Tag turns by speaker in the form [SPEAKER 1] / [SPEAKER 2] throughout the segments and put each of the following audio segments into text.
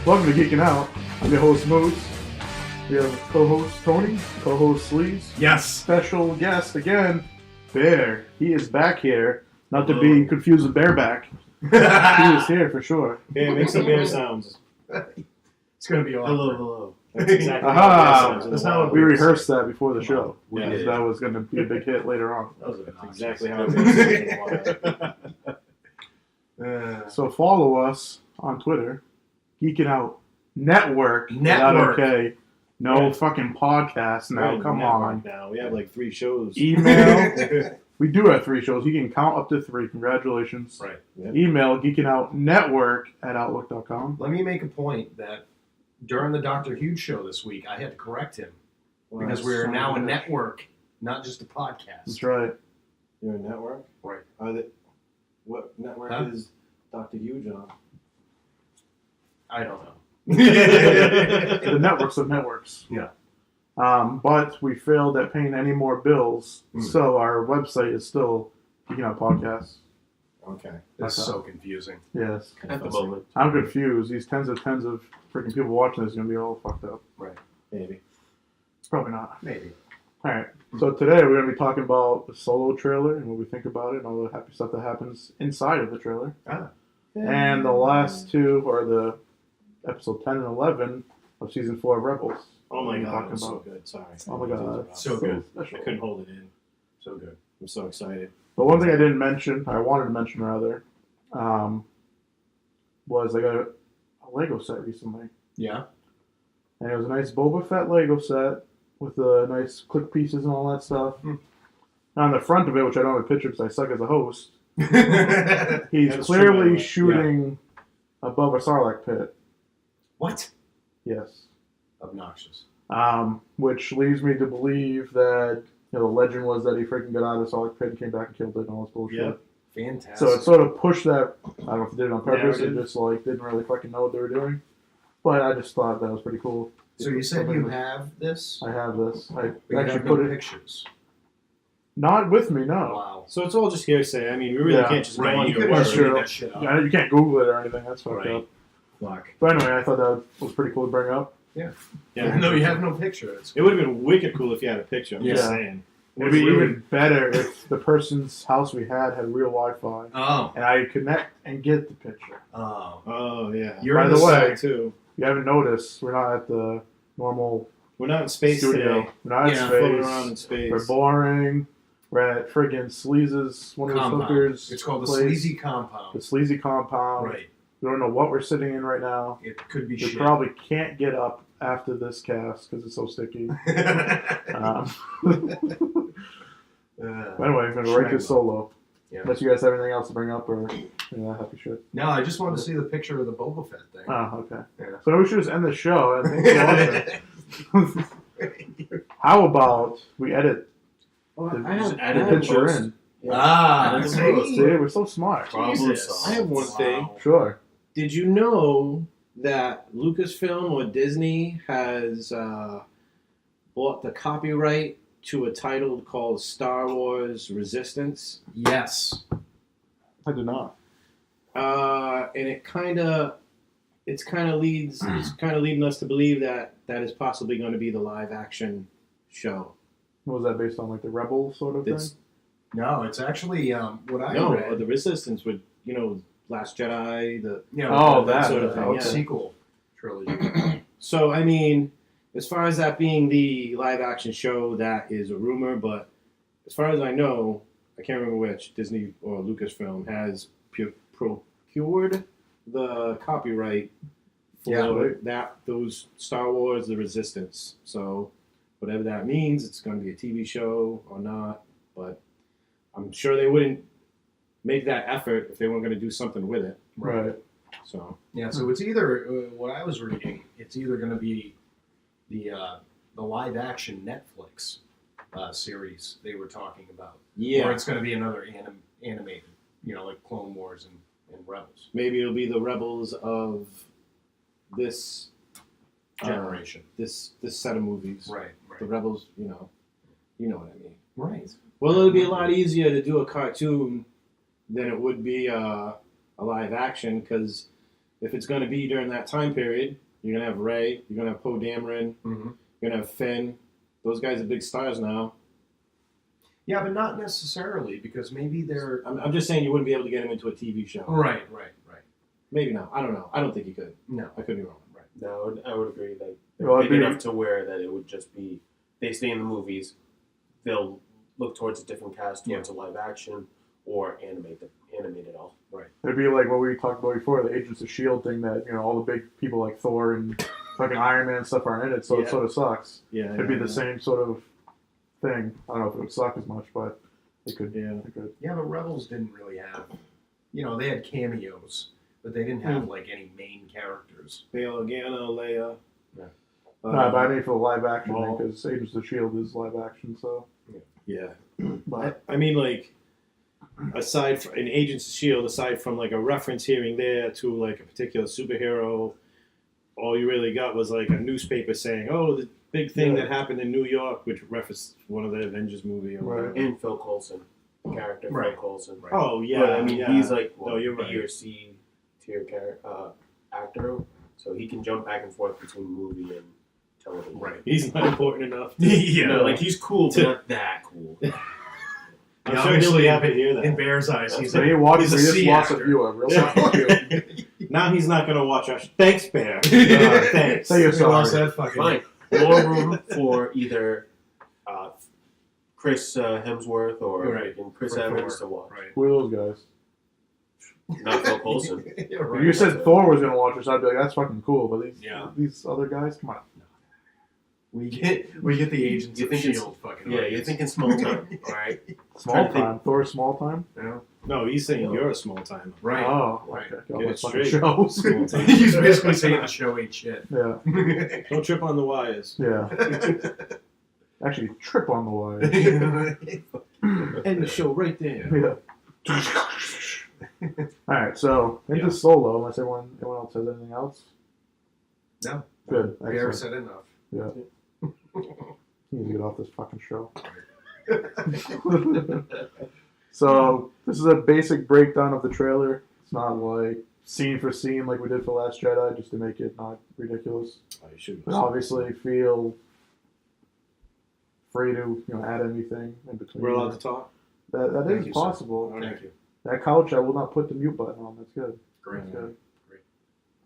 [SPEAKER 1] Welcome to Geekin Out. I'm your host, Moose. We have co-host Tony, co-host Sleaze.
[SPEAKER 2] Yes.
[SPEAKER 1] Special guest again, Bear. He is back here. Not to be confused with Bareback. He is here for sure.
[SPEAKER 3] Yeah, make some bear sounds.
[SPEAKER 2] It's going to be awkward.
[SPEAKER 3] Hello. That's exactly
[SPEAKER 1] Aha!
[SPEAKER 3] how bear sounds in
[SPEAKER 2] That's
[SPEAKER 3] the
[SPEAKER 2] not
[SPEAKER 3] wild.
[SPEAKER 1] We rehearsed that before the show.
[SPEAKER 3] We
[SPEAKER 1] because
[SPEAKER 3] did.
[SPEAKER 1] that was going to be a big hit later on.
[SPEAKER 3] That's exactly how bear sounds in the wild.
[SPEAKER 1] So follow us on Twitter, Geekin Out Network.
[SPEAKER 2] Network.
[SPEAKER 1] Okay. No
[SPEAKER 3] Yeah.
[SPEAKER 1] fucking podcast now.
[SPEAKER 3] We're a
[SPEAKER 1] Come
[SPEAKER 3] network
[SPEAKER 1] on.
[SPEAKER 3] Now we have like 3 shows.
[SPEAKER 1] Email. We do have 3 shows. You can count up to 3. Congratulations.
[SPEAKER 2] Right.
[SPEAKER 3] Yep.
[SPEAKER 1] Email geekinoutnetwork@outlook.com.
[SPEAKER 2] Let me make a point that during the Dr. Huge show this week, I had to correct him because we're now a network, not just a podcast.
[SPEAKER 1] That's right.
[SPEAKER 3] You're a network.
[SPEAKER 2] Right.
[SPEAKER 3] What network
[SPEAKER 2] Huh?
[SPEAKER 3] is Dr. Huge on?
[SPEAKER 2] I don't know.
[SPEAKER 1] The networks of networks.
[SPEAKER 2] Yeah.
[SPEAKER 1] But we failed at paying any more bills,
[SPEAKER 2] Mm.
[SPEAKER 1] so our website is still Geeking Out Podcast.
[SPEAKER 3] Okay.
[SPEAKER 2] That's so confusing.
[SPEAKER 1] Yes.
[SPEAKER 3] At the moment,
[SPEAKER 1] I'm confused. These tens of freaking people watching this are going to be all fucked up.
[SPEAKER 3] maybe.
[SPEAKER 1] It's probably not.
[SPEAKER 2] Maybe.
[SPEAKER 1] Alright. So today we're going to be talking about the Solo trailer and what we think about it and all the happy stuff that happens inside of the trailer. And the last 2 are the episode 10 and 11 of season 4 of Rebels.
[SPEAKER 3] Oh my
[SPEAKER 1] What are you
[SPEAKER 3] god,
[SPEAKER 1] talking
[SPEAKER 3] it was so
[SPEAKER 1] about?
[SPEAKER 3] good. Sorry.
[SPEAKER 1] Oh my god.
[SPEAKER 2] So good.
[SPEAKER 1] Special.
[SPEAKER 3] I couldn't hold it in. So good. I'm so excited.
[SPEAKER 1] But one thing I didn't mention, I wanted to mention rather, was I got a Lego set recently.
[SPEAKER 2] Yeah.
[SPEAKER 1] And it was a nice Boba Fett Lego set with the nice click pieces and all that stuff.
[SPEAKER 2] Hmm.
[SPEAKER 1] And on the front of it, which I don't have a picture because I suck as a host, he's
[SPEAKER 3] That is true, by the
[SPEAKER 1] clearly
[SPEAKER 3] way.
[SPEAKER 1] shooting above a Sarlacc pit.
[SPEAKER 2] What?
[SPEAKER 1] Yes.
[SPEAKER 2] Obnoxious.
[SPEAKER 1] Which leads me to believe that the legend was that he freaking got out of the Sarlacc pit and came back and killed it and all this bullshit.
[SPEAKER 3] Yep.
[SPEAKER 2] Fantastic.
[SPEAKER 1] So it sort of pushed that. I don't know if they did it on purpose or
[SPEAKER 3] Narrative.
[SPEAKER 1] just didn't really fucking know what they were doing. But I just thought that was pretty cool.
[SPEAKER 2] So you said you have this?
[SPEAKER 1] I have this. I
[SPEAKER 2] But you
[SPEAKER 1] actually
[SPEAKER 2] have
[SPEAKER 1] put
[SPEAKER 2] no
[SPEAKER 1] it
[SPEAKER 2] pictures.
[SPEAKER 1] not with me. No.
[SPEAKER 2] Wow.
[SPEAKER 3] So it's all just hearsay. I mean, we really
[SPEAKER 1] Yeah.
[SPEAKER 3] can't just
[SPEAKER 2] Right,
[SPEAKER 3] go on
[SPEAKER 2] you
[SPEAKER 3] your
[SPEAKER 2] could
[SPEAKER 3] word.
[SPEAKER 1] That's
[SPEAKER 2] just read
[SPEAKER 1] true.
[SPEAKER 2] that shit up.
[SPEAKER 1] Yeah, you can't Google it or anything. That's fucked
[SPEAKER 2] Right.
[SPEAKER 1] up.
[SPEAKER 2] Fuck.
[SPEAKER 1] But anyway, I thought that was pretty cool to bring up.
[SPEAKER 3] Yeah.
[SPEAKER 2] No, you have no pictures.
[SPEAKER 3] It would have been wicked cool if you had a picture. I'm just
[SPEAKER 1] Yeah.
[SPEAKER 3] saying.
[SPEAKER 1] It'd be
[SPEAKER 2] really-
[SPEAKER 1] even better if the person's house we had real Wi-Fi
[SPEAKER 2] Oh.
[SPEAKER 1] and I could connect and get the picture.
[SPEAKER 2] Oh.
[SPEAKER 3] Oh yeah.
[SPEAKER 2] You're
[SPEAKER 1] By
[SPEAKER 2] in
[SPEAKER 1] the way-
[SPEAKER 3] Side too.
[SPEAKER 1] If you haven't noticed, we're not at the normal
[SPEAKER 3] We're not in space
[SPEAKER 1] studio.
[SPEAKER 3] today.
[SPEAKER 1] We're not
[SPEAKER 2] Yeah,
[SPEAKER 1] in
[SPEAKER 3] Floating
[SPEAKER 1] space.
[SPEAKER 3] around in space.
[SPEAKER 1] We're boring. We're at friggin' Sleaze's, one of his
[SPEAKER 2] Compound.
[SPEAKER 1] hookers.
[SPEAKER 2] It's called the
[SPEAKER 1] place.
[SPEAKER 2] Sleazy
[SPEAKER 1] The
[SPEAKER 2] Compound.
[SPEAKER 1] Sleazy Compound.
[SPEAKER 2] Right.
[SPEAKER 1] We don't know what we're sitting in right now.
[SPEAKER 2] It could be
[SPEAKER 1] We
[SPEAKER 2] shit.
[SPEAKER 1] probably can't get up after this cast because it's so sticky. But anyway, I'm going to write this solo.
[SPEAKER 2] Yeah.
[SPEAKER 1] Unless you guys have anything else to bring up or any of that happy shit.
[SPEAKER 2] No, I just wanted to see the picture of the Boba Fett thing.
[SPEAKER 1] Oh, okay.
[SPEAKER 2] Yeah.
[SPEAKER 1] So we should just end the show. And thanks for watching. How about we edit the picture in?
[SPEAKER 2] Ah,
[SPEAKER 3] That's
[SPEAKER 1] See, we're so smart.
[SPEAKER 2] Jesus.
[SPEAKER 3] I have one thing.
[SPEAKER 1] Sure.
[SPEAKER 3] Did you know that Lucasfilm or Disney has bought the copyright to a title called Star Wars Resistance?
[SPEAKER 2] Yes.
[SPEAKER 1] I did not.
[SPEAKER 3] And it's kind of leading us to believe that is possibly going to be the live action show.
[SPEAKER 1] Was that based on like the Rebel sort of thing?
[SPEAKER 3] It's
[SPEAKER 2] No, it's actually what I
[SPEAKER 3] no,
[SPEAKER 2] read.
[SPEAKER 3] the Resistance would Last Jedi,
[SPEAKER 1] that
[SPEAKER 3] sort of thing.
[SPEAKER 1] okay.
[SPEAKER 3] Yeah.
[SPEAKER 2] sequel trilogy.
[SPEAKER 3] So I mean, as far as that being the live action show, that is a rumor. But as far as I know, I can't remember which Disney or Lucasfilm has procured the copyright for those Star Wars: The Resistance. So whatever that means, it's going to be a TV show or not. But I'm sure they wouldn't make that effort if they weren't going to do something with it.
[SPEAKER 1] Right.
[SPEAKER 3] So
[SPEAKER 2] Yeah, so it's either what I was reading. It's either going to be the live action Netflix series they were talking about, or it's going to be another animated, like Clone Wars and Rebels
[SPEAKER 3] maybe it'll be the Rebels of this
[SPEAKER 2] generation.
[SPEAKER 3] This set of movies.
[SPEAKER 2] Right.
[SPEAKER 3] The Rebels, you know what I mean.
[SPEAKER 2] Right.
[SPEAKER 3] Well, it'll be a lot easier to do a cartoon than it would be a live action, because if it's going to be during that time period, you're going to have Ray, you're going to have Poe Dameron,
[SPEAKER 2] Mm-hmm.
[SPEAKER 3] you're going to have Finn. Those guys are big stars now.
[SPEAKER 2] Yeah, but not necessarily, because maybe they're...
[SPEAKER 3] I'm just saying you wouldn't be able to get him into a TV show.
[SPEAKER 2] Right.
[SPEAKER 3] Maybe not. I don't know. I don't think you could.
[SPEAKER 2] No.
[SPEAKER 3] I could be wrong.
[SPEAKER 2] Right.
[SPEAKER 4] No, I would agree. Like, they're
[SPEAKER 1] Well,
[SPEAKER 4] big enough to where that it would just be, they stay in the movies, they'll look towards a different cast, towards a live action, or animate it all.
[SPEAKER 2] Right.
[SPEAKER 1] It'd be like what we talked about before, the Agents of S.H.I.E.L.D. thing that, all the big people like Thor and fucking Iron Man and stuff aren't in it, so it sort of sucks.
[SPEAKER 3] Yeah.
[SPEAKER 1] It'd be the same sort of thing. I don't know if it would suck as much, but it could.
[SPEAKER 3] Yeah.
[SPEAKER 1] It could.
[SPEAKER 2] Yeah, but Rebels didn't really have... they had cameos, but they didn't have, like, any main characters.
[SPEAKER 3] Bail Organa, Leia.
[SPEAKER 2] Yeah.
[SPEAKER 1] But I mean for the live action
[SPEAKER 3] Maul.
[SPEAKER 1] thing, because Agents of S.H.I.E.L.D. is live action, so.
[SPEAKER 3] Yeah.
[SPEAKER 1] But
[SPEAKER 3] I mean, like, aside from in Agents of S.H.I.E.L.D., aside from, like, a reference hearing there to, like, a particular superhero, all you really got was, like, a newspaper saying, oh, the big thing that happened in New York, which referenced one of the Avengers movie or whatever.
[SPEAKER 4] And Phil Coulson, the character
[SPEAKER 2] Right.
[SPEAKER 4] Phil Coulson.
[SPEAKER 2] Right.
[SPEAKER 3] Oh, yeah.
[SPEAKER 4] But, I mean,
[SPEAKER 3] yeah.
[SPEAKER 4] he's like
[SPEAKER 3] No, you're
[SPEAKER 4] B
[SPEAKER 3] right.
[SPEAKER 4] or C tier actor, so he can jump back and forth between movie and television.
[SPEAKER 2] Right.
[SPEAKER 3] He's not important enough.
[SPEAKER 4] Like he's cool, but not that cool.
[SPEAKER 3] I'm sure he'll be happy to hear that.
[SPEAKER 2] In Bear's eyes, he's
[SPEAKER 1] so he watches,
[SPEAKER 2] a
[SPEAKER 1] he just
[SPEAKER 2] C
[SPEAKER 1] watched a
[SPEAKER 2] actor.
[SPEAKER 1] few of real
[SPEAKER 3] Now he's not going to watch our... Thanks, Bear. Thanks.
[SPEAKER 1] Say you're
[SPEAKER 2] We lost
[SPEAKER 1] sorry.
[SPEAKER 2] that fucking...
[SPEAKER 4] Fine. More room for either Chris Hemsworth or
[SPEAKER 2] Right.
[SPEAKER 4] Chris
[SPEAKER 2] For
[SPEAKER 4] Evans
[SPEAKER 2] Thor.
[SPEAKER 4] to watch.
[SPEAKER 2] Right.
[SPEAKER 1] Who are those guys?
[SPEAKER 4] Not Phil Coulson.
[SPEAKER 2] Yeah,
[SPEAKER 1] If
[SPEAKER 2] right.
[SPEAKER 1] you said Thor was gonna watch this, I'd be like, that's fucking cool. But these other guys, come on.
[SPEAKER 2] We get the agents
[SPEAKER 4] You
[SPEAKER 2] of
[SPEAKER 4] think it's-
[SPEAKER 2] S.H.I.E.L.D. fucking
[SPEAKER 4] Yeah, you're
[SPEAKER 2] audience.
[SPEAKER 4] thinking small time. All right.
[SPEAKER 1] Small
[SPEAKER 4] Trying to
[SPEAKER 1] time. Thor's small time.
[SPEAKER 2] Yeah.
[SPEAKER 3] No, he's saying you're a small timer.
[SPEAKER 2] Right.
[SPEAKER 1] Oh,
[SPEAKER 2] Right.
[SPEAKER 1] okay.
[SPEAKER 3] Get
[SPEAKER 1] All
[SPEAKER 3] it
[SPEAKER 1] those fucking
[SPEAKER 3] straight.
[SPEAKER 1] shows.
[SPEAKER 3] Small time.
[SPEAKER 2] He's basically saying the show ain't shit.
[SPEAKER 1] Yeah.
[SPEAKER 3] Don't trip on the wires.
[SPEAKER 1] Yeah. Actually, trip on the wire.
[SPEAKER 3] End the show right there.
[SPEAKER 1] Yeah. All right, so into Solo. Unless anyone else has anything else.
[SPEAKER 2] No.
[SPEAKER 1] Good.
[SPEAKER 2] Bear
[SPEAKER 1] Excellent.
[SPEAKER 2] said enough.
[SPEAKER 1] Yeah. You need to get off this fucking show. So this is a basic breakdown of the trailer. It's not like scene for scene like we did for Last Jedi, just to make it not ridiculous.
[SPEAKER 3] Oh, you should.
[SPEAKER 1] But obviously, feel free to add anything in between.
[SPEAKER 3] We're allowed to talk?
[SPEAKER 1] That
[SPEAKER 2] Thank
[SPEAKER 1] is
[SPEAKER 2] you, sir.
[SPEAKER 1] possible.
[SPEAKER 2] Thank you.
[SPEAKER 1] That couch, I will not put the mute button on. That's good.
[SPEAKER 2] Great.
[SPEAKER 1] That's good.
[SPEAKER 2] Great.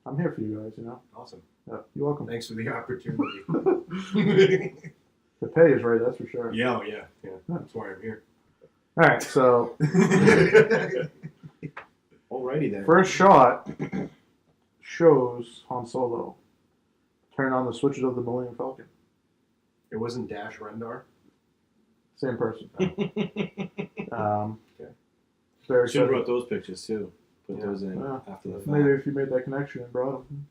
[SPEAKER 1] I'm here for you guys.
[SPEAKER 2] Awesome.
[SPEAKER 1] Yeah, you're welcome.
[SPEAKER 2] Thanks for the opportunity.
[SPEAKER 1] The pay is right. That's for sure.
[SPEAKER 2] Yeah, oh, yeah. That's why I'm here.
[SPEAKER 1] All right, so
[SPEAKER 3] Alrighty then.
[SPEAKER 1] first shot shows Han Solo turn on the switches of the Millennium Falcon.
[SPEAKER 2] It wasn't Dash Rendar?
[SPEAKER 1] Same person.
[SPEAKER 2] Okay.
[SPEAKER 1] Very
[SPEAKER 3] Should have
[SPEAKER 1] exciting.
[SPEAKER 3] brought those pictures too. Put those in
[SPEAKER 1] Yeah.
[SPEAKER 3] after the fact.
[SPEAKER 1] Maybe if you made that connection and brought them.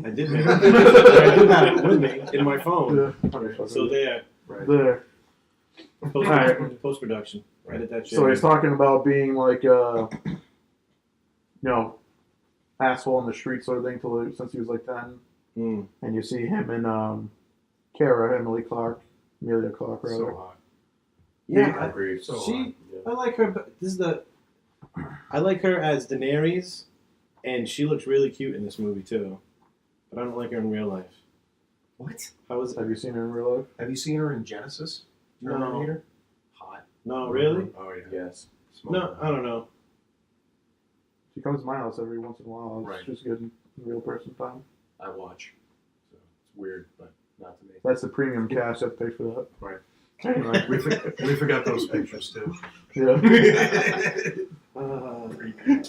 [SPEAKER 3] I did make it. I do have it with me in my phone.
[SPEAKER 1] Yeah.
[SPEAKER 3] So there.
[SPEAKER 2] Right.
[SPEAKER 1] There.
[SPEAKER 3] Post production. Edit that shit.
[SPEAKER 1] So he's talking about being like, asshole on the street sort of thing since he was like 10.
[SPEAKER 3] Mm.
[SPEAKER 1] And you see him and Kara, Emilia Clarke, rather.
[SPEAKER 2] So hot.
[SPEAKER 3] Yeah,
[SPEAKER 4] I agree.
[SPEAKER 2] So
[SPEAKER 3] she. I like her. But this is the. I like her as Daenerys, and she looks really cute in this movie too. But I don't like her in real life.
[SPEAKER 2] What?
[SPEAKER 3] How is it?
[SPEAKER 1] Have you seen her in real life?
[SPEAKER 2] Have you seen her in Genesis?
[SPEAKER 3] No.
[SPEAKER 2] Terminator? Hot.
[SPEAKER 3] No, really?
[SPEAKER 2] Oh, yeah.
[SPEAKER 4] Yes.
[SPEAKER 3] No, I don't know.
[SPEAKER 1] She comes to my house every once in a while. It's
[SPEAKER 2] Right.
[SPEAKER 1] just good in real person time.
[SPEAKER 2] I watch. So it's weird, but not to me.
[SPEAKER 1] That's the premium cast. You have to pay for that.
[SPEAKER 2] Right.
[SPEAKER 1] Anyway,
[SPEAKER 2] We forgot those pictures, too.
[SPEAKER 1] yeah.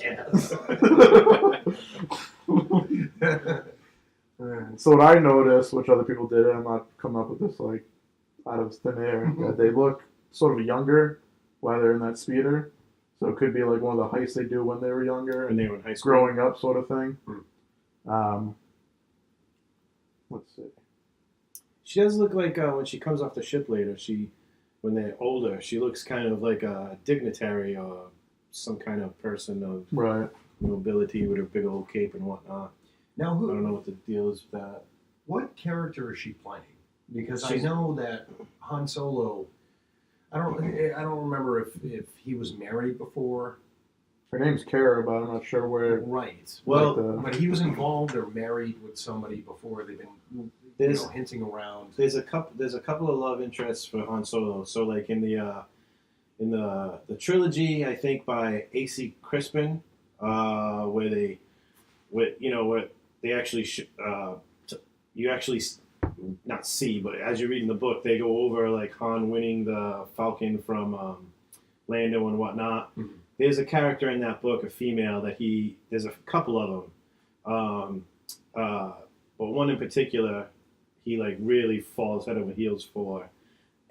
[SPEAKER 2] Yes.
[SPEAKER 1] So what I noticed, which other people did, and I'm not coming up with this like out of thin air, that they look sort of younger while they're in that speeder. So it could be like one of the heists they do when they were younger
[SPEAKER 3] When
[SPEAKER 1] and
[SPEAKER 3] they were in high school.
[SPEAKER 1] growing up sort of thing.
[SPEAKER 2] Hmm.
[SPEAKER 1] Let's see.
[SPEAKER 3] She does look like when she comes off the ship later. When they're older, she looks kind of like a dignitary or some kind of person of
[SPEAKER 1] Right.
[SPEAKER 3] nobility with a big old cape and whatnot.
[SPEAKER 2] Now,
[SPEAKER 3] I don't know what the deal is with that.
[SPEAKER 2] what character is she playing? Because I
[SPEAKER 3] She's-
[SPEAKER 2] know that Han Solo. I don't remember if he was married before
[SPEAKER 1] Her name's Kara, but I'm not sure where.
[SPEAKER 2] Right.
[SPEAKER 3] Well,
[SPEAKER 2] but he was involved or married with somebody before. They've been hinting around.
[SPEAKER 3] There's a couple of love interests for Han Solo. So like in the trilogy, I think by A.C. Crispin, where they actually you actually not see, but as you're reading the book, they go over like Han winning the Falcon from Lando and whatnot.
[SPEAKER 2] Mm-hmm.
[SPEAKER 3] There's a character in that book, a female, there's a couple of them. But one in particular, he like really falls head over heels for.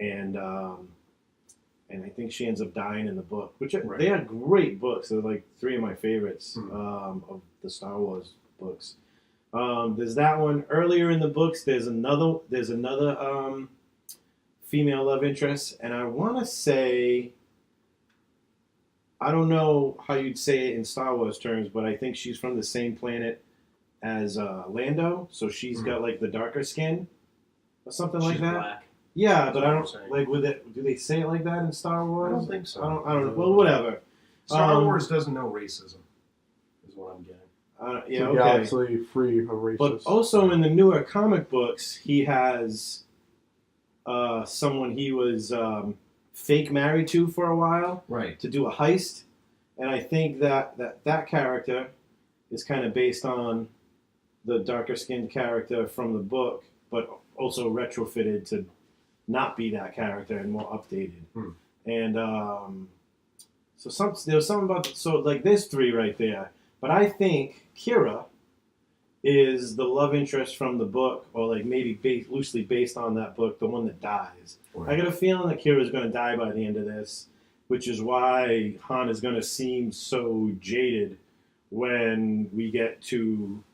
[SPEAKER 3] And I think she ends up dying in the book, which they are great books. They're like 3 of my favorites of the Star Wars books. There's that one. Earlier in the books, there's another female love interest, and I want to say, I don't know how you'd say it in Star Wars terms, but I think she's from the same planet as Lando, so she's got like the darker skin or something like that.
[SPEAKER 4] Black.
[SPEAKER 3] Yeah, but I don't like with it. Do they say it like that in Star Wars?
[SPEAKER 2] I don't think so.
[SPEAKER 3] I don't know. Well, whatever.
[SPEAKER 2] Star Wars doesn't know racism, is what I'm getting.
[SPEAKER 3] Yeah,
[SPEAKER 1] it's
[SPEAKER 3] okay.
[SPEAKER 1] absolutely free of racists.
[SPEAKER 3] But also in the newer comic books, he has someone he was fake married to for a while,
[SPEAKER 2] Right.
[SPEAKER 3] to do a heist, and I think that character is kind of based on the darker skinned character from the book, but also retrofitted to not be that character and more updated. And so there's something about like there's 3 right there, but I think Kira is the love interest from the book, or like maybe loosely based on that book, the one that dies. Right. I got a feeling that Kira is going to die by the end of this, which is why Han is going to seem so jaded when we get to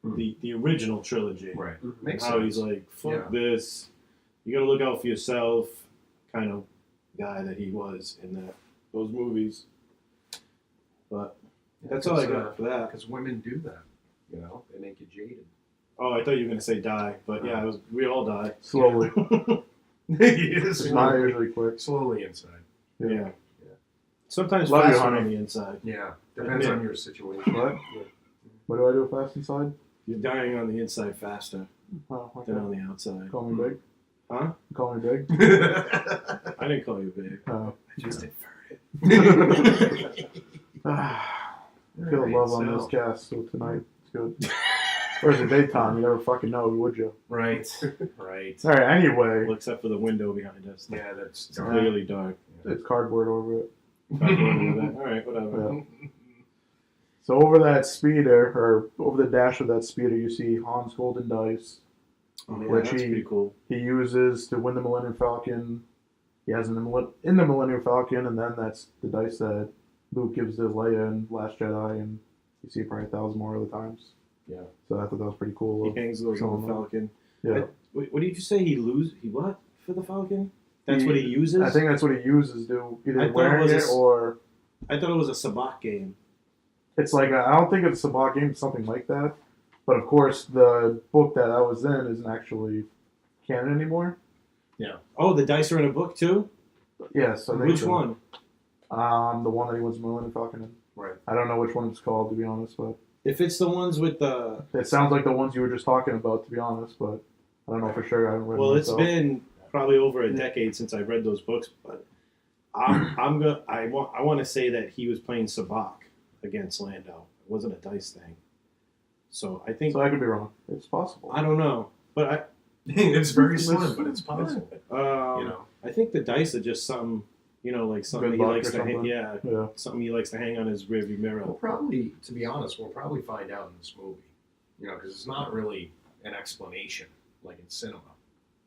[SPEAKER 3] the original trilogy.
[SPEAKER 2] Right.
[SPEAKER 3] Makes sense. He's like, fuck this. You got to look out for yourself, kind of guy that he was in those movies. But that's all I got for that.
[SPEAKER 2] Because women do that. They make you jaded.
[SPEAKER 3] Oh, I thought you were going to say die, but yeah, we all die.
[SPEAKER 1] Slowly.
[SPEAKER 2] It's
[SPEAKER 1] not usually quick.
[SPEAKER 2] Slowly inside.
[SPEAKER 3] Yeah. Sometimes
[SPEAKER 1] Love
[SPEAKER 3] faster
[SPEAKER 1] you,
[SPEAKER 3] on the inside.
[SPEAKER 2] Yeah. Depends on your situation.
[SPEAKER 1] What?
[SPEAKER 2] Yeah.
[SPEAKER 1] What do I do fast inside?
[SPEAKER 3] You're dying on the inside faster than on the outside.
[SPEAKER 1] Call me big?
[SPEAKER 3] Huh?
[SPEAKER 1] Call me big?
[SPEAKER 3] I didn't call you big.
[SPEAKER 1] Oh.
[SPEAKER 3] I just inferred it.
[SPEAKER 1] Feel love on this cast, so tonight it's good. Where's the daytime? You never fucking know, would you?
[SPEAKER 2] Right. Right.
[SPEAKER 1] All right. Anyway,
[SPEAKER 3] well, except for the window behind us.
[SPEAKER 2] Yeah, that's
[SPEAKER 3] clearly dark.
[SPEAKER 1] It's cardboard over it.
[SPEAKER 3] All right, whatever.
[SPEAKER 1] Yeah. So over that speeder, or over the dash of that speeder, you see Han's golden dice,
[SPEAKER 3] which that's pretty cool.
[SPEAKER 1] He uses to win the Millennium Falcon. He has in the Millennium Falcon, and then that's the dice that Luke gives to Leia in Last Jedi, and you see it probably 1,000 more other times.
[SPEAKER 3] Yeah.
[SPEAKER 1] So I thought that was pretty cool.
[SPEAKER 3] He hangs those on the Falcon.
[SPEAKER 1] Yeah.
[SPEAKER 3] What did you say? He what for the Falcon? That's what he uses?
[SPEAKER 1] I think that's what he uses to either wearing it or...
[SPEAKER 3] I thought it was a sabacc game.
[SPEAKER 1] It's like, I don't think it's a sabacc game, something like that. But of course, the book that I was in isn't actually canon anymore.
[SPEAKER 3] Yeah. Oh, the dice are in a book too?
[SPEAKER 1] Yes. I think
[SPEAKER 3] which one?
[SPEAKER 1] The one that he wins Millennium Falcon in.
[SPEAKER 2] Right.
[SPEAKER 1] I don't know which one it's called, to be honest, but...
[SPEAKER 3] If it's the ones with the...
[SPEAKER 1] It sounds like the ones you were just talking about, to be honest, but I don't know for sure. I haven't read them myself.
[SPEAKER 3] It's been probably over a decade since I read those books, but I want to say that he was playing sabacc against Lando. It wasn't a dice thing. So I think...
[SPEAKER 1] So I could be wrong. It's possible.
[SPEAKER 3] I don't know, but
[SPEAKER 2] it's very slim, but it's possible.
[SPEAKER 3] I think the dice are just something... like something he likes to hang. Yeah, something he likes to hang on his rearview mirror.
[SPEAKER 2] Well, probably, to be honest, we'll probably find out in this movie. Because it's not really an explanation like in cinema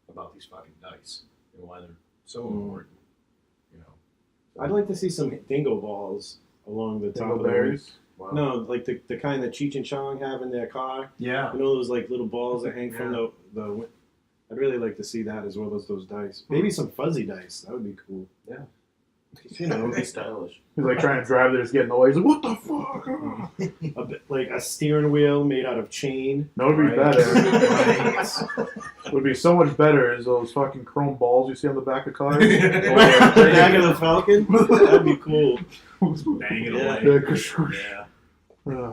[SPEAKER 2] about these fucking dice and why they're so important.
[SPEAKER 3] I'd like to see some dingo balls along the top of the
[SPEAKER 1] berries.
[SPEAKER 3] Wow. No, like the kind that Cheech and Chong have in their car.
[SPEAKER 2] Yeah.
[SPEAKER 3] Those like little balls that hang from the. I'd really like to see that as well as those dice. Maybe some fuzzy dice. That would be cool.
[SPEAKER 2] Yeah.
[SPEAKER 3] You know,
[SPEAKER 4] It would be stylish.
[SPEAKER 1] He's like trying to drive there, just getting away. He's like, what the fuck?
[SPEAKER 3] a bit, like a steering wheel made out of chain.
[SPEAKER 1] No, it'd be
[SPEAKER 2] Right.
[SPEAKER 1] better. Would be so much better is those fucking chrome balls you see on the back of cars.
[SPEAKER 3] The back of the Falcon. That'd be cool.
[SPEAKER 2] Bang it
[SPEAKER 3] Yeah.
[SPEAKER 2] away.
[SPEAKER 1] Yeah.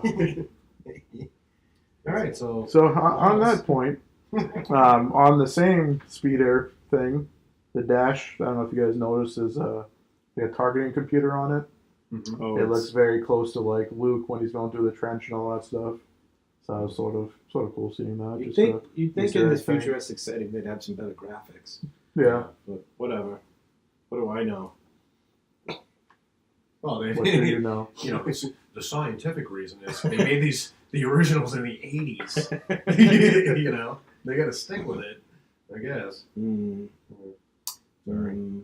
[SPEAKER 2] All right, so
[SPEAKER 1] On that point, on the same speed air thing, the dash, I don't know if you guys noticed, is a targeting computer on it.
[SPEAKER 2] Mhm.
[SPEAKER 3] Oh,
[SPEAKER 1] It looks very close to like Luke when he's going through the trench and all that stuff. So it's sort of cool seeing that.
[SPEAKER 3] You'd
[SPEAKER 1] Just,
[SPEAKER 3] think in
[SPEAKER 1] Easter
[SPEAKER 3] this
[SPEAKER 1] egg thing.
[SPEAKER 3] futuristic setting they'd have some better graphics.
[SPEAKER 1] yeah.
[SPEAKER 3] But whatever. What do I know?
[SPEAKER 2] well, they,
[SPEAKER 1] What do you know?
[SPEAKER 2] you know, it's, the scientific reason is they made the originals in the 80s. You know, they got to stick with it, I guess.
[SPEAKER 3] Mm.
[SPEAKER 2] Sorry,
[SPEAKER 3] Mm.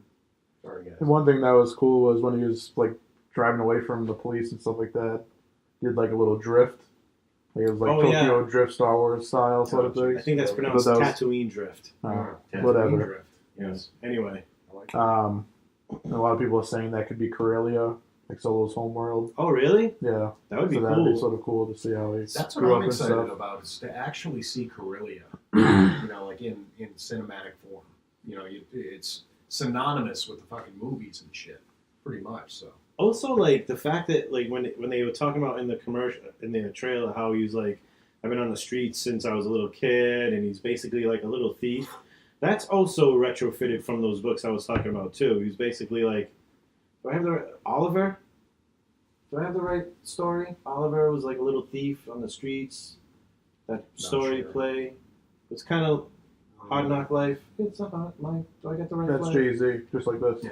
[SPEAKER 2] sorry, guys.
[SPEAKER 1] The one thing that was cool was when he was like driving away from the police and stuff like that. Did like a little drift. Like it was like
[SPEAKER 3] Oh,
[SPEAKER 1] Tokyo Drift, Star Wars style sort of thing.
[SPEAKER 3] I think that's pronounced
[SPEAKER 1] But that was-
[SPEAKER 3] Tatooine Drift.
[SPEAKER 2] Tatooine
[SPEAKER 1] Whatever.
[SPEAKER 2] Drift.
[SPEAKER 3] Yes. Anyway.
[SPEAKER 2] I like it.
[SPEAKER 1] A lot of people are saying that could be Corellia, like Solo's homeworld.
[SPEAKER 3] Oh, really?
[SPEAKER 1] Yeah,
[SPEAKER 3] That would be
[SPEAKER 1] so that'd
[SPEAKER 3] cool.
[SPEAKER 1] be sort of cool to see how he
[SPEAKER 2] That's what
[SPEAKER 1] grew
[SPEAKER 2] I'm
[SPEAKER 1] up and
[SPEAKER 2] excited
[SPEAKER 1] stuff.
[SPEAKER 2] about, is to actually see Corellia, you know, like in cinematic form. You know, it's synonymous with the fucking movies and shit, pretty much. So
[SPEAKER 3] Also, like the fact that like when they were talking about in the commercial in the trailer how he was like, I've been on the streets since I was a little kid, and he's basically like a little thief. That's also retrofitted from those books I was talking about too. He's basically like, do I have the right, Oliver? Do I have the right story? Oliver was like a little thief on the streets. That story
[SPEAKER 2] sure.
[SPEAKER 3] play. It's kind of Hard Knock Life. It's a hot life. Do I get the right
[SPEAKER 1] That's
[SPEAKER 3] play?
[SPEAKER 1] Jay-Z, just like this.
[SPEAKER 2] yeah,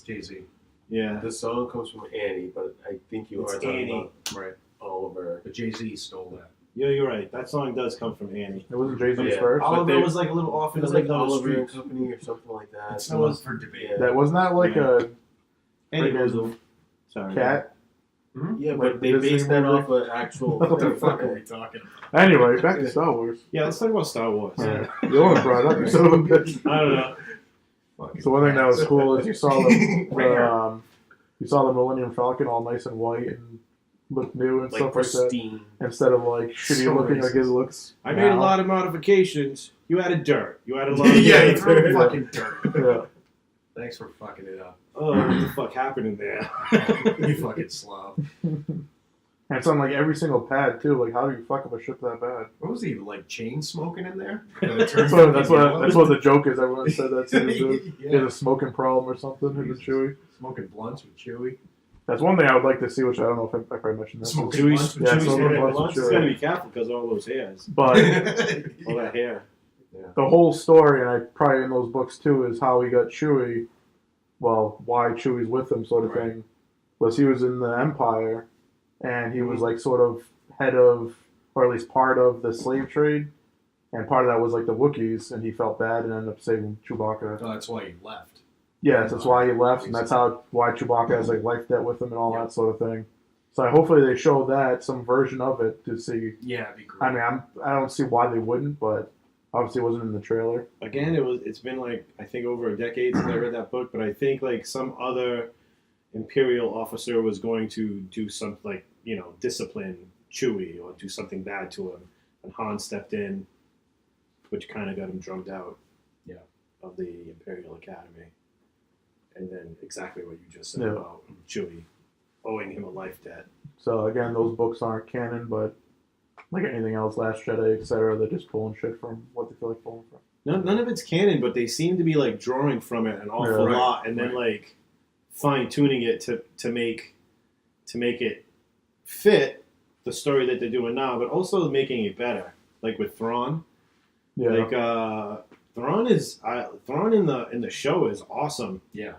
[SPEAKER 2] Jay-Z,
[SPEAKER 3] Yeah.
[SPEAKER 4] The song comes from Annie, but I think you
[SPEAKER 3] It's
[SPEAKER 4] are talking
[SPEAKER 3] Annie.
[SPEAKER 4] about
[SPEAKER 2] right?
[SPEAKER 4] Oliver.
[SPEAKER 2] But Jay-Z stole that.
[SPEAKER 3] Yeah, you're right. That song does come from Annie.
[SPEAKER 1] It wasn't Jay-Z's
[SPEAKER 4] Yeah.
[SPEAKER 1] first.
[SPEAKER 3] Oliver
[SPEAKER 4] they-
[SPEAKER 3] was like a little off
[SPEAKER 4] It
[SPEAKER 3] in
[SPEAKER 4] was
[SPEAKER 3] the
[SPEAKER 4] like
[SPEAKER 3] middle of the
[SPEAKER 4] Oliver and
[SPEAKER 3] street.
[SPEAKER 4] Company or something like that.
[SPEAKER 2] It's still up for debate.
[SPEAKER 4] Yeah.
[SPEAKER 1] That wasn't that like
[SPEAKER 3] Yeah.
[SPEAKER 1] a
[SPEAKER 3] Annie
[SPEAKER 1] friggin'
[SPEAKER 3] Boozle. Sorry.
[SPEAKER 1] cat?
[SPEAKER 4] Yeah,
[SPEAKER 1] Like
[SPEAKER 4] but they
[SPEAKER 1] Disney
[SPEAKER 4] based that
[SPEAKER 1] movie?
[SPEAKER 4] off an actual.
[SPEAKER 1] What the
[SPEAKER 2] What are we talking about?
[SPEAKER 1] Anyway, back to Star Wars.
[SPEAKER 3] Yeah, let's talk about Star Wars.
[SPEAKER 1] Yeah. You only brought it up, you son of a bitch.
[SPEAKER 3] I don't know.
[SPEAKER 2] Fucking
[SPEAKER 1] So one thing that was cool is you saw
[SPEAKER 2] Rare.
[SPEAKER 1] you saw the Millennium Falcon all nice and white and looked new and
[SPEAKER 4] Like
[SPEAKER 1] stuff like that,
[SPEAKER 4] pristine.
[SPEAKER 1] instead of like shitty
[SPEAKER 2] So
[SPEAKER 1] looking like
[SPEAKER 2] racist.
[SPEAKER 1] it looks.
[SPEAKER 3] I made a
[SPEAKER 1] now.
[SPEAKER 3] lot of modifications. You added dirt. You added a lot of
[SPEAKER 2] yeah, you
[SPEAKER 3] dirt.
[SPEAKER 2] threw fucking dirt.
[SPEAKER 1] Yeah.
[SPEAKER 2] Thanks for fucking it up.
[SPEAKER 3] Oh, what the fuck happened in there?
[SPEAKER 2] You fucking slob.
[SPEAKER 1] And it's on like every single pad too. Like, how do you fuck up a ship that bad?
[SPEAKER 2] What was he, like, chain smoking in there?
[SPEAKER 1] That's what the joke is. Everyone said that's it. He has a smoking problem or something. Him and Chewie.
[SPEAKER 2] Smoking blunts with Chewie.
[SPEAKER 1] That's one thing I would like to see, which I don't know if I mentioned that.
[SPEAKER 2] Smoking
[SPEAKER 3] Chewie's,
[SPEAKER 2] blunts with
[SPEAKER 1] Yeah,
[SPEAKER 3] Chewie's
[SPEAKER 1] so
[SPEAKER 3] hair.
[SPEAKER 1] blunts
[SPEAKER 3] Well,
[SPEAKER 1] with
[SPEAKER 3] he's
[SPEAKER 1] Chewie.
[SPEAKER 3] gotta be careful because of all those hairs.
[SPEAKER 1] But
[SPEAKER 3] All that hair.
[SPEAKER 1] the whole story, and I probably in those books too, is how he got Chewie. Well, why Chewie's with him, sort of
[SPEAKER 2] Right.
[SPEAKER 1] thing. Was he was in the Empire, and he was like sort of head of, or at least part of the slave trade, and part of that was like the Wookiees, and he felt bad and ended up saving Chewbacca.
[SPEAKER 2] Oh, that's why he left.
[SPEAKER 1] Yes, that's why he left, and that's why Chewbacca has like life debt with him and all that sort of thing. So hopefully they show that, some version of it, to see.
[SPEAKER 2] Yeah, it'd be great.
[SPEAKER 1] I mean, I don't see why they wouldn't, but obviously it wasn't in the trailer.
[SPEAKER 3] Again, it's been like I think over a decade since I read that book, but I think like some other Imperial officer was going to do something like discipline Chewie or do something bad to him, and Han stepped in, which kind of got him drummed out.
[SPEAKER 2] Yeah.
[SPEAKER 3] Of the Imperial Academy, and then exactly what you just said
[SPEAKER 1] Yeah.
[SPEAKER 3] about Chewie owing him a life debt.
[SPEAKER 1] So again, those books aren't canon, but like anything else, Last Jedi, etc., they're just pulling shit from what they feel like pulling from.
[SPEAKER 3] None of it's canon, but they seem to be like drawing from it an awful
[SPEAKER 1] Yeah.
[SPEAKER 3] lot, and then like fine tuning it to make it fit the story that they're doing now, but also making it better. Like with Thrawn,
[SPEAKER 1] Yeah,
[SPEAKER 3] like Thrawn in the show is awesome.
[SPEAKER 2] Yeah.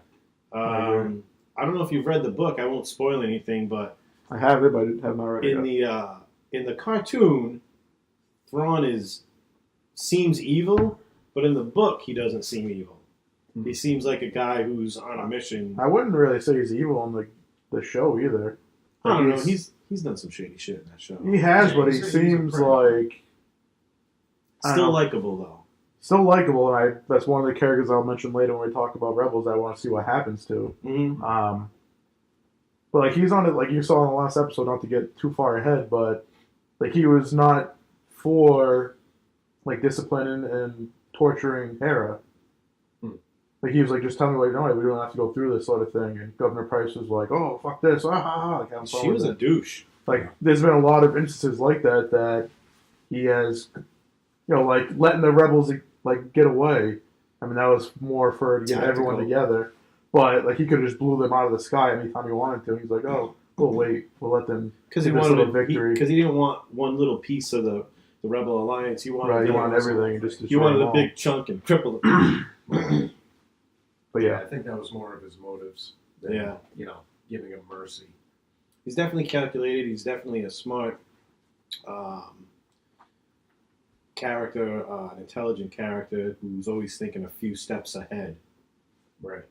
[SPEAKER 3] I don't know if you've read the book. I won't spoil anything, but
[SPEAKER 1] I have it, but I have not read it
[SPEAKER 3] in
[SPEAKER 1] yet.
[SPEAKER 3] in the cartoon, Thrawn seems evil, but in the book he doesn't seem evil.
[SPEAKER 2] Hmm.
[SPEAKER 3] He seems like a guy who's on a mission.
[SPEAKER 1] I wouldn't really say he's evil in the show either.
[SPEAKER 3] I don't know.
[SPEAKER 1] Like,
[SPEAKER 3] He's done some shady shit in that show.
[SPEAKER 1] he has,
[SPEAKER 2] Yeah,
[SPEAKER 1] but he
[SPEAKER 2] he's a
[SPEAKER 1] seems
[SPEAKER 2] pretty-
[SPEAKER 1] like I don't
[SPEAKER 3] Still
[SPEAKER 1] know.
[SPEAKER 3] likable though.
[SPEAKER 1] still likable, and that's one of the characters I'll mention later when we talk about Rebels. I want to see what happens to.
[SPEAKER 3] Mm-hmm.
[SPEAKER 1] But like he's on it, like you saw in the last episode. Not to get too far ahead, but like he was not for like disciplining and torturing Hera. Like he was like, just tell me what you know. We don't have to go through this sort of thing. And Governor Price was like, oh fuck this, ah ha ha. Like,
[SPEAKER 3] She was a douche.
[SPEAKER 1] Like there's been a lot of instances like that he has, like letting the rebels like get away. I mean that was more for to get everyone together. But like he could have just blew them out of the sky anytime he wanted to. He's like, oh, we'll wait, we'll let them
[SPEAKER 3] because he wanted a victory. Because he didn't want one little piece of the Rebel Alliance. He wanted
[SPEAKER 1] he wanted everything. And just
[SPEAKER 3] he wanted a big chunk and cripple it.
[SPEAKER 1] But yeah,
[SPEAKER 2] I think that was more of his motives than, giving him mercy.
[SPEAKER 3] He's definitely calculated. He's definitely a smart character, an intelligent character who's always thinking a few steps ahead.
[SPEAKER 2] Right.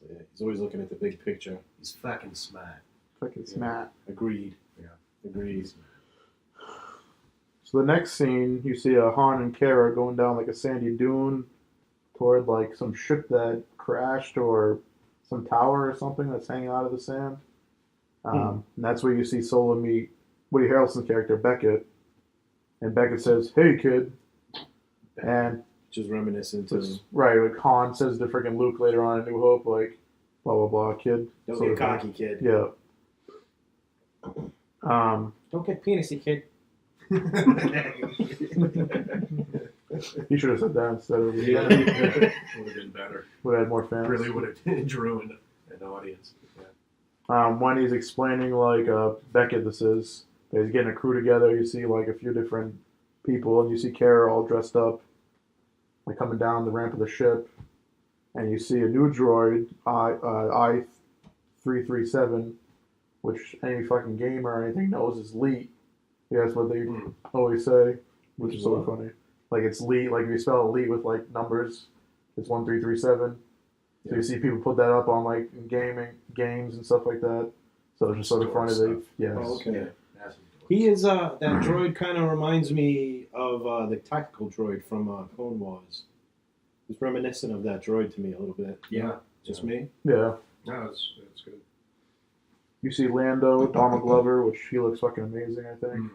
[SPEAKER 3] Yeah, he's always looking at the big picture.
[SPEAKER 2] He's fucking smart.
[SPEAKER 1] Fucking smart.
[SPEAKER 3] Agreed.
[SPEAKER 2] Yeah.
[SPEAKER 3] Agreed.
[SPEAKER 1] So the next scene, you see Han and Kara going down like a sandy dune toward like some ship that crashed or some tower or something that's hanging out of the sand. And that's where you see Solo meet Woody Harrelson's character Beckett, and Beckett says, "Hey kid," and
[SPEAKER 3] just reminiscent to
[SPEAKER 1] right. Like Han says to freaking Luke later on in New Hope, like blah blah blah, kid.
[SPEAKER 3] Don't get cocky, kid.
[SPEAKER 1] Yeah.
[SPEAKER 3] Don't get penisy, kid.
[SPEAKER 1] He should have said that instead of
[SPEAKER 2] would have been better.
[SPEAKER 1] Would have had more fans.
[SPEAKER 2] Really would have drew an audience.
[SPEAKER 1] When he's explaining like Beckett, this is he's getting a crew together. You see like a few different people, and you see Kara all dressed up, like coming down the ramp of the ship, and you see a new droid, I-337, which any fucking gamer or anything knows is Leet. Yeah, that's what they always say, which is so funny. Like it's Leet, like if you spell Leet with like numbers, it's 1337. So you see people put that up on like games and stuff like that. So it's just sort of funny.
[SPEAKER 3] Oh, okay. Yeah. He is that droid kind of reminds me of the tactical droid from Clone Wars. It's reminiscent of that droid to me a little bit.
[SPEAKER 2] Yeah.
[SPEAKER 3] Just me?
[SPEAKER 1] Yeah.
[SPEAKER 2] No, it's good.
[SPEAKER 1] You see Lando, Donald Glover, which he looks fucking amazing, I think.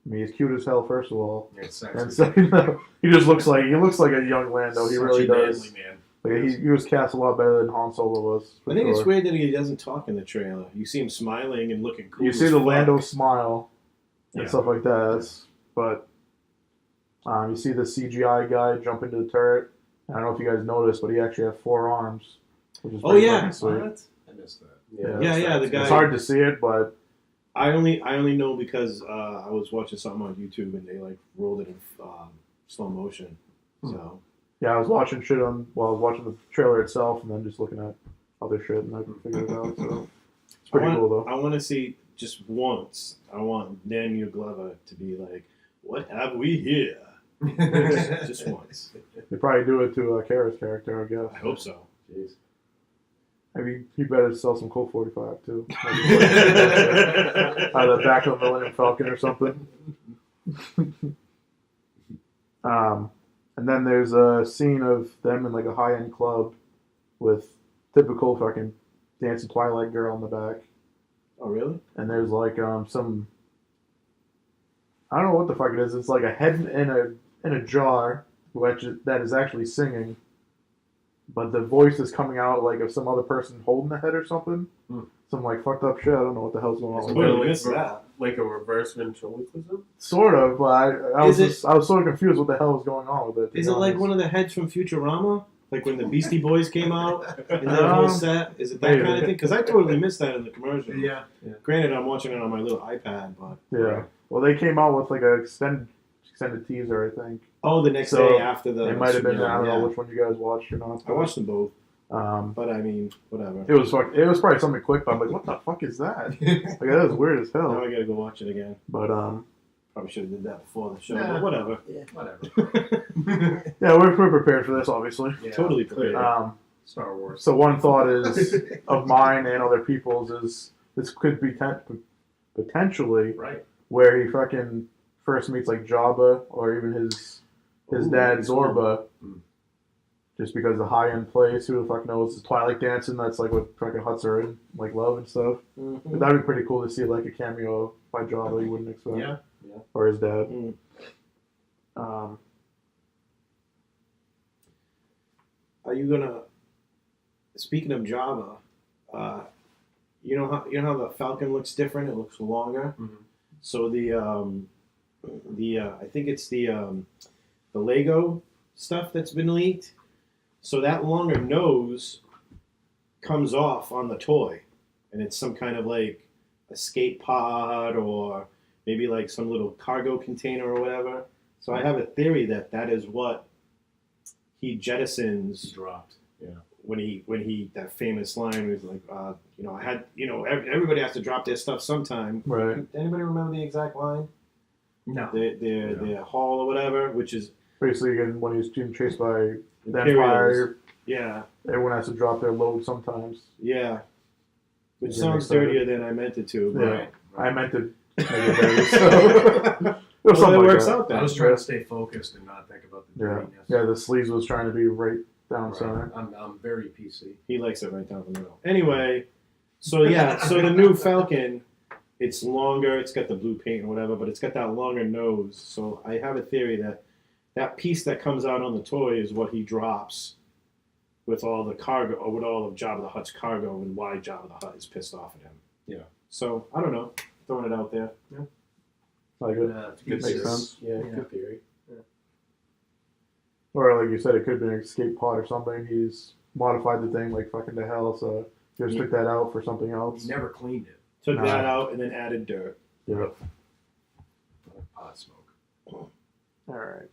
[SPEAKER 1] I mean, he's cute as hell, first of all.
[SPEAKER 2] Yeah,
[SPEAKER 1] and second, he just looks like a young Lando. He really does.
[SPEAKER 2] Manly man.
[SPEAKER 1] Like, he was cast a lot better than Han Solo was.
[SPEAKER 3] I think it's weird that he doesn't talk in the trailer. You see him smiling and looking cool.
[SPEAKER 1] You see the Lando smile and stuff like that. But you see the CGI guy jump into the turret. I don't know if you guys noticed, but he actually has 4 arms. Which is
[SPEAKER 3] sweet.
[SPEAKER 2] I missed that.
[SPEAKER 3] Yeah, the guy.
[SPEAKER 1] It's hard to see it, but
[SPEAKER 3] I only know because I was watching something on YouTube and they like rolled it in slow motion. So
[SPEAKER 1] yeah, I was watching shit I was watching the trailer itself and then just looking at other shit and I figured it out. So it's pretty cool though.
[SPEAKER 3] I want to see just once. I want Daniel Glover to be like, "What have we here?" just once.
[SPEAKER 1] They probably do it to Kara's character, I guess.
[SPEAKER 3] I hope so.
[SPEAKER 1] Jeez. Maybe he better sell some Colt 45 too. Out of the back of the Millennium Falcon or something. And then there's a scene of them in like a high-end club with typical fucking dancing Twilight girl in the back.
[SPEAKER 3] Oh really?
[SPEAKER 1] And there's like some, I don't know what the fuck it is. It's like a head in a jar, that is actually singing. But the voice is coming out like of some other person holding the head or something. Some like fucked up shit. I don't know what the hell's going on.
[SPEAKER 4] Like a reverse ventriloquism?
[SPEAKER 1] Sort of, but I was sort of confused what the hell was going on with it.
[SPEAKER 3] Is it like one of the heads from Futurama? Like when the Beastie Boys came out and that whole set? Is it that kind of thing? Because I totally missed that in the commercial.
[SPEAKER 2] Yeah.
[SPEAKER 3] Granted, I'm watching it on my little iPad, but
[SPEAKER 1] yeah. Well, they came out with like a extended teaser, I think.
[SPEAKER 3] Oh, the next day after the.
[SPEAKER 1] It might have been. I don't know which one you guys watched or not.
[SPEAKER 3] I watched them both.
[SPEAKER 1] But
[SPEAKER 3] I mean, whatever.
[SPEAKER 1] It was probably something quick. But I'm like, what the fuck is that? Like that is weird as hell.
[SPEAKER 3] Now I gotta go watch it again.
[SPEAKER 1] But
[SPEAKER 3] probably should have did that before the show. But whatever.
[SPEAKER 2] Yeah, whatever.
[SPEAKER 1] Yeah, we're prepared for this, obviously.
[SPEAKER 3] Yeah, totally prepared.
[SPEAKER 2] Star Wars.
[SPEAKER 1] So one thought is of mine and other people's is this could be potentially
[SPEAKER 2] right
[SPEAKER 1] where he fucking first meets like Jabba or even his his
[SPEAKER 4] Ooh,
[SPEAKER 1] dad
[SPEAKER 4] that's
[SPEAKER 1] Zorba,
[SPEAKER 2] cool.
[SPEAKER 1] just because the high end place. Who the fuck knows? It's Twilight dancing. That's like what fucking huts are in, like love and stuff.
[SPEAKER 3] Mm-hmm.
[SPEAKER 1] But that'd be pretty cool to see like a cameo by Jabba. You wouldn't expect.
[SPEAKER 2] Yeah.
[SPEAKER 1] Or his dad.
[SPEAKER 3] Mm. Are you gonna? Speaking of Java, you know how the Falcon looks different. It looks longer.
[SPEAKER 2] Mhm.
[SPEAKER 3] So the I think it's the Lego stuff that's been leaked. So that longer nose comes off on the toy, and it's some kind of like escape pod or maybe like some little cargo container or whatever. So I have a theory that is what he jettisons
[SPEAKER 2] Dropped. Yeah.
[SPEAKER 3] when he that famous line was like, I had, everybody has to drop their stuff sometime.
[SPEAKER 1] Right.
[SPEAKER 3] Anybody remember the exact line?
[SPEAKER 2] No.
[SPEAKER 3] The hall or whatever, which is
[SPEAKER 1] Basically, again, when he's being chased by the
[SPEAKER 3] Imperials.
[SPEAKER 1] Empire,
[SPEAKER 3] Yeah,
[SPEAKER 1] everyone has to drop their load sometimes.
[SPEAKER 3] yeah. Which
[SPEAKER 1] Does that make
[SPEAKER 3] sounds
[SPEAKER 1] sense?
[SPEAKER 3] dirtier than I meant it to. But
[SPEAKER 1] Yeah. I meant to make it better. So. Or
[SPEAKER 3] well,
[SPEAKER 1] something
[SPEAKER 3] it
[SPEAKER 1] like
[SPEAKER 3] works
[SPEAKER 1] that.
[SPEAKER 3] out then.
[SPEAKER 2] I was trying to stay focused and not think about the
[SPEAKER 1] Yeah.
[SPEAKER 2] dirtiness.
[SPEAKER 1] Yeah, the sleeves was trying to be right down
[SPEAKER 2] Right.
[SPEAKER 1] center.
[SPEAKER 2] I'm very PC.
[SPEAKER 3] He likes it right down the middle. Anyway, so the new Falcon, it's longer. It's got the blue paint or whatever, but it's got that longer nose. So I have a theory that piece that comes out on the toy is what he drops with all the cargo, or with all of Jabba the Hutt's cargo, and why Jabba the Hutt is pissed off at him.
[SPEAKER 2] Yeah.
[SPEAKER 3] So I don't know. Throwing it out there.
[SPEAKER 1] Like it.
[SPEAKER 2] It's
[SPEAKER 1] Makes
[SPEAKER 2] theory.
[SPEAKER 1] sense.
[SPEAKER 4] Yeah,
[SPEAKER 2] Yeah.
[SPEAKER 4] good theory.
[SPEAKER 1] Or like you said, it could be an escape pod or something. He's modified the thing like fucking to hell, so he just
[SPEAKER 3] Yeah.
[SPEAKER 1] took that out for something else.
[SPEAKER 2] He never cleaned it.
[SPEAKER 3] Took
[SPEAKER 1] No.
[SPEAKER 3] that out and then added dirt.
[SPEAKER 1] Yeah.
[SPEAKER 2] Like pot smoke.
[SPEAKER 1] Alright.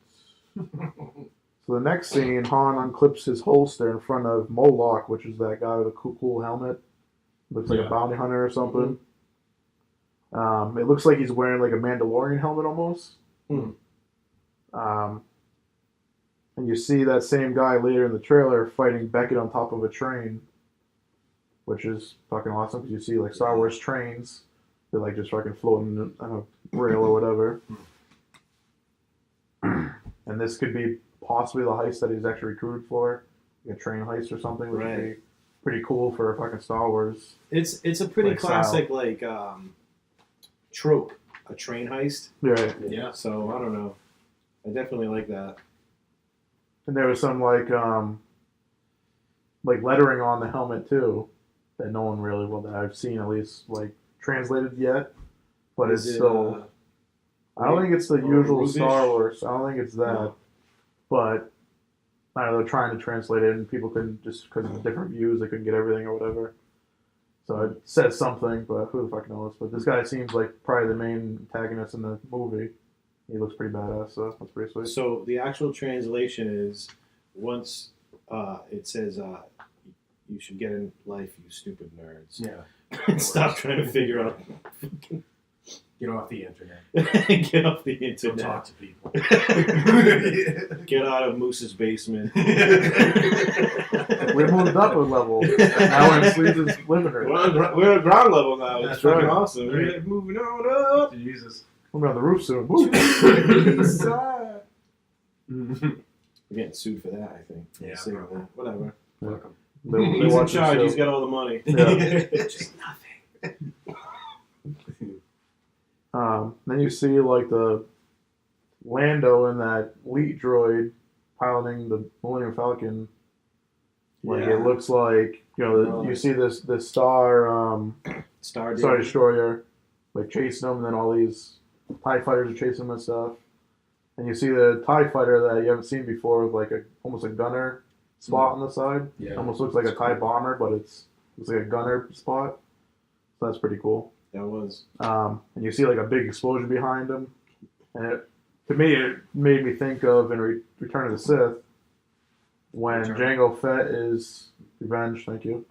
[SPEAKER 1] So the next scene, Han unclips his holster in front of Moloch, which is that guy with a cool helmet. Looks like a
[SPEAKER 2] Yeah.
[SPEAKER 1] bounty hunter or something. It looks like he's wearing like a Mandalorian helmet almost.
[SPEAKER 3] Hmm.
[SPEAKER 1] And you see that same guy later in the trailer fighting Beckett on top of a train, which is fucking awesome because you see like Star Wars trains, they're like just fucking floating on a rail or whatever. And this could be possibly the heist that he's actually recruited for, like a train heist or something, which would
[SPEAKER 3] Right.
[SPEAKER 1] be pretty cool for fucking Star Wars.
[SPEAKER 3] It's a pretty
[SPEAKER 1] Like
[SPEAKER 3] classic trope, a train heist.
[SPEAKER 1] Yeah.
[SPEAKER 2] Yeah.
[SPEAKER 3] So I don't know. I definitely like that.
[SPEAKER 1] And there was some like lettering on the helmet too that no one really that I've seen at least like translated yet, but
[SPEAKER 3] Is
[SPEAKER 1] it's
[SPEAKER 3] it,
[SPEAKER 1] still. I don't think it's the
[SPEAKER 3] or
[SPEAKER 1] usual
[SPEAKER 3] Rubish?
[SPEAKER 1] Star Wars. I don't think it's that,
[SPEAKER 3] No.
[SPEAKER 1] but I don't know, they're trying to translate it, and people couldn't just because of different views, they couldn't get everything or whatever. So it says something, but who the fuck knows? But this guy seems like probably the main antagonist in the movie. He looks pretty badass, so that's pretty sweet.
[SPEAKER 3] So the actual translation is once it says you should get in life, you stupid nerds.
[SPEAKER 2] Yeah.
[SPEAKER 3] And stop trying to figure out.
[SPEAKER 2] Get off the internet.
[SPEAKER 3] Get off the
[SPEAKER 2] Go
[SPEAKER 3] internet.
[SPEAKER 2] talk to people.
[SPEAKER 3] Get out of Moose's basement.
[SPEAKER 1] We moved up a level. Now we're in Sleeves' living room.
[SPEAKER 3] We're at ground level now. It's
[SPEAKER 1] That's
[SPEAKER 3] fucking
[SPEAKER 1] right.
[SPEAKER 3] awesome. We're
[SPEAKER 2] Right.
[SPEAKER 3] moving on up.
[SPEAKER 2] Jesus.
[SPEAKER 1] We'll be on the roof soon. Woo.
[SPEAKER 3] We're getting sued for that, I think.
[SPEAKER 2] Yeah,
[SPEAKER 3] Say
[SPEAKER 2] probably.
[SPEAKER 3] that. Whatever.
[SPEAKER 2] Welcome.
[SPEAKER 1] They
[SPEAKER 3] He's in
[SPEAKER 1] watch the
[SPEAKER 3] charge.
[SPEAKER 1] show.
[SPEAKER 3] He's got all the money.
[SPEAKER 1] Yeah.
[SPEAKER 2] Just nothing.
[SPEAKER 1] Then you see like the Lando and that elite droid piloting the Millennium Falcon. Like
[SPEAKER 3] Yeah.
[SPEAKER 1] it looks like you see this star
[SPEAKER 3] Star
[SPEAKER 1] Destroyer like chasing them, and then all these TIE fighters are chasing them and stuff. And you see the TIE fighter that you haven't seen before with like almost a gunner spot on the side.
[SPEAKER 2] Yeah.
[SPEAKER 1] It almost looks like a TIE bomber, but it's like a gunner spot. So that's pretty cool.
[SPEAKER 3] That was.
[SPEAKER 1] And you see like a big explosion behind him, and to me it made me think of in Return of the Sith when Jango Fett is Revenge. Thank you.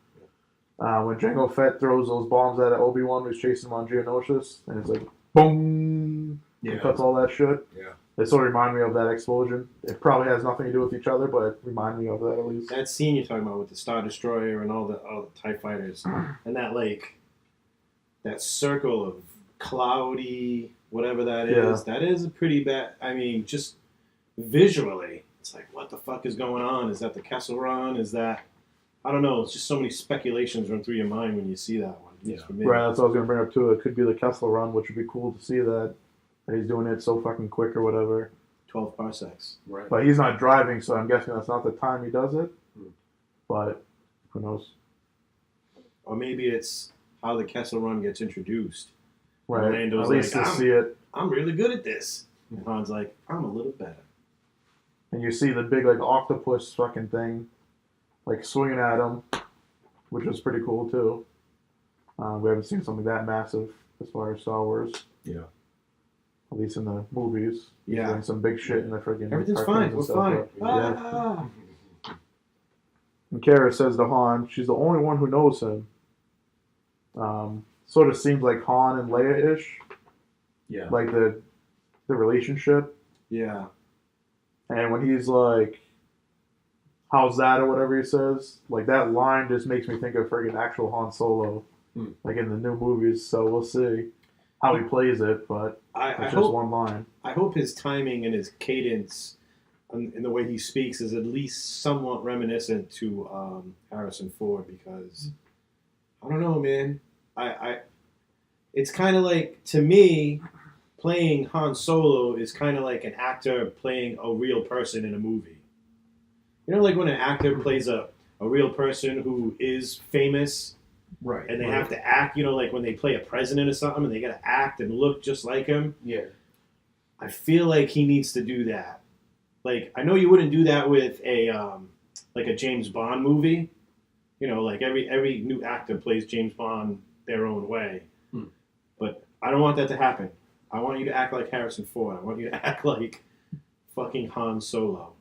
[SPEAKER 1] When Jango Fett throws those bombs at Obi-Wan who's chasing him on Geonosis, and it's like boom, and cuts all that shit.
[SPEAKER 2] Yeah.
[SPEAKER 1] It sort of reminded me of that explosion. It probably has nothing to do with each other, but it reminded me of that at least.
[SPEAKER 3] That scene you're talking about with the Star Destroyer and all the TIE fighters and that circle of cloudy whatever that is.
[SPEAKER 1] Yeah.
[SPEAKER 3] That is a pretty bad. I mean, just visually, it's like, what the fuck is going on? Is that the Kessel Run? Is that, I don't know. It's just so many speculations run through your mind when you see that one.
[SPEAKER 2] Yeah.
[SPEAKER 3] For me.
[SPEAKER 1] Right, that's what I was gonna bring up too. It could be the Kessel Run, which would be cool to see that he's doing it so fucking quick or whatever.
[SPEAKER 3] 12 parsecs.
[SPEAKER 2] Right.
[SPEAKER 1] But he's not driving, so I'm guessing that's not the time he does it. But who knows?
[SPEAKER 3] Or maybe it's how the Kessel Run gets introduced.
[SPEAKER 1] Right.
[SPEAKER 3] Orlando's
[SPEAKER 1] At least
[SPEAKER 3] like,
[SPEAKER 1] to see it.
[SPEAKER 3] I'm really good at this. And Han's like, I'm a little better.
[SPEAKER 1] And you see the big like octopus fucking thing, like swinging at him, which was pretty cool too. We haven't seen something that massive as far as Star Wars.
[SPEAKER 2] Yeah.
[SPEAKER 1] At least in the movies. He's
[SPEAKER 3] Yeah.
[SPEAKER 1] doing some big shit in the freaking.
[SPEAKER 3] Everything's
[SPEAKER 1] cartoons
[SPEAKER 3] fine.
[SPEAKER 1] and
[SPEAKER 3] We're
[SPEAKER 1] stuff,
[SPEAKER 3] fine.
[SPEAKER 1] but- yeah.
[SPEAKER 3] Ah.
[SPEAKER 1] And Kara says to Han, she's the only one who knows him. Sort of seems like Han and Leia-ish,
[SPEAKER 2] Yeah.
[SPEAKER 1] like the relationship.
[SPEAKER 3] Yeah.
[SPEAKER 1] And when he's like, "How's that?" or whatever he says, like that line just makes me think of friggin' actual Han Solo, like in the new movies. So we'll see how he plays it, but
[SPEAKER 3] I
[SPEAKER 1] it's just
[SPEAKER 3] hope
[SPEAKER 1] one line.
[SPEAKER 3] I hope his timing and his cadence and the way he speaks is at least somewhat reminiscent to Harrison Ford, because I don't know, man. I it's kind of like, to me, playing Han Solo is kind of like an actor playing a real person in a movie. You know, like when an actor plays a real person who is famous,
[SPEAKER 2] Right.
[SPEAKER 3] and they have to act, you know, like when they play a president or something and they got to act and look just like him.
[SPEAKER 4] Yeah.
[SPEAKER 3] I feel like he needs to do that. Like, I know you wouldn't do that with a like a James Bond movie. You know, like every new actor plays James Bond their own way. But I don't want that to happen. I want you to act like Harrison Ford. I want you to act like fucking Han Solo.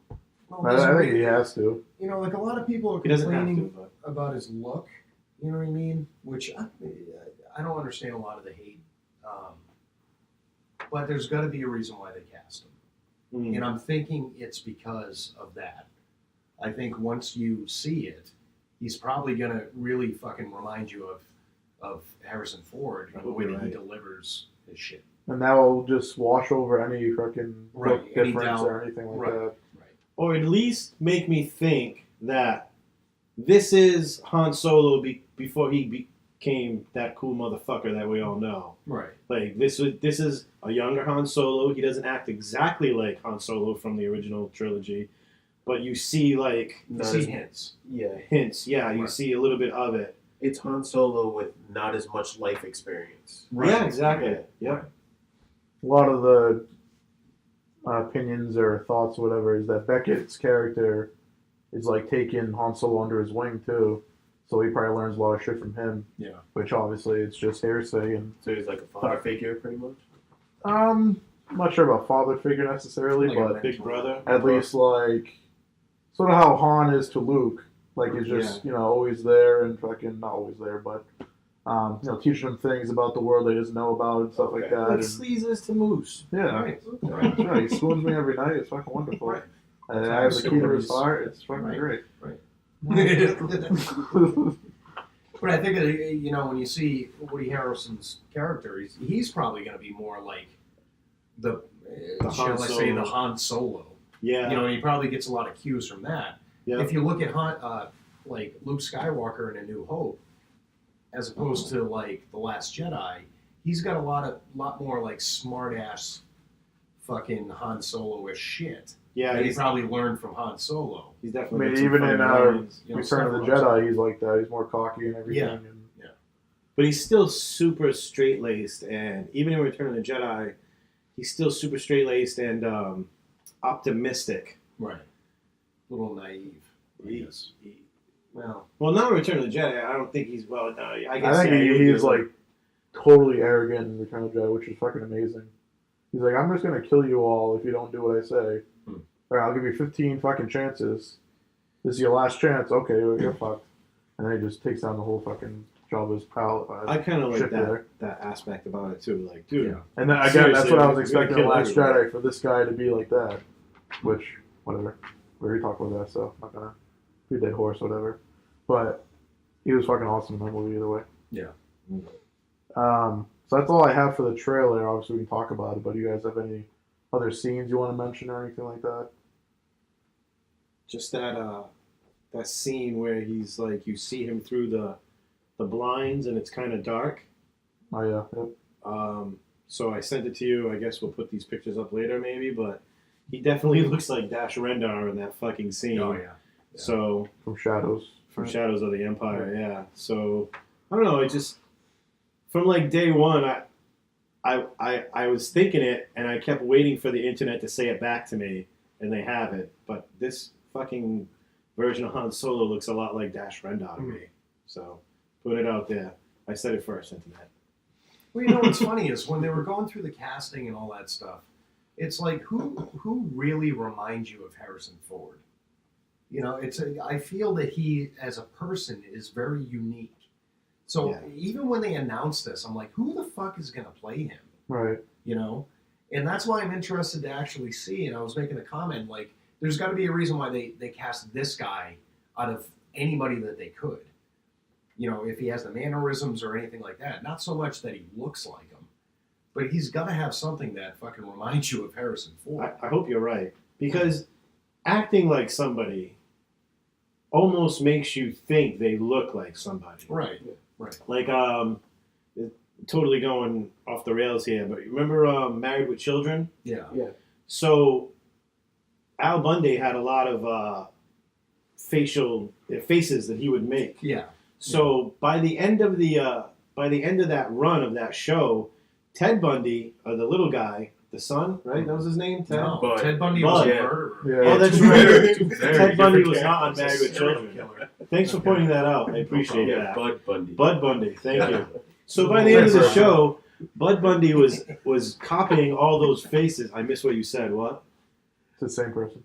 [SPEAKER 2] Well,
[SPEAKER 1] I think he has to.
[SPEAKER 2] You know, like a lot of people are
[SPEAKER 3] He doesn't have
[SPEAKER 2] complaining
[SPEAKER 3] to, but
[SPEAKER 2] about his look. You know what I mean? Which I don't understand a lot of the hate. But there's got to be a reason why they cast him. And I'm thinking it's because of that. I think once you see it, he's probably going to really fucking remind you of Harrison Ford, the way that he delivers his shit.
[SPEAKER 1] And that will just wash over any fucking
[SPEAKER 2] Right,
[SPEAKER 1] look
[SPEAKER 2] any
[SPEAKER 1] difference
[SPEAKER 2] doubt.
[SPEAKER 1] or anything like that.
[SPEAKER 2] Right.
[SPEAKER 3] Or at least make me think that this is Han Solo before he became that cool motherfucker that we all know.
[SPEAKER 2] Right.
[SPEAKER 3] Like, this is a younger Han Solo. He doesn't act exactly like Han Solo from the original trilogy, but you see, like,
[SPEAKER 2] You see hints.
[SPEAKER 4] Yeah.
[SPEAKER 3] hints. Yeah, you
[SPEAKER 2] Right.
[SPEAKER 3] see a little bit of it.
[SPEAKER 4] It's Han Solo with not as much life experience.
[SPEAKER 2] Right.
[SPEAKER 3] Yeah, exactly.
[SPEAKER 4] Yeah.
[SPEAKER 3] Yeah.
[SPEAKER 1] A lot of the opinions or thoughts, or whatever, is that Beckett's character is like taking Han Solo under his wing too, so he probably learns a lot of shit from him.
[SPEAKER 2] Yeah.
[SPEAKER 1] Which obviously it's just hearsay, and
[SPEAKER 4] So he's like a father figure, pretty much.
[SPEAKER 1] I'm not sure about father figure necessarily,
[SPEAKER 2] Like a
[SPEAKER 1] but
[SPEAKER 3] Big brother.
[SPEAKER 1] at least like sort of how Han is to Luke. Like he's just always there and fucking not always there, but teaching him things about the world that he doesn't know about and stuff like that.
[SPEAKER 3] Like
[SPEAKER 1] And,
[SPEAKER 3] Sleaze is to Moose.
[SPEAKER 1] yeah,
[SPEAKER 2] Right.
[SPEAKER 1] that's right. He spoons me every night. It's fucking wonderful.
[SPEAKER 2] Right.
[SPEAKER 1] And I have the key to his heart. It's fucking
[SPEAKER 2] Right.
[SPEAKER 1] great.
[SPEAKER 2] But I think, when you see Woody Harrelson's character, he's probably going to be more like the shall I say, the Han Solo.
[SPEAKER 3] Yeah.
[SPEAKER 2] You know, he probably gets a lot of cues from that.
[SPEAKER 3] Yeah.
[SPEAKER 2] If you look at like Luke Skywalker in A New Hope, as opposed to like The Last Jedi, he's got a lot more like smart ass fucking Han Solo-ish shit.
[SPEAKER 3] Yeah,
[SPEAKER 2] that he
[SPEAKER 3] he's
[SPEAKER 2] probably learned from Han Solo.
[SPEAKER 3] He's
[SPEAKER 1] I
[SPEAKER 3] definitely.
[SPEAKER 1] mean,
[SPEAKER 3] got some
[SPEAKER 1] even
[SPEAKER 3] funny
[SPEAKER 1] in
[SPEAKER 3] lines.
[SPEAKER 1] Return of the Jedi, he's like that. He's more cocky and everything.
[SPEAKER 2] Yeah.
[SPEAKER 1] And
[SPEAKER 3] But he's still super straight laced, and even in Return of the Jedi, he's still super straight laced and optimistic.
[SPEAKER 2] Right. A little naive, I guess.
[SPEAKER 3] Well, not in Return of the Jedi. I don't think he's I guess.
[SPEAKER 1] I think
[SPEAKER 3] yeah,
[SPEAKER 1] he's like totally arrogant in Return of the Jedi, which is fucking amazing. He's like, I'm just gonna kill you all if you don't do what I say. Or I'll give you 15 fucking chances. This is your last chance. Okay, well, you're fucked. And then he just takes down the whole fucking Jabba's palace.
[SPEAKER 3] I kind of like
[SPEAKER 1] ship there.
[SPEAKER 3] that aspect about it too. Like, dude.
[SPEAKER 2] Yeah.
[SPEAKER 1] And then again, that's
[SPEAKER 3] Seriously,
[SPEAKER 1] what I was
[SPEAKER 3] we're
[SPEAKER 1] expecting
[SPEAKER 3] gonna
[SPEAKER 1] in
[SPEAKER 3] kill
[SPEAKER 1] Last
[SPEAKER 3] everybody.
[SPEAKER 1] Jedi, for this guy to be like that. Which, whatever. We already talked about that, so I'm not gonna be a dead horse, whatever. But he was fucking awesome in that movie either way.
[SPEAKER 2] Yeah.
[SPEAKER 1] So that's all I have for the trailer. Obviously, we can talk about it, but do you guys have any other scenes you want to mention or anything like that?
[SPEAKER 3] Just that scene where he's like, you see him through the blinds and it's kind of dark.
[SPEAKER 1] Oh yeah. Yep.
[SPEAKER 3] So I sent it to you. I guess we'll put these pictures up later, maybe. But he definitely looks like Dash Rendar in that fucking scene.
[SPEAKER 2] Oh yeah.
[SPEAKER 3] So
[SPEAKER 1] From Shadows.
[SPEAKER 3] from Shadows of the Empire, yeah. So I don't know. It just from like day one, I was thinking it, and I kept waiting for the internet to say it back to me, and they have it. But this fucking version of Han Solo looks a lot like Dash Rendar to me. So put it out there. I said it first, internet.
[SPEAKER 2] Well, you know what's funny is when they were going through the casting and all that stuff, it's like who really reminds you of Harrison Ford? You know, I feel that he as a person is very unique. So
[SPEAKER 3] Yeah.
[SPEAKER 2] even when they announced this, I'm like, who the fuck is going to play him?
[SPEAKER 1] Right.
[SPEAKER 2] You know, and that's why I'm interested to actually see. And I was making a comment like, there's got to be a reason why they cast this guy out of anybody that they could. You know, if he has the mannerisms or anything like that. Not so much that he looks like him, but he's got to have something that fucking reminds you of Harrison Ford.
[SPEAKER 3] I hope you're right, because acting like somebody almost makes you think they look like somebody.
[SPEAKER 2] Right.
[SPEAKER 3] Like totally going off the rails here, but remember Married with Children?
[SPEAKER 2] Yeah.
[SPEAKER 3] So Al Bundy had a lot of faces that he would make.
[SPEAKER 2] Yeah.
[SPEAKER 3] So by the end of that run of that show, Ted Bundy, the little guy, the son, right? That was his name, Ted.
[SPEAKER 2] No,
[SPEAKER 4] Bud.
[SPEAKER 2] Ted Bundy
[SPEAKER 3] Bud.
[SPEAKER 2] was a
[SPEAKER 4] Yeah.
[SPEAKER 2] murderer.
[SPEAKER 1] Yeah.
[SPEAKER 3] Oh, that's right. Ted Bundy was not on Married with
[SPEAKER 2] Serial
[SPEAKER 3] Children.
[SPEAKER 2] killer.
[SPEAKER 3] Thanks for pointing that out. I appreciate
[SPEAKER 4] Yeah,
[SPEAKER 3] that.
[SPEAKER 4] Bud Bundy.
[SPEAKER 3] Bud Bundy, thank you. So by the end of the show, Bud Bundy was copying all those faces. I missed what you said. What?
[SPEAKER 1] It's the same person.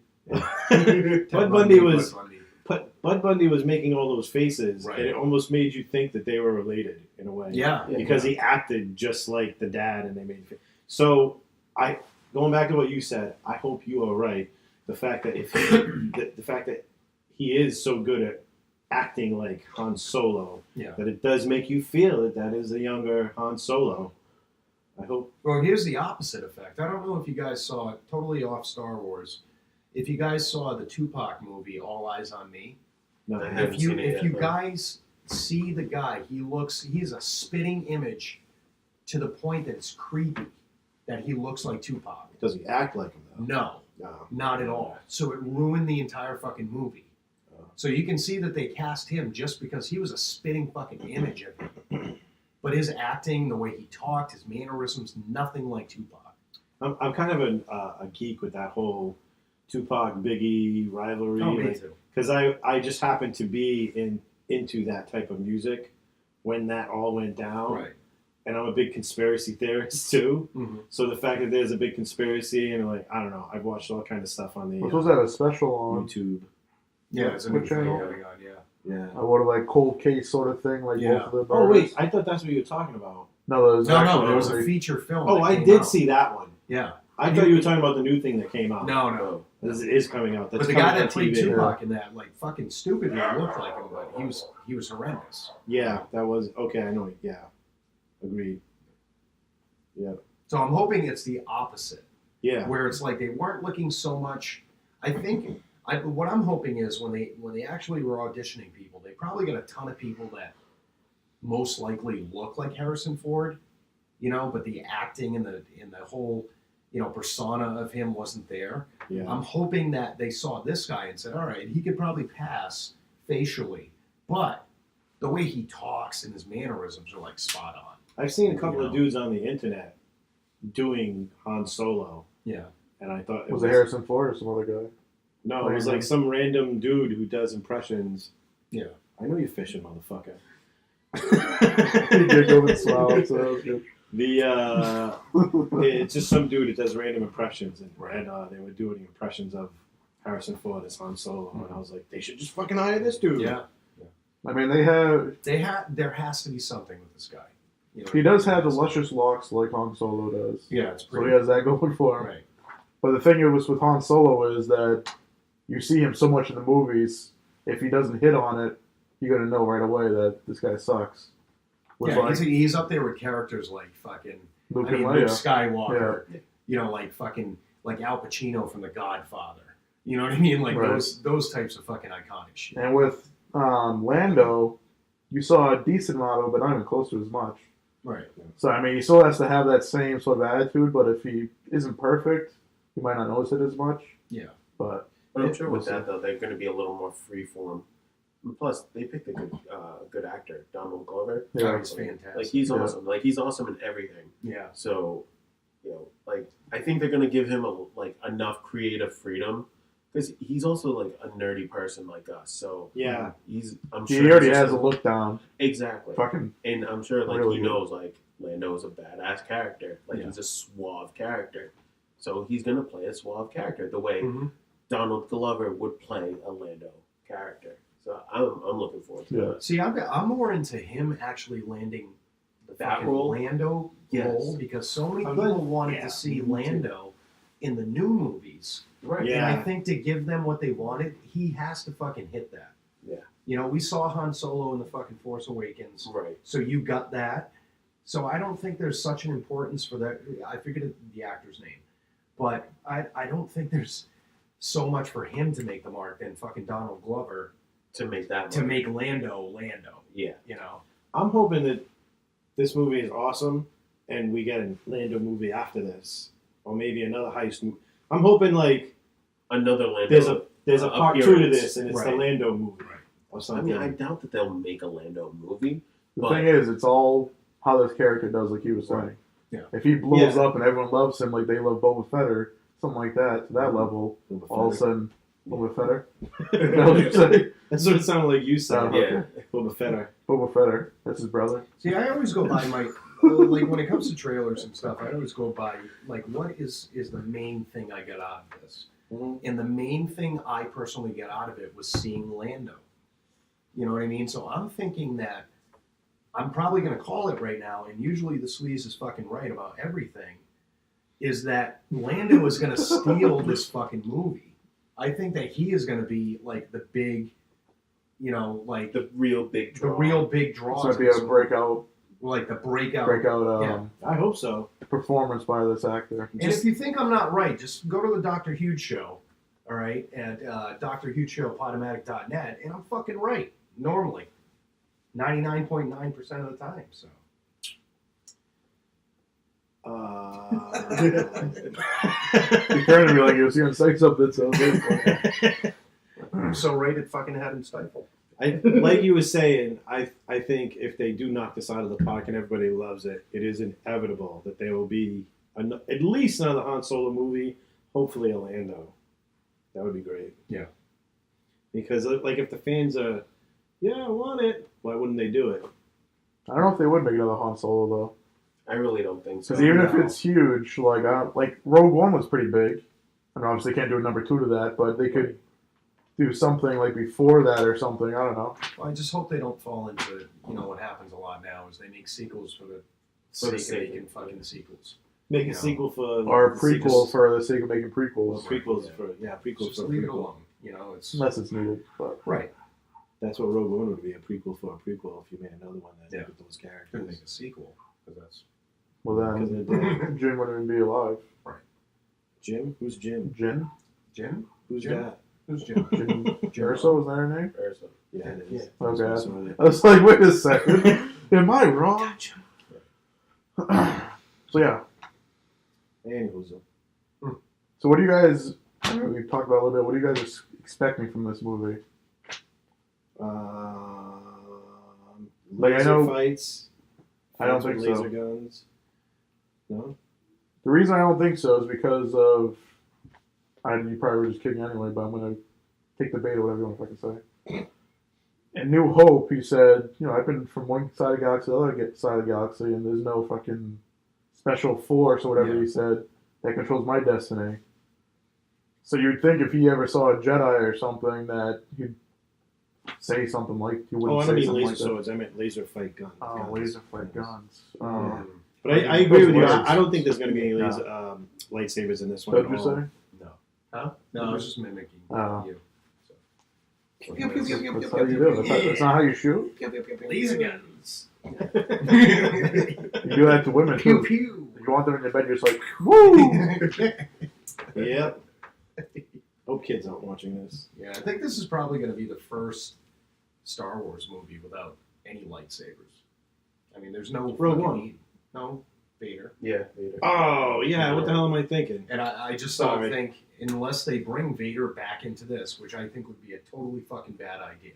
[SPEAKER 3] Bud Bundy was making all those faces,
[SPEAKER 2] Right.
[SPEAKER 3] and it almost made you think that they were related in a way.
[SPEAKER 2] Yeah.
[SPEAKER 3] Because he acted just like the dad, and they made. So going back to what you said, I hope you are right. The fact that the fact that he is so good at acting like Han Solo,
[SPEAKER 2] Yeah.
[SPEAKER 3] that it does make you feel that is a younger Han Solo. I hope.
[SPEAKER 2] Well, here's the opposite effect. I don't know if you guys saw it, totally off Star Wars. If you guys saw the Tupac movie, All Eyes on Me,
[SPEAKER 3] No,
[SPEAKER 4] I haven't
[SPEAKER 2] if
[SPEAKER 4] seen it
[SPEAKER 2] you
[SPEAKER 4] yet, but-
[SPEAKER 2] guys see the guy, he's a spitting image to the point that it's creepy that he looks like Tupac.
[SPEAKER 3] does he act like him though?
[SPEAKER 2] No,
[SPEAKER 3] No.
[SPEAKER 2] not at all. So it ruined the entire fucking movie. So you can see that they cast him just because he was a spitting fucking image of him. But his acting, the way he talked, his mannerisms, nothing like Tupac.
[SPEAKER 3] I'm kind of a geek with that whole Tupac Biggie rivalry.
[SPEAKER 2] Oh, me too.
[SPEAKER 3] Because I just happened to be into that type of music when that all went down.
[SPEAKER 2] Right.
[SPEAKER 3] And I'm a big conspiracy theorist too.
[SPEAKER 2] Mm-hmm.
[SPEAKER 3] So the fact that there's a big conspiracy and like, I don't know, I've watched all kind of stuff on the
[SPEAKER 1] We're supposed to have a special on.
[SPEAKER 3] YouTube.
[SPEAKER 2] Yeah, it's a
[SPEAKER 1] What
[SPEAKER 2] new thing
[SPEAKER 1] channel?
[SPEAKER 2] going on, yeah.
[SPEAKER 3] Yeah.
[SPEAKER 1] What a like cold case sort of thing, like
[SPEAKER 2] Yeah.
[SPEAKER 1] both of the
[SPEAKER 3] Oh
[SPEAKER 1] murders.
[SPEAKER 3] wait, I thought that's what you were talking about.
[SPEAKER 1] No, there's
[SPEAKER 2] There was a feature film.
[SPEAKER 3] Oh,
[SPEAKER 2] that
[SPEAKER 3] I
[SPEAKER 2] came
[SPEAKER 3] did
[SPEAKER 2] out.
[SPEAKER 3] see that one.
[SPEAKER 2] Yeah.
[SPEAKER 3] I thought you were talking about the new thing that came out.
[SPEAKER 2] No.
[SPEAKER 3] This is coming out. That's
[SPEAKER 2] But the
[SPEAKER 3] coming
[SPEAKER 2] guy
[SPEAKER 3] on
[SPEAKER 2] that played
[SPEAKER 3] TV.
[SPEAKER 2] Tupac in that, like, fucking stupidly looked like him, but he was horrendous.
[SPEAKER 3] Yeah, that was okay. I know. Yeah, agreed. Yeah,
[SPEAKER 2] So I'm hoping it's the opposite,
[SPEAKER 3] yeah.
[SPEAKER 2] where it's like they weren't looking so much. I think what I'm hoping is when they actually were auditioning people, they probably got a ton of people that most likely look like Harrison Ford, but the acting and the whole persona of him wasn't there.
[SPEAKER 3] Yeah.
[SPEAKER 2] I'm hoping that they saw this guy and said, all right, he could probably pass facially, but the way he talks and his mannerisms are like spot on.
[SPEAKER 3] I've seen a couple of
[SPEAKER 2] You know.
[SPEAKER 3] dudes on the internet doing Han Solo,
[SPEAKER 2] Yeah.
[SPEAKER 3] and I thought
[SPEAKER 1] Was it Harrison Ford or some other guy?
[SPEAKER 3] No, it was like some random dude who does impressions.
[SPEAKER 2] Yeah.
[SPEAKER 3] I know you're fishing, motherfucker.
[SPEAKER 1] He giggled and smiled, so that was good.
[SPEAKER 3] It's just some dude that does random impressions, and they were doing impressions of Harrison Ford as Han Solo, and I was like, they should just fucking hire this dude.
[SPEAKER 2] Yeah.
[SPEAKER 1] I mean, there
[SPEAKER 2] has to be something with this guy.
[SPEAKER 1] he does have the luscious locks like Han Solo does.
[SPEAKER 2] Yeah, it's
[SPEAKER 1] So
[SPEAKER 2] pretty.
[SPEAKER 1] he has that going for him.
[SPEAKER 2] Right.
[SPEAKER 1] But the thing was with Han Solo is that you see him so much in the movies, if he doesn't hit on it, you're going to know right away that this guy sucks. With
[SPEAKER 2] Yeah, he's up there with characters like fucking
[SPEAKER 1] Luke
[SPEAKER 2] Luke
[SPEAKER 1] and Leia.
[SPEAKER 2] Skywalker. Like fucking like Al Pacino from The Godfather. You know what I mean? Like
[SPEAKER 1] Right.
[SPEAKER 2] those types of fucking iconic shit.
[SPEAKER 1] And with Lando, you saw a decent model, but not even close to as much.
[SPEAKER 2] Right.
[SPEAKER 1] So, I mean, he still has to have that same sort of attitude, but if he isn't perfect, you might not notice it as much.
[SPEAKER 2] Yeah.
[SPEAKER 1] But
[SPEAKER 4] I'm sure with that, though, they're going to be a little more freeform. And plus, they picked a good actor, Donald Glover.
[SPEAKER 1] yeah,
[SPEAKER 2] He's fantastic.
[SPEAKER 4] Like, he's
[SPEAKER 1] Yeah.
[SPEAKER 4] awesome. Like, he's awesome in everything.
[SPEAKER 2] Yeah.
[SPEAKER 4] So, like, I think they're going to give him, enough creative freedom. Because he's also, like, a nerdy person like us. So,
[SPEAKER 3] Yeah.
[SPEAKER 4] I'm
[SPEAKER 1] he
[SPEAKER 4] sure
[SPEAKER 1] already
[SPEAKER 4] he's
[SPEAKER 1] has a
[SPEAKER 4] just
[SPEAKER 1] look down.
[SPEAKER 4] Exactly.
[SPEAKER 1] Fucking
[SPEAKER 4] And I'm sure, like,
[SPEAKER 1] really
[SPEAKER 4] he
[SPEAKER 1] good.
[SPEAKER 4] knows, like, Lando is a badass character. Like,
[SPEAKER 2] Yeah.
[SPEAKER 4] he's a suave character. So he's going to play a suave character the way Donald Glover would play a Lando character. So I'm looking forward to that.
[SPEAKER 2] See, I'm more into him actually landing the
[SPEAKER 4] That
[SPEAKER 2] fucking
[SPEAKER 4] role?
[SPEAKER 2] Lando
[SPEAKER 4] Yes.
[SPEAKER 2] role because so many
[SPEAKER 3] I'm
[SPEAKER 2] people
[SPEAKER 3] glad-
[SPEAKER 2] wanted
[SPEAKER 3] yeah,
[SPEAKER 2] to see
[SPEAKER 3] me too.
[SPEAKER 2] Lando in the new movies.
[SPEAKER 4] Right.
[SPEAKER 3] Yeah.
[SPEAKER 2] And I think to give them what they wanted, he has to fucking hit that.
[SPEAKER 4] Yeah.
[SPEAKER 2] You know, we saw Han Solo in the fucking Force Awakens.
[SPEAKER 4] Right.
[SPEAKER 2] So you got that. So I don't think there's such an importance for that. I forget the actor's name. But I don't think there's so much for him to make the mark than fucking Donald Glover
[SPEAKER 4] To make that
[SPEAKER 2] to
[SPEAKER 4] work.
[SPEAKER 2] make Lando.
[SPEAKER 4] Yeah.
[SPEAKER 2] You know?
[SPEAKER 3] I'm hoping that this movie is awesome and we get a Lando movie after this. Or maybe another heist movie. I'm hoping, like,
[SPEAKER 4] Another Lando.
[SPEAKER 3] there's a part 2 to
[SPEAKER 4] appearance.
[SPEAKER 3] this and it's the
[SPEAKER 2] Right.
[SPEAKER 3] Lando movie.
[SPEAKER 2] Right.
[SPEAKER 3] Or
[SPEAKER 4] I
[SPEAKER 3] something.
[SPEAKER 4] mean, I doubt that they'll make a Lando movie.
[SPEAKER 1] the
[SPEAKER 4] But-
[SPEAKER 1] thing is, it's all how this character does, like he was saying.
[SPEAKER 4] Right.
[SPEAKER 2] Yeah.
[SPEAKER 1] If he blows
[SPEAKER 3] Yeah.
[SPEAKER 1] up and everyone loves him, like they love Boba Fett or something like that, to that level,
[SPEAKER 3] Boba
[SPEAKER 1] all of a
[SPEAKER 3] Fett.
[SPEAKER 1] sudden, Boba Fetter. Is that what you say?
[SPEAKER 3] That's what it sounded like you said.
[SPEAKER 1] Oh,
[SPEAKER 4] Yeah.
[SPEAKER 3] Boba Fett.
[SPEAKER 1] Boba Fetter. That's his brother.
[SPEAKER 2] See, I always go by my like when it comes to trailers and stuff. I always go by like what is the main thing I got out of this, and the main thing I personally got out of it was seeing Lando. You know what I mean? So I'm thinking that I'm probably going to call it right now, and usually the sleaze is fucking right about everything. Is that Lando is going to steal this fucking movie? I think that he is going to be like the big, you know, like
[SPEAKER 4] The real big
[SPEAKER 2] the
[SPEAKER 4] draw.
[SPEAKER 2] real big draw.
[SPEAKER 1] It's gonna be a breakout
[SPEAKER 2] like the breakout.
[SPEAKER 1] breakout
[SPEAKER 3] I hope so.
[SPEAKER 1] performance by this actor.
[SPEAKER 2] And if you think I'm not right, just go to the Dr. Huge show, all right, at Dr. Huge Show, Podomatic.net, and I'm fucking right, normally. 99.9% of the time, so.
[SPEAKER 1] He turned to me like he was going to say something, so
[SPEAKER 2] I'm so right it fucking had him stifled.
[SPEAKER 3] Like you were saying, I think if they do knock this out of the park and everybody loves it, it is inevitable that there will be at least another Han Solo movie, hopefully a Lando. That would be great.
[SPEAKER 2] Yeah.
[SPEAKER 3] Because, like, if the fans are, yeah, I want it, why wouldn't they do it?
[SPEAKER 1] I don't know if they would make another Han Solo, though.
[SPEAKER 4] I really don't think so.
[SPEAKER 1] Because even if
[SPEAKER 2] No.
[SPEAKER 1] it's huge, like Rogue One was pretty big. And obviously can't do a number 2 to that, but they could do something like before that or something. I don't know.
[SPEAKER 2] Well, I just hope they don't fall into, you know, what happens a lot now is they make sequels for the
[SPEAKER 4] For the
[SPEAKER 2] sake of
[SPEAKER 4] sake.
[SPEAKER 2] making fucking sequels.
[SPEAKER 3] Make a
[SPEAKER 2] Yeah.
[SPEAKER 3] sequel for...
[SPEAKER 1] Or a prequel
[SPEAKER 3] sequels-
[SPEAKER 1] for the sake of making
[SPEAKER 3] Well,
[SPEAKER 1] prequels.
[SPEAKER 3] prequels
[SPEAKER 2] Yeah.
[SPEAKER 3] for... Yeah, prequels
[SPEAKER 2] Just
[SPEAKER 3] for a
[SPEAKER 2] leave it
[SPEAKER 3] prequel.
[SPEAKER 2] alone, you know, it's...
[SPEAKER 1] Unless it's needed. But
[SPEAKER 2] Right.
[SPEAKER 3] That's what Rogue One would be, a prequel for a prequel if you made another one that
[SPEAKER 2] Yeah.
[SPEAKER 3] with those
[SPEAKER 2] Couldn't
[SPEAKER 3] characters.
[SPEAKER 2] make a sequel, because that's...
[SPEAKER 1] well,
[SPEAKER 3] Because
[SPEAKER 1] then
[SPEAKER 3] they're dead.
[SPEAKER 1] Jin wouldn't even be alive.
[SPEAKER 3] Jim? Who's Jim?
[SPEAKER 1] Jin?
[SPEAKER 2] Jim?
[SPEAKER 3] Who's
[SPEAKER 2] Jim?
[SPEAKER 3] that?
[SPEAKER 2] Who's Jim?
[SPEAKER 1] Jin Urso, is that her name?
[SPEAKER 4] Ursa.
[SPEAKER 3] Yeah, it is.
[SPEAKER 2] Yeah.
[SPEAKER 1] Okay.
[SPEAKER 3] That's what it
[SPEAKER 1] I was like, wait a second. Am I wrong? So, yeah.
[SPEAKER 3] is. Anyways,
[SPEAKER 1] So, what do you guys... we talked about it a little bit. What do you guys expecting from this movie? Like, I
[SPEAKER 3] laser
[SPEAKER 1] know-
[SPEAKER 3] fights.
[SPEAKER 1] I don't
[SPEAKER 3] fights with
[SPEAKER 1] think so.
[SPEAKER 3] laser guns. No?
[SPEAKER 1] The reason I don't think so is because of... you probably were just kidding anyway, but I'm going to take the bait or whatever you want to fucking say. In New Hope, he said, you know, I've been from one side of the galaxy to the other side of the galaxy, and there's no fucking special force or whatever
[SPEAKER 2] Yeah.
[SPEAKER 1] he said that controls my destiny. So you'd think if he ever saw a Jedi or something that he'd say something like he wouldn't
[SPEAKER 3] Oh, I
[SPEAKER 1] say
[SPEAKER 3] don't mean
[SPEAKER 1] something
[SPEAKER 3] laser
[SPEAKER 1] like that.
[SPEAKER 3] swords. I meant laser fight guns.
[SPEAKER 1] Oh,
[SPEAKER 3] Guns.
[SPEAKER 1] laser fight guns.
[SPEAKER 3] Yeah. But I agree with you.
[SPEAKER 1] Words.
[SPEAKER 3] I don't think there's going to be any laser lightsabers in this one.
[SPEAKER 1] What
[SPEAKER 3] at
[SPEAKER 1] did you
[SPEAKER 3] all.
[SPEAKER 1] say?
[SPEAKER 2] Huh? No, I was just mimicking
[SPEAKER 1] Oh.
[SPEAKER 2] you. So.
[SPEAKER 1] That's how you do it. That's not how you shoot.
[SPEAKER 2] Laser guns.
[SPEAKER 1] You do that to women
[SPEAKER 2] Pew
[SPEAKER 1] too.
[SPEAKER 2] pew.
[SPEAKER 1] You want them in your bed, you're just like, woo!
[SPEAKER 3] Yep. Hope kids aren't watching this.
[SPEAKER 2] Yeah, I think this is probably going to be the first Star Wars movie without any lightsabers. I mean, there's no
[SPEAKER 3] Rogue
[SPEAKER 2] fucking
[SPEAKER 3] One.
[SPEAKER 2] need. No, Vader.
[SPEAKER 4] Yeah, Vader.
[SPEAKER 3] Oh, yeah. What the hell am I thinking?
[SPEAKER 2] And I just
[SPEAKER 3] Sorry.
[SPEAKER 2] don't think, unless they bring Vader back into this, which I think would be a totally fucking bad idea.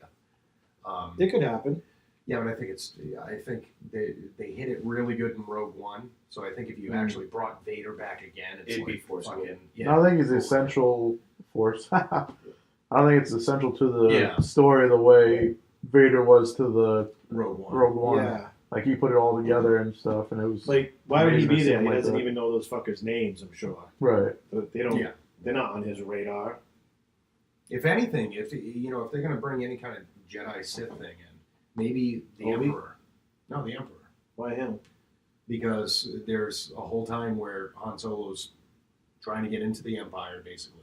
[SPEAKER 3] It could happen.
[SPEAKER 2] Yeah, but I think they hit it really good in Rogue One. So I think if you actually brought Vader back again, it's
[SPEAKER 4] It'd be
[SPEAKER 2] like
[SPEAKER 4] forced.
[SPEAKER 2] fucking.
[SPEAKER 1] I think it's essential force. I don't think it's essential to the story the way Vader was to the
[SPEAKER 2] Rogue One.
[SPEAKER 1] Rogue One.
[SPEAKER 3] Yeah.
[SPEAKER 1] Like he put it all together and stuff, and it was
[SPEAKER 3] Like, why would he be
[SPEAKER 1] amazing to
[SPEAKER 3] there?
[SPEAKER 1] see
[SPEAKER 3] He
[SPEAKER 1] him like
[SPEAKER 3] doesn't
[SPEAKER 1] that.
[SPEAKER 3] even know those fuckers' names, I'm sure.
[SPEAKER 1] right.
[SPEAKER 3] But they don't.
[SPEAKER 2] Yeah.
[SPEAKER 3] They're not on his radar.
[SPEAKER 2] If anything, if they're gonna bring any kind of Jedi Sith thing in, maybe the
[SPEAKER 3] Obi?
[SPEAKER 2] Emperor. No, the Emperor.
[SPEAKER 3] Why him?
[SPEAKER 2] Because there's a whole time where Han Solo's trying to get into the Empire, basically.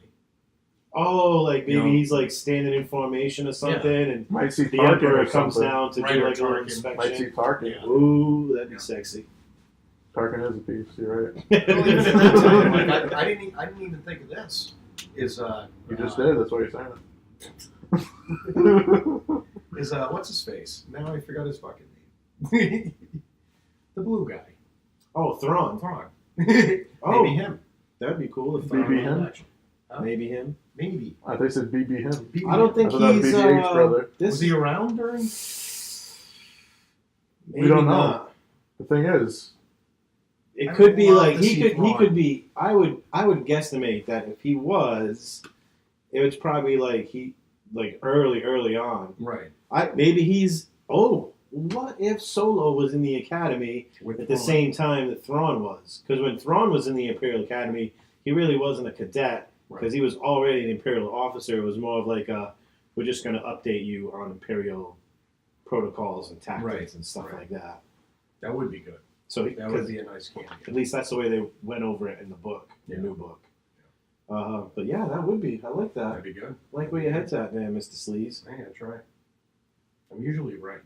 [SPEAKER 3] Oh, like maybe
[SPEAKER 2] You know?
[SPEAKER 3] he's like standing in formation or something, and
[SPEAKER 1] Might see
[SPEAKER 3] the
[SPEAKER 1] Tarkin
[SPEAKER 3] Emperor
[SPEAKER 1] or
[SPEAKER 3] comes
[SPEAKER 1] something.
[SPEAKER 3] down to
[SPEAKER 2] Right,
[SPEAKER 3] do
[SPEAKER 2] or
[SPEAKER 3] like a little
[SPEAKER 2] Tarkin.
[SPEAKER 1] Might see
[SPEAKER 3] inspection.
[SPEAKER 1] Tarkin.
[SPEAKER 2] Yeah.
[SPEAKER 3] Ooh, that'd be
[SPEAKER 2] Yeah.
[SPEAKER 3] sexy.
[SPEAKER 1] Tarkin is a piece. You're right.
[SPEAKER 2] Well, even in that time, like, I didn't even think of this. Is
[SPEAKER 1] You just did. That's why you're saying it.
[SPEAKER 2] Is what's his face? Now I forgot his fucking name. The blue guy.
[SPEAKER 3] Oh, Thrawn.
[SPEAKER 2] Thrawn.
[SPEAKER 3] Oh.
[SPEAKER 2] Maybe him.
[SPEAKER 3] That'd be cool if
[SPEAKER 1] Maybe
[SPEAKER 3] Thrawn.
[SPEAKER 1] him?
[SPEAKER 3] Maybe him.
[SPEAKER 2] Maybe.
[SPEAKER 1] I think it said BB him.
[SPEAKER 2] Maybe
[SPEAKER 3] I don't think
[SPEAKER 1] I thought that was
[SPEAKER 3] he's.
[SPEAKER 1] BB-8's brother.
[SPEAKER 3] This
[SPEAKER 2] Was he around during?
[SPEAKER 3] Maybe
[SPEAKER 1] We don't know.
[SPEAKER 3] not.
[SPEAKER 1] The thing is,
[SPEAKER 3] It
[SPEAKER 2] I
[SPEAKER 3] could
[SPEAKER 2] would
[SPEAKER 3] be
[SPEAKER 2] love
[SPEAKER 3] like
[SPEAKER 2] to
[SPEAKER 3] he
[SPEAKER 2] see
[SPEAKER 3] could. He
[SPEAKER 2] Thrawn.
[SPEAKER 3] could be. I would guesstimate that if he was, it was probably like early on.
[SPEAKER 2] Right.
[SPEAKER 3] Maybe he's. Oh, what if Solo was in the Academy
[SPEAKER 2] With
[SPEAKER 3] at the
[SPEAKER 2] Thrawn.
[SPEAKER 3] same time that Thrawn was? Because when Thrawn was in the Imperial Academy, he really wasn't a cadet because
[SPEAKER 2] Right.
[SPEAKER 3] he was already an Imperial officer. It was more of like we're just going to update you on Imperial protocols and tactics
[SPEAKER 2] Right.
[SPEAKER 3] and stuff
[SPEAKER 2] Right.
[SPEAKER 3] like that.
[SPEAKER 2] That would be good.
[SPEAKER 3] So
[SPEAKER 2] That would be a nice cameo.
[SPEAKER 3] at least that's the way they went over it in the book, the new book. But yeah, that would be. I like that.
[SPEAKER 2] That'd be good.
[SPEAKER 3] Like where your head's at, man, Mr. Sleaze.
[SPEAKER 2] I gotta try. I'm usually right.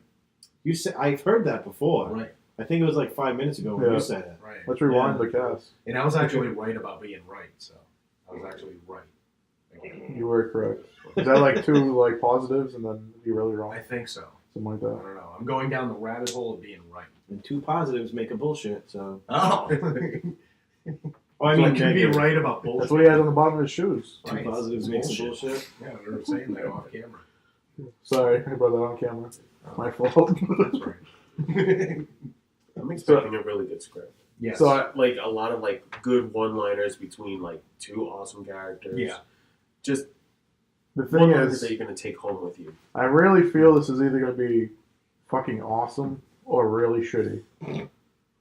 [SPEAKER 3] You said I've heard that before.
[SPEAKER 2] Right.
[SPEAKER 3] I think it was like 5 minutes ago when
[SPEAKER 1] Yeah.
[SPEAKER 3] you said it.
[SPEAKER 2] Right.
[SPEAKER 1] let's rewind
[SPEAKER 3] Yeah.
[SPEAKER 1] the cast.
[SPEAKER 2] And I was actually right about being right, so I was actually right.
[SPEAKER 1] You were correct. Is that like two like positives and then you're really wrong?
[SPEAKER 2] I think so.
[SPEAKER 1] Something like
[SPEAKER 2] I
[SPEAKER 1] that.
[SPEAKER 2] don't know. I'm going down the rabbit hole of being right.
[SPEAKER 3] And two positives make a bullshit. So.
[SPEAKER 2] Oh.
[SPEAKER 3] Oh, I
[SPEAKER 2] I
[SPEAKER 3] mean,
[SPEAKER 2] can be
[SPEAKER 3] negative.
[SPEAKER 2] right about
[SPEAKER 1] That's
[SPEAKER 2] bullshit.
[SPEAKER 1] what he has on the bottom of his shoes.
[SPEAKER 3] Two
[SPEAKER 2] Right.
[SPEAKER 3] positives makes a
[SPEAKER 2] Bullshit.
[SPEAKER 3] bullshit.
[SPEAKER 2] Yeah, we were saying that off camera.
[SPEAKER 1] Sorry, I brought that on camera. My fault.
[SPEAKER 2] That's right.
[SPEAKER 4] I'm expecting a really good script.
[SPEAKER 2] Yes.
[SPEAKER 1] So
[SPEAKER 4] Like a lot of like good one-liners between like two awesome characters.
[SPEAKER 2] Yeah.
[SPEAKER 4] Just
[SPEAKER 1] the thing
[SPEAKER 4] one-liners
[SPEAKER 1] is,
[SPEAKER 4] that you're gonna take home with you.
[SPEAKER 1] I really feel this is either going to be fucking awesome or really shitty.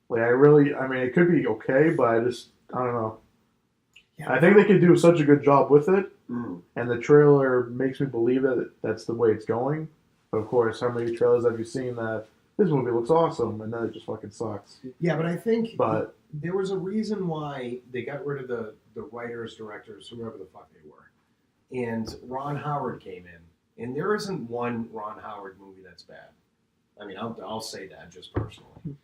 [SPEAKER 1] Like, I mean, it could be okay, but I don't know.
[SPEAKER 2] Yeah,
[SPEAKER 1] I think they could do such a good job with it,
[SPEAKER 4] Mm.
[SPEAKER 1] and the trailer makes me believe that that's the way it's going. But of course, how many trailers have you seen that this movie looks awesome, and then it just fucking sucks?
[SPEAKER 2] Yeah, but I think
[SPEAKER 1] But
[SPEAKER 2] there was a reason why they got rid of the writers, directors, whoever the fuck they were. And Ron Howard came in. And there isn't one Ron Howard movie that's bad. I mean, I'll say that just personally.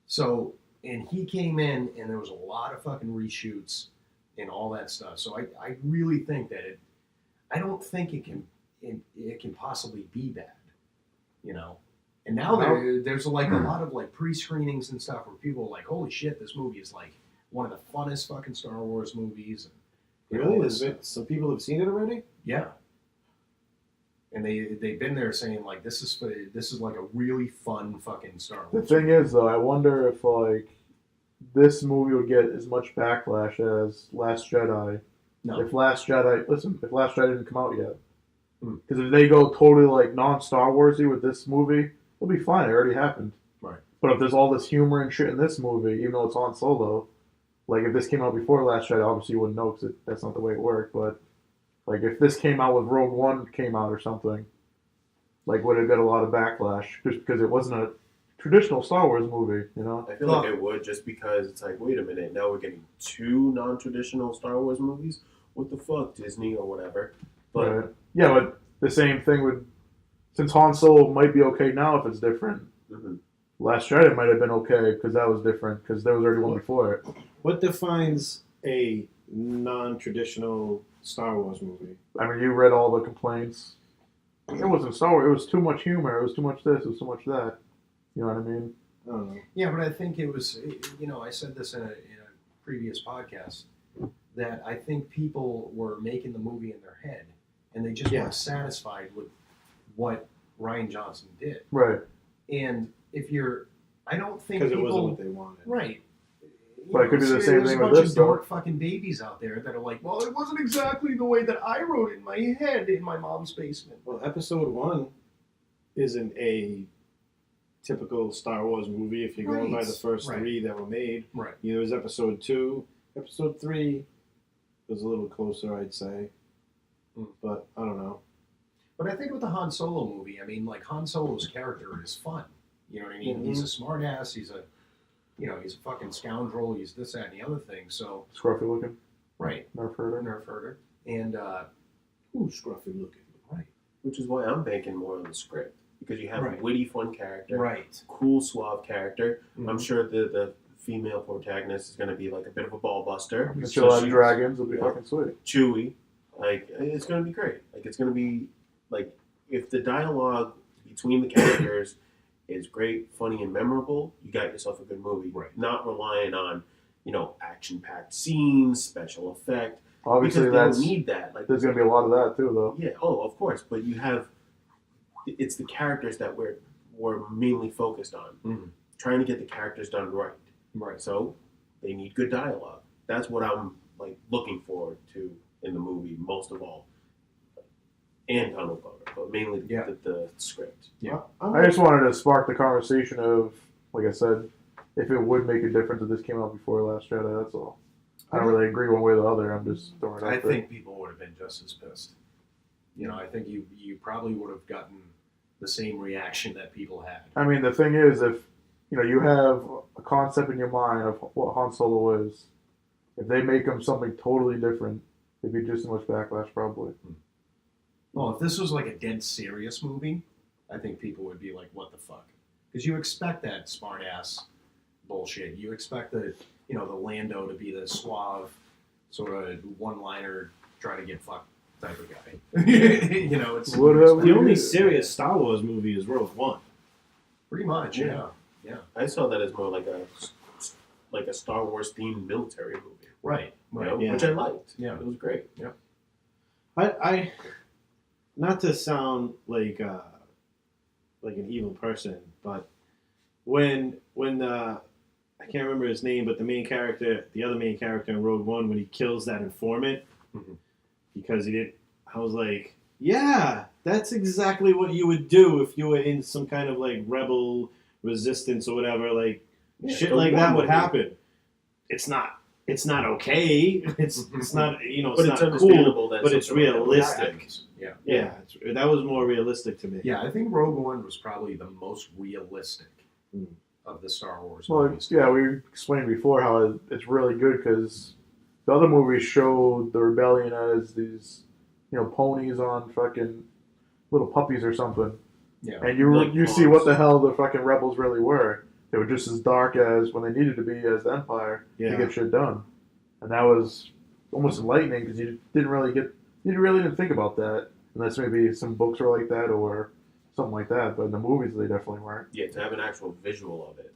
[SPEAKER 2] So, and he came in, and there was a lot of fucking reshoots and all that stuff. So I really think that I don't think it can possibly be bad, you know. And now there's like a lot of like pre-screenings and stuff where people are like, holy shit, this movie is like one of the funnest fucking Star Wars movies. And,
[SPEAKER 3] Really?
[SPEAKER 2] all
[SPEAKER 3] There's
[SPEAKER 2] this
[SPEAKER 3] been, some people have seen it already?
[SPEAKER 2] yeah. And they've been there saying like this is like a really fun fucking Star
[SPEAKER 1] the
[SPEAKER 2] Wars.
[SPEAKER 1] thing is, though, I wonder if like this movie would get as much backlash as Last Jedi.
[SPEAKER 2] No.
[SPEAKER 1] If Last Jedi didn't come out yet,
[SPEAKER 2] Hmm.
[SPEAKER 1] because if they go totally like non-Star Warsy with this movie, it'll be fine. It already happened.
[SPEAKER 2] Right.
[SPEAKER 1] But if there's all this humor and shit in this movie, even though it's on Solo, like if this came out before Last Jedi, obviously you wouldn't know because that's not the way it worked. But like if this came out with Rogue One came out or something, like would it get a lot of backlash just because it wasn't a traditional Star Wars movie, you know?
[SPEAKER 4] I feel like it would just because it's like, wait a minute, now we're getting two non-traditional Star Wars movies? What the fuck, Disney or whatever? But
[SPEAKER 1] Right. Yeah, but the same thing would, since Han Solo might be okay now if it's different.
[SPEAKER 4] mhm.
[SPEAKER 1] Last Jedi might have been okay because that was different because there was already one before it.
[SPEAKER 3] What defines a non-traditional Star Wars movie.
[SPEAKER 1] I mean, you read all the complaints. It wasn't Star Wars. It was too much humor. It was too much this. It was too much that. You know what I mean?
[SPEAKER 3] I don't know.
[SPEAKER 2] Yeah, but I think it was, I said this in a previous podcast, that I think people were making the movie in their head, and they just weren't satisfied with what Rian Johnson did.
[SPEAKER 1] Right.
[SPEAKER 2] And I don't think
[SPEAKER 3] because
[SPEAKER 2] people,
[SPEAKER 3] it wasn't what they wanted.
[SPEAKER 2] Right.
[SPEAKER 1] But it could be the same thing with this,
[SPEAKER 2] There's a bunch of
[SPEAKER 1] though.
[SPEAKER 2] dork fucking babies out there that are like, well, it wasn't exactly the way that I wrote it in my head in my mom's basement.
[SPEAKER 3] Well, Episode 1 isn't a typical Star Wars movie if you're going by the first three that were made.
[SPEAKER 2] Right.
[SPEAKER 3] There was Episode 2. Episode 3 was a little closer, I'd say. But I don't know.
[SPEAKER 2] But I think with the Han Solo movie, I mean, like, Han Solo's character is fun. You know what I mean?
[SPEAKER 3] Mm-hmm.
[SPEAKER 2] He's a smartass. He's a fucking scoundrel. He's this, that, and the other thing. So
[SPEAKER 1] Scruffy looking.
[SPEAKER 2] right,
[SPEAKER 1] Nerf herder.
[SPEAKER 2] nerf herder, and
[SPEAKER 3] Ooh, scruffy looking.
[SPEAKER 2] right,
[SPEAKER 4] Which is why I'm banking more on the script. Because you have a witty, fun character.
[SPEAKER 2] right.
[SPEAKER 4] Cool, suave character.
[SPEAKER 2] Mhm.
[SPEAKER 4] I'm sure the female protagonist is going to be like a bit of a ball buster.
[SPEAKER 1] The chill out dragons will be fucking sweet.
[SPEAKER 4] Chewy. Like, it's going to be great. Like, it's going to be, like, if the dialogue between the characters is great, funny, and memorable, you got yourself a good movie.
[SPEAKER 2] Right.
[SPEAKER 4] Not relying on, action-packed scenes, special effect.
[SPEAKER 1] Obviously,
[SPEAKER 4] because they don't need that. Like,
[SPEAKER 1] there's going to be a lot of that, too, though.
[SPEAKER 4] yeah, of course. But it's the characters that we're mainly focused on.
[SPEAKER 2] Mhm.
[SPEAKER 4] Trying to get the characters done right.
[SPEAKER 2] Right.
[SPEAKER 4] So they need good dialogue. That's what I'm like looking forward to in the movie most of all. And Donald Glover, but mainly the script.
[SPEAKER 2] Yeah.
[SPEAKER 1] I just wanted to spark the conversation of, like I said, if it would make a difference if this came out before Last Jedi, that's all. I don't really agree one way or the other. I'm just throwing it out
[SPEAKER 2] I
[SPEAKER 1] there.
[SPEAKER 2] think people would have been just as pissed. I think you probably would have gotten the same reaction that people had.
[SPEAKER 1] I mean, the thing is, if you have a concept in your mind of what Han Solo is, if they make him something totally different, there'd be just as much backlash, probably.
[SPEAKER 2] Well, if this was like a dead serious movie, I think people would be like, what the fuck? Because you expect that smart ass bullshit. You expect the Lando to be the suave, sort of one-liner, try to get fucked type of guy. It's
[SPEAKER 3] the only serious Star Wars movie is Rogue One.
[SPEAKER 2] Pretty much, yeah.
[SPEAKER 4] I saw that as more like a Star Wars themed military movie.
[SPEAKER 2] Right.
[SPEAKER 4] Which I liked.
[SPEAKER 2] Yeah.
[SPEAKER 4] It was great.
[SPEAKER 2] Yeah.
[SPEAKER 3] I not to sound like an evil person, but when I can't remember his name, but the other main character in Rogue One, when he kills that informant because he didn't, I was like, yeah, that's exactly what you would do if you were in some kind of like rebel resistance or whatever. Like shit like that would happen. It's not okay. It's not
[SPEAKER 4] but
[SPEAKER 3] it's
[SPEAKER 4] it's
[SPEAKER 3] not cool,
[SPEAKER 4] that
[SPEAKER 3] but it's realistic.
[SPEAKER 2] Yeah.
[SPEAKER 3] That was more realistic to me.
[SPEAKER 2] Yeah, I think Rogue One was probably the most realistic of the Star Wars
[SPEAKER 1] Well,
[SPEAKER 2] movies.
[SPEAKER 1] yeah, we explained before how it's really good because the other movies showed the rebellion as these, ponies on fucking little puppies or something.
[SPEAKER 2] Yeah.
[SPEAKER 1] And you see what the hell the fucking rebels really were. They were just as dark as when they needed to be as the Empire to get shit done. And that was almost enlightening because you didn't really think about that unless maybe some books were like that or something like that. But in the movies, they definitely weren't.
[SPEAKER 4] Yeah, to have an actual visual of it,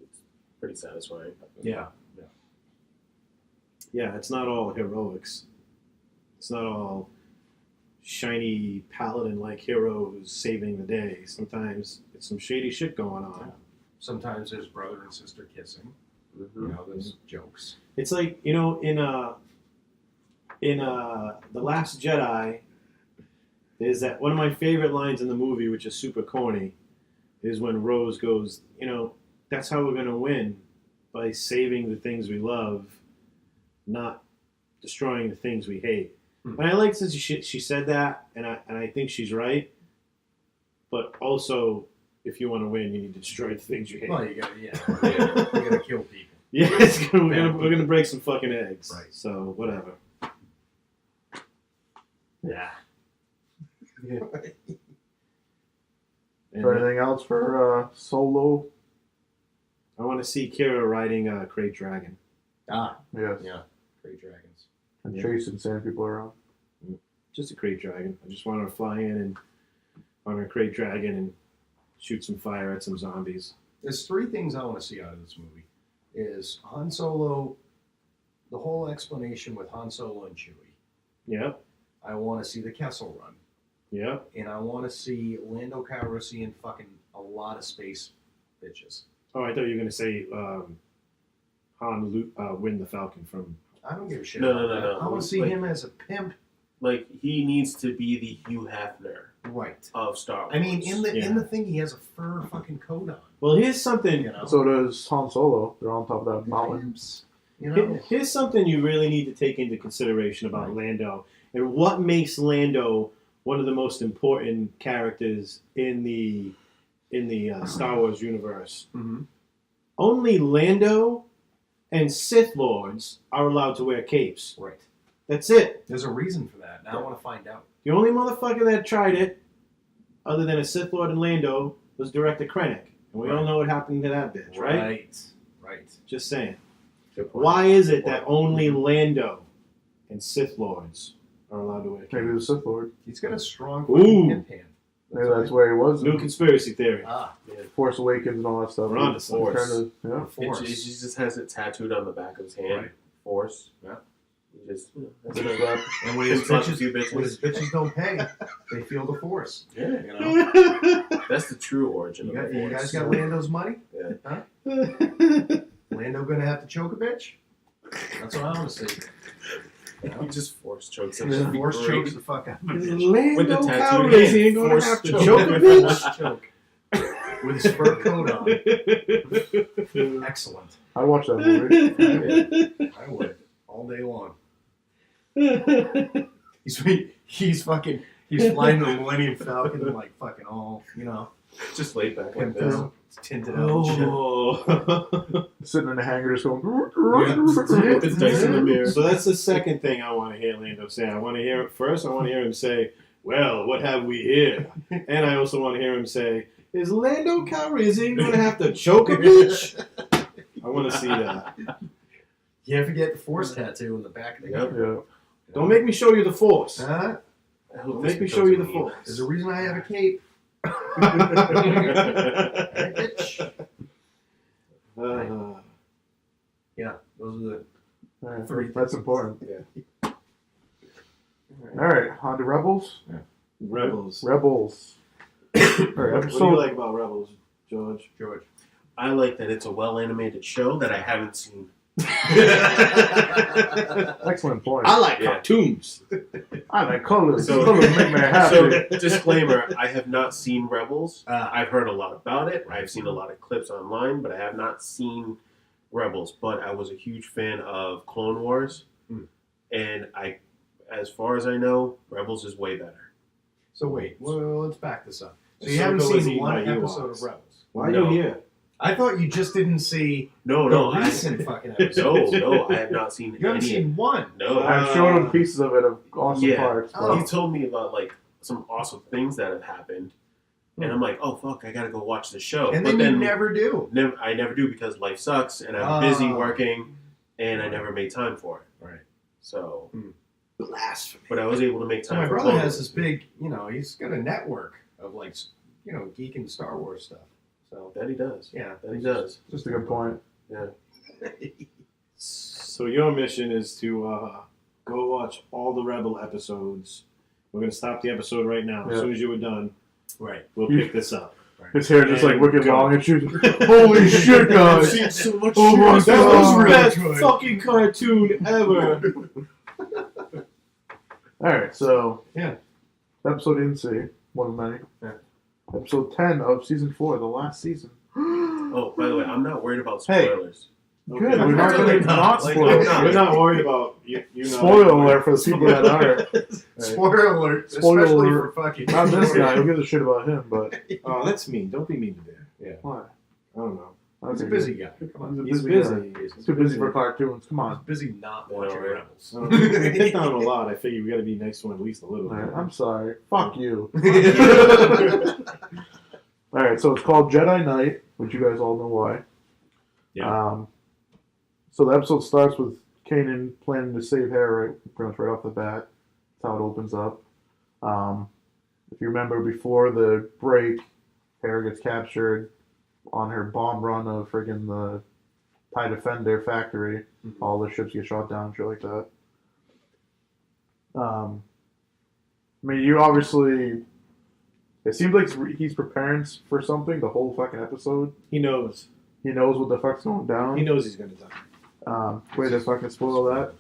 [SPEAKER 4] it's pretty satisfying.
[SPEAKER 2] Yeah.
[SPEAKER 3] Yeah, it's not all heroics. It's not all shiny paladin-like heroes saving the day. Sometimes it's some shady shit going on.
[SPEAKER 2] Yeah. Sometimes there's brother and sister kissing. Those jokes.
[SPEAKER 3] It's like, in The Last Jedi, there's that one of my favorite lines in the movie, which is super corny, is when Rose goes, that's how we're gonna win, by saving the things we love, not destroying the things we hate. And I like that she said that, and I think she's right. But also, if you want to win, you need to destroy the things you hate.
[SPEAKER 2] Well, you gotta kill people.
[SPEAKER 3] Yeah, we're gonna break some fucking eggs.
[SPEAKER 2] Right.
[SPEAKER 3] So whatever.
[SPEAKER 1] Yeah.
[SPEAKER 3] And,
[SPEAKER 1] Anything else for Solo?
[SPEAKER 3] I want to see Kira riding a Great Dragon.
[SPEAKER 2] Ah,
[SPEAKER 1] Yes.
[SPEAKER 2] yeah. Great dragons.
[SPEAKER 1] and chasing sand people around.
[SPEAKER 3] Just a crate dragon. I just want to fly in and on a crate dragon and shoot some fire at some zombies.
[SPEAKER 2] There's 3 things I want to see out of this movie. Is Han Solo, the whole explanation with Han Solo and Chewie.
[SPEAKER 3] Yeah.
[SPEAKER 2] I want to see the Kessel Run.
[SPEAKER 3] Yeah.
[SPEAKER 2] And I want to see Lando Calrissian fucking a lot of space bitches.
[SPEAKER 3] Oh, I thought you were gonna say Han win the Falcon from.
[SPEAKER 2] I don't give a shit.
[SPEAKER 4] No.
[SPEAKER 2] I want to see him as a pimp.
[SPEAKER 4] Like, he needs to be the Hugh Hefner
[SPEAKER 2] Right.
[SPEAKER 4] of Star Wars.
[SPEAKER 2] I mean, in the thing, he has a fur fucking coat on.
[SPEAKER 3] Well, here's something.
[SPEAKER 2] You know.
[SPEAKER 1] So does Han Solo. They're on top of that mountain.
[SPEAKER 2] Pimps, you know.
[SPEAKER 3] Here's something you really need to take into consideration about Lando and what makes Lando one of the most important characters in the Star Wars universe.
[SPEAKER 2] Mm-hmm.
[SPEAKER 3] Only Lando and Sith Lords are allowed to wear capes.
[SPEAKER 2] Right.
[SPEAKER 3] That's it.
[SPEAKER 2] There's a reason for that. Now I want to find out.
[SPEAKER 3] The only motherfucker that tried it, other than a Sith Lord and Lando, was Director Krennic. And we all know what happened to that bitch, right?
[SPEAKER 2] Right.
[SPEAKER 3] Just saying.
[SPEAKER 4] Good point.
[SPEAKER 3] Why is it that only Lando and Sith Lords are allowed to wear capes?
[SPEAKER 1] Maybe the Sith Lord.
[SPEAKER 2] He's got a strong
[SPEAKER 3] Ooh.
[SPEAKER 2] fucking pimp hand.
[SPEAKER 1] Maybe that's where he was.
[SPEAKER 3] New
[SPEAKER 1] in
[SPEAKER 3] conspiracy theory.
[SPEAKER 1] Force Awakens and all that stuff.
[SPEAKER 3] We're on to
[SPEAKER 1] He's
[SPEAKER 3] something.
[SPEAKER 1] trying to-
[SPEAKER 2] Force.
[SPEAKER 4] He just has it tattooed on the back of his hand.
[SPEAKER 2] Right.
[SPEAKER 4] Force.
[SPEAKER 2] Yeah.
[SPEAKER 4] He just, that's
[SPEAKER 1] Yeah.
[SPEAKER 4] it.
[SPEAKER 2] And when his
[SPEAKER 4] Just fuck a
[SPEAKER 2] bitches,
[SPEAKER 4] few bitches.
[SPEAKER 2] when his bitches don't pay, they feel the force.
[SPEAKER 4] Yeah.
[SPEAKER 2] You know.
[SPEAKER 4] That's the true origin
[SPEAKER 2] You,
[SPEAKER 4] of the
[SPEAKER 2] you
[SPEAKER 4] Force.
[SPEAKER 2] guys got Lando's money?
[SPEAKER 4] Yeah.
[SPEAKER 2] Huh? Lando gonna have to choke a bitch? That's what I want to see. You know?
[SPEAKER 4] He just force chokes.
[SPEAKER 2] Just force chokes the fuck out of a bitch.
[SPEAKER 3] Lando
[SPEAKER 4] With the tattooed
[SPEAKER 3] Calrissian
[SPEAKER 4] hand,
[SPEAKER 3] ain't gonna
[SPEAKER 4] force
[SPEAKER 3] have to
[SPEAKER 4] choke.
[SPEAKER 3] choke a bitch.
[SPEAKER 2] Choke. With his fur coat on. Excellent.
[SPEAKER 1] I watched that movie.
[SPEAKER 2] I would. All day long. He's flying the Millennium Falcon like fucking all, you know,
[SPEAKER 4] Just laid back like
[SPEAKER 2] pimped
[SPEAKER 4] this.
[SPEAKER 2] out, tinted out and shit.
[SPEAKER 3] Oh.
[SPEAKER 1] Sitting in the hangar just going.
[SPEAKER 4] With his dice in the mirror.
[SPEAKER 3] So that's the second thing I want to hear Lando say. I want to hear it first. I want to hear him say, "Well, what have we here?" And I also want to hear him say, "Is Lando Calrissian going to have to choke a bitch?" I want to see that.
[SPEAKER 2] You can't forget the Force tattoo in the back of the
[SPEAKER 4] Yep.
[SPEAKER 2] head.
[SPEAKER 1] Yeah.
[SPEAKER 3] Don't make me show you the Force.
[SPEAKER 2] Huh?
[SPEAKER 4] I hope
[SPEAKER 3] Don't
[SPEAKER 4] this
[SPEAKER 3] make me
[SPEAKER 4] becomes
[SPEAKER 3] show you
[SPEAKER 4] a
[SPEAKER 3] the
[SPEAKER 4] meme.
[SPEAKER 3] Force.
[SPEAKER 2] There's a reason I have a cape. Yeah, those are the.
[SPEAKER 1] All right,
[SPEAKER 2] Three
[SPEAKER 1] that's important.
[SPEAKER 4] Yeah.
[SPEAKER 1] All right, on to Rebels.
[SPEAKER 3] Rebels.
[SPEAKER 1] Rebels. All right,
[SPEAKER 3] What do you
[SPEAKER 1] episode.
[SPEAKER 3] like about Rebels, George?
[SPEAKER 2] George.
[SPEAKER 4] I like that it's a well-animated show that I haven't seen.
[SPEAKER 1] Excellent point.
[SPEAKER 3] I like
[SPEAKER 4] Yeah.
[SPEAKER 3] cartoons.
[SPEAKER 1] I like colors.
[SPEAKER 4] So-
[SPEAKER 1] Colors make me happy.
[SPEAKER 4] So, disclaimer, I have not seen Rebels.
[SPEAKER 2] Ah.
[SPEAKER 4] I've heard a lot about it. I've seen a lot of clips online, but I have not seen Rebels. But I was a huge fan of Clone Wars.
[SPEAKER 2] Hmm.
[SPEAKER 4] And as far as I know, Rebels is way better.
[SPEAKER 2] So wait, well, let's back this up. So you
[SPEAKER 3] Ahsoka
[SPEAKER 2] haven't
[SPEAKER 3] was
[SPEAKER 2] seen
[SPEAKER 3] eaten
[SPEAKER 2] one
[SPEAKER 3] by
[SPEAKER 2] episode
[SPEAKER 3] Ewoks.
[SPEAKER 2] of Rebels.
[SPEAKER 3] Why are
[SPEAKER 4] No.
[SPEAKER 3] you here?
[SPEAKER 2] I thought you just didn't see
[SPEAKER 4] No,
[SPEAKER 2] the
[SPEAKER 4] I
[SPEAKER 2] recent fucking episodes.
[SPEAKER 4] no, I have not seen
[SPEAKER 2] You haven't
[SPEAKER 4] any.
[SPEAKER 2] seen one.
[SPEAKER 4] No,
[SPEAKER 1] I've shown him pieces of it of awesome
[SPEAKER 4] Yeah.
[SPEAKER 1] parts.
[SPEAKER 2] Oh.
[SPEAKER 1] But
[SPEAKER 4] he told me about like some awesome things that have happened, and I'm like, oh fuck, I gotta go watch the show.
[SPEAKER 2] And
[SPEAKER 4] but
[SPEAKER 2] then you
[SPEAKER 4] then
[SPEAKER 2] never do.
[SPEAKER 4] I never do because life sucks, and I'm busy
[SPEAKER 2] Oh.
[SPEAKER 4] working, and I never made time for it.
[SPEAKER 2] Right.
[SPEAKER 4] So,
[SPEAKER 3] Blasphemy.
[SPEAKER 4] but I was able to make
[SPEAKER 2] So
[SPEAKER 4] time.
[SPEAKER 2] my
[SPEAKER 4] for
[SPEAKER 2] brother
[SPEAKER 4] Clone
[SPEAKER 2] has
[SPEAKER 4] Wars.
[SPEAKER 2] this big, he's got a network of like, Geekin Star Wars stuff. So
[SPEAKER 4] That he does.
[SPEAKER 2] yeah,
[SPEAKER 4] That he does.
[SPEAKER 1] just a good point.
[SPEAKER 4] Yeah.
[SPEAKER 3] So your mission is to go watch all the Rebel episodes. We're going to stop the episode right now. As
[SPEAKER 1] Yeah.
[SPEAKER 3] soon as you were done,
[SPEAKER 2] Right.
[SPEAKER 3] we'll pick this up.
[SPEAKER 1] His hair just like
[SPEAKER 3] And
[SPEAKER 1] wicked
[SPEAKER 3] go.
[SPEAKER 1] long and shit. Holy shit,
[SPEAKER 4] I've
[SPEAKER 1] guys!
[SPEAKER 4] seen so much
[SPEAKER 1] Oh
[SPEAKER 4] shit.
[SPEAKER 1] my
[SPEAKER 3] That
[SPEAKER 1] God.
[SPEAKER 3] was the
[SPEAKER 1] really
[SPEAKER 3] best
[SPEAKER 2] good.
[SPEAKER 3] fucking cartoon ever.
[SPEAKER 1] All right, so
[SPEAKER 2] Yeah.
[SPEAKER 1] episode you didn't see, one of many.
[SPEAKER 2] Yeah.
[SPEAKER 1] Episode 10 of season 4, the last season.
[SPEAKER 4] Oh, by the way, I'm not worried about
[SPEAKER 1] Hey.
[SPEAKER 4] spoilers.
[SPEAKER 1] Good,
[SPEAKER 3] Okay.
[SPEAKER 1] we're not going to not
[SPEAKER 4] Like,
[SPEAKER 1] spoil
[SPEAKER 4] I'm
[SPEAKER 1] it.
[SPEAKER 4] not.
[SPEAKER 3] We're not worried about you.
[SPEAKER 1] Spoiler alert for the people that are.
[SPEAKER 2] Spoiler alert,
[SPEAKER 1] Spoiler
[SPEAKER 2] especially
[SPEAKER 1] alert.
[SPEAKER 2] for fucking.
[SPEAKER 1] Not this guy, who gives a shit about him, but
[SPEAKER 3] Oh, that's mean. Don't be mean to Bear.
[SPEAKER 1] why?
[SPEAKER 3] I don't know.
[SPEAKER 2] He's a busy guy. Come on.
[SPEAKER 1] He's
[SPEAKER 3] He's
[SPEAKER 1] a
[SPEAKER 3] busy.
[SPEAKER 1] guy. He's too busy for cartoons. Come
[SPEAKER 2] He's
[SPEAKER 1] on.
[SPEAKER 2] busy not watching
[SPEAKER 4] Yeah, right.
[SPEAKER 2] Rebels.
[SPEAKER 3] I don't know. We picked on him a lot. I figure we got to be nice to him at least a little
[SPEAKER 1] All right,
[SPEAKER 3] bit.
[SPEAKER 1] I'm sorry. Fuck you. All right, so it's called Jedi Knight, which you guys all know why.
[SPEAKER 3] Yeah.
[SPEAKER 1] So the episode starts with Kanan planning to save Hera pretty much right off the bat. That's how it opens up. If you remember before the break, Hera gets captured on her bomb run of friggin' the TIE Defender factory.
[SPEAKER 2] Mm-hmm.
[SPEAKER 1] All the ships get shot down, shit like that. I mean, you obviously. It seems like he's preparing for something the whole fucking episode.
[SPEAKER 3] He knows.
[SPEAKER 1] He knows what the fuck's going down.
[SPEAKER 3] He knows he's gonna die.
[SPEAKER 1] Way to fucking spoil that.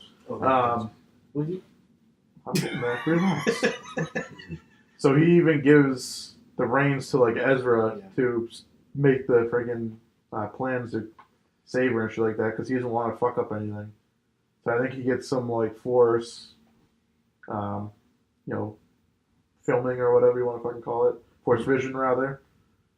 [SPEAKER 3] Will you?
[SPEAKER 1] Relax. So he even gives the reins to like Ezra to make the friggin' plans to save her and shit like that because he doesn't want to fuck up anything. So I think he gets some like force, filming or whatever you want to fucking call it, force vision rather,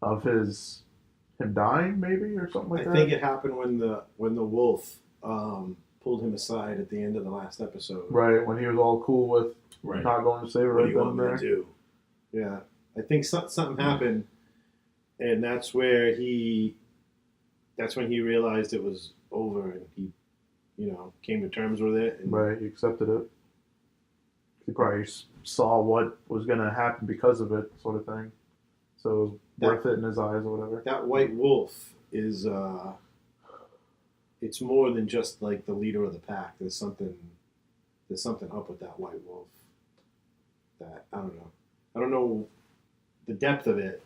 [SPEAKER 1] of him dying maybe or something like that.
[SPEAKER 3] I think it happened when the wolf pulled him aside at the end of the last episode.
[SPEAKER 1] Right, when he was all cool with not going to save her right then and there.
[SPEAKER 3] Yeah, I think something happened, and that's when he realized it was over, and he, came to terms with it. And
[SPEAKER 1] right, he accepted it. He probably saw what was going to happen because of it, sort of thing. So it was worth it in his eyes or whatever.
[SPEAKER 3] That white wolf is, it's more than just like the leader of the pack. There's something up with that white wolf that, I don't know. I don't know the depth of it,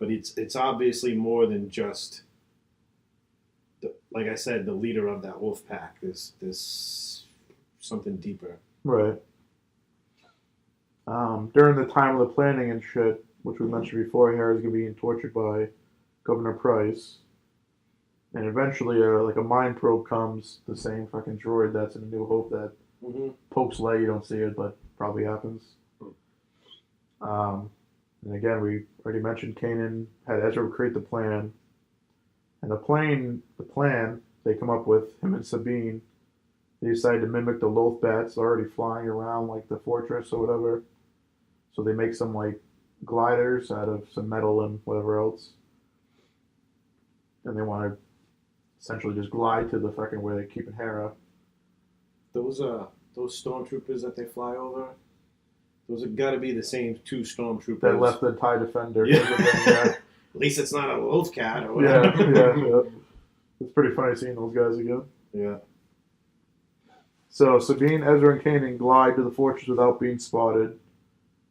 [SPEAKER 3] but it's obviously more than just, like I said, the leader of that wolf pack. There's something deeper.
[SPEAKER 1] Right. During the time of the planning and shit, which we mentioned before, Hera's gonna be being tortured by Governor Price, and eventually, a mind probe comes, the same fucking droid that's in A New Hope that pokes Leia. You don't see it, but probably happens. And again, we already mentioned Kanan had Ezra create the plan, and the plan they come up with, him and Sabine, they decide to mimic the Loth bats already flying around like the fortress or whatever. So they make some like gliders out of some metal and whatever else, and they want to essentially just glide to the fucking where they're keeping Hera.
[SPEAKER 3] Those stormtroopers that they fly over, those have got to be the same two stormtroopers
[SPEAKER 1] that left the TIE Defender.
[SPEAKER 3] Yeah. At least it's not a wolf cat or whatever.
[SPEAKER 1] Yeah. It's pretty funny seeing those guys again.
[SPEAKER 3] Yeah.
[SPEAKER 1] So Sabine, Ezra, and Kanan glide to the fortress without being spotted.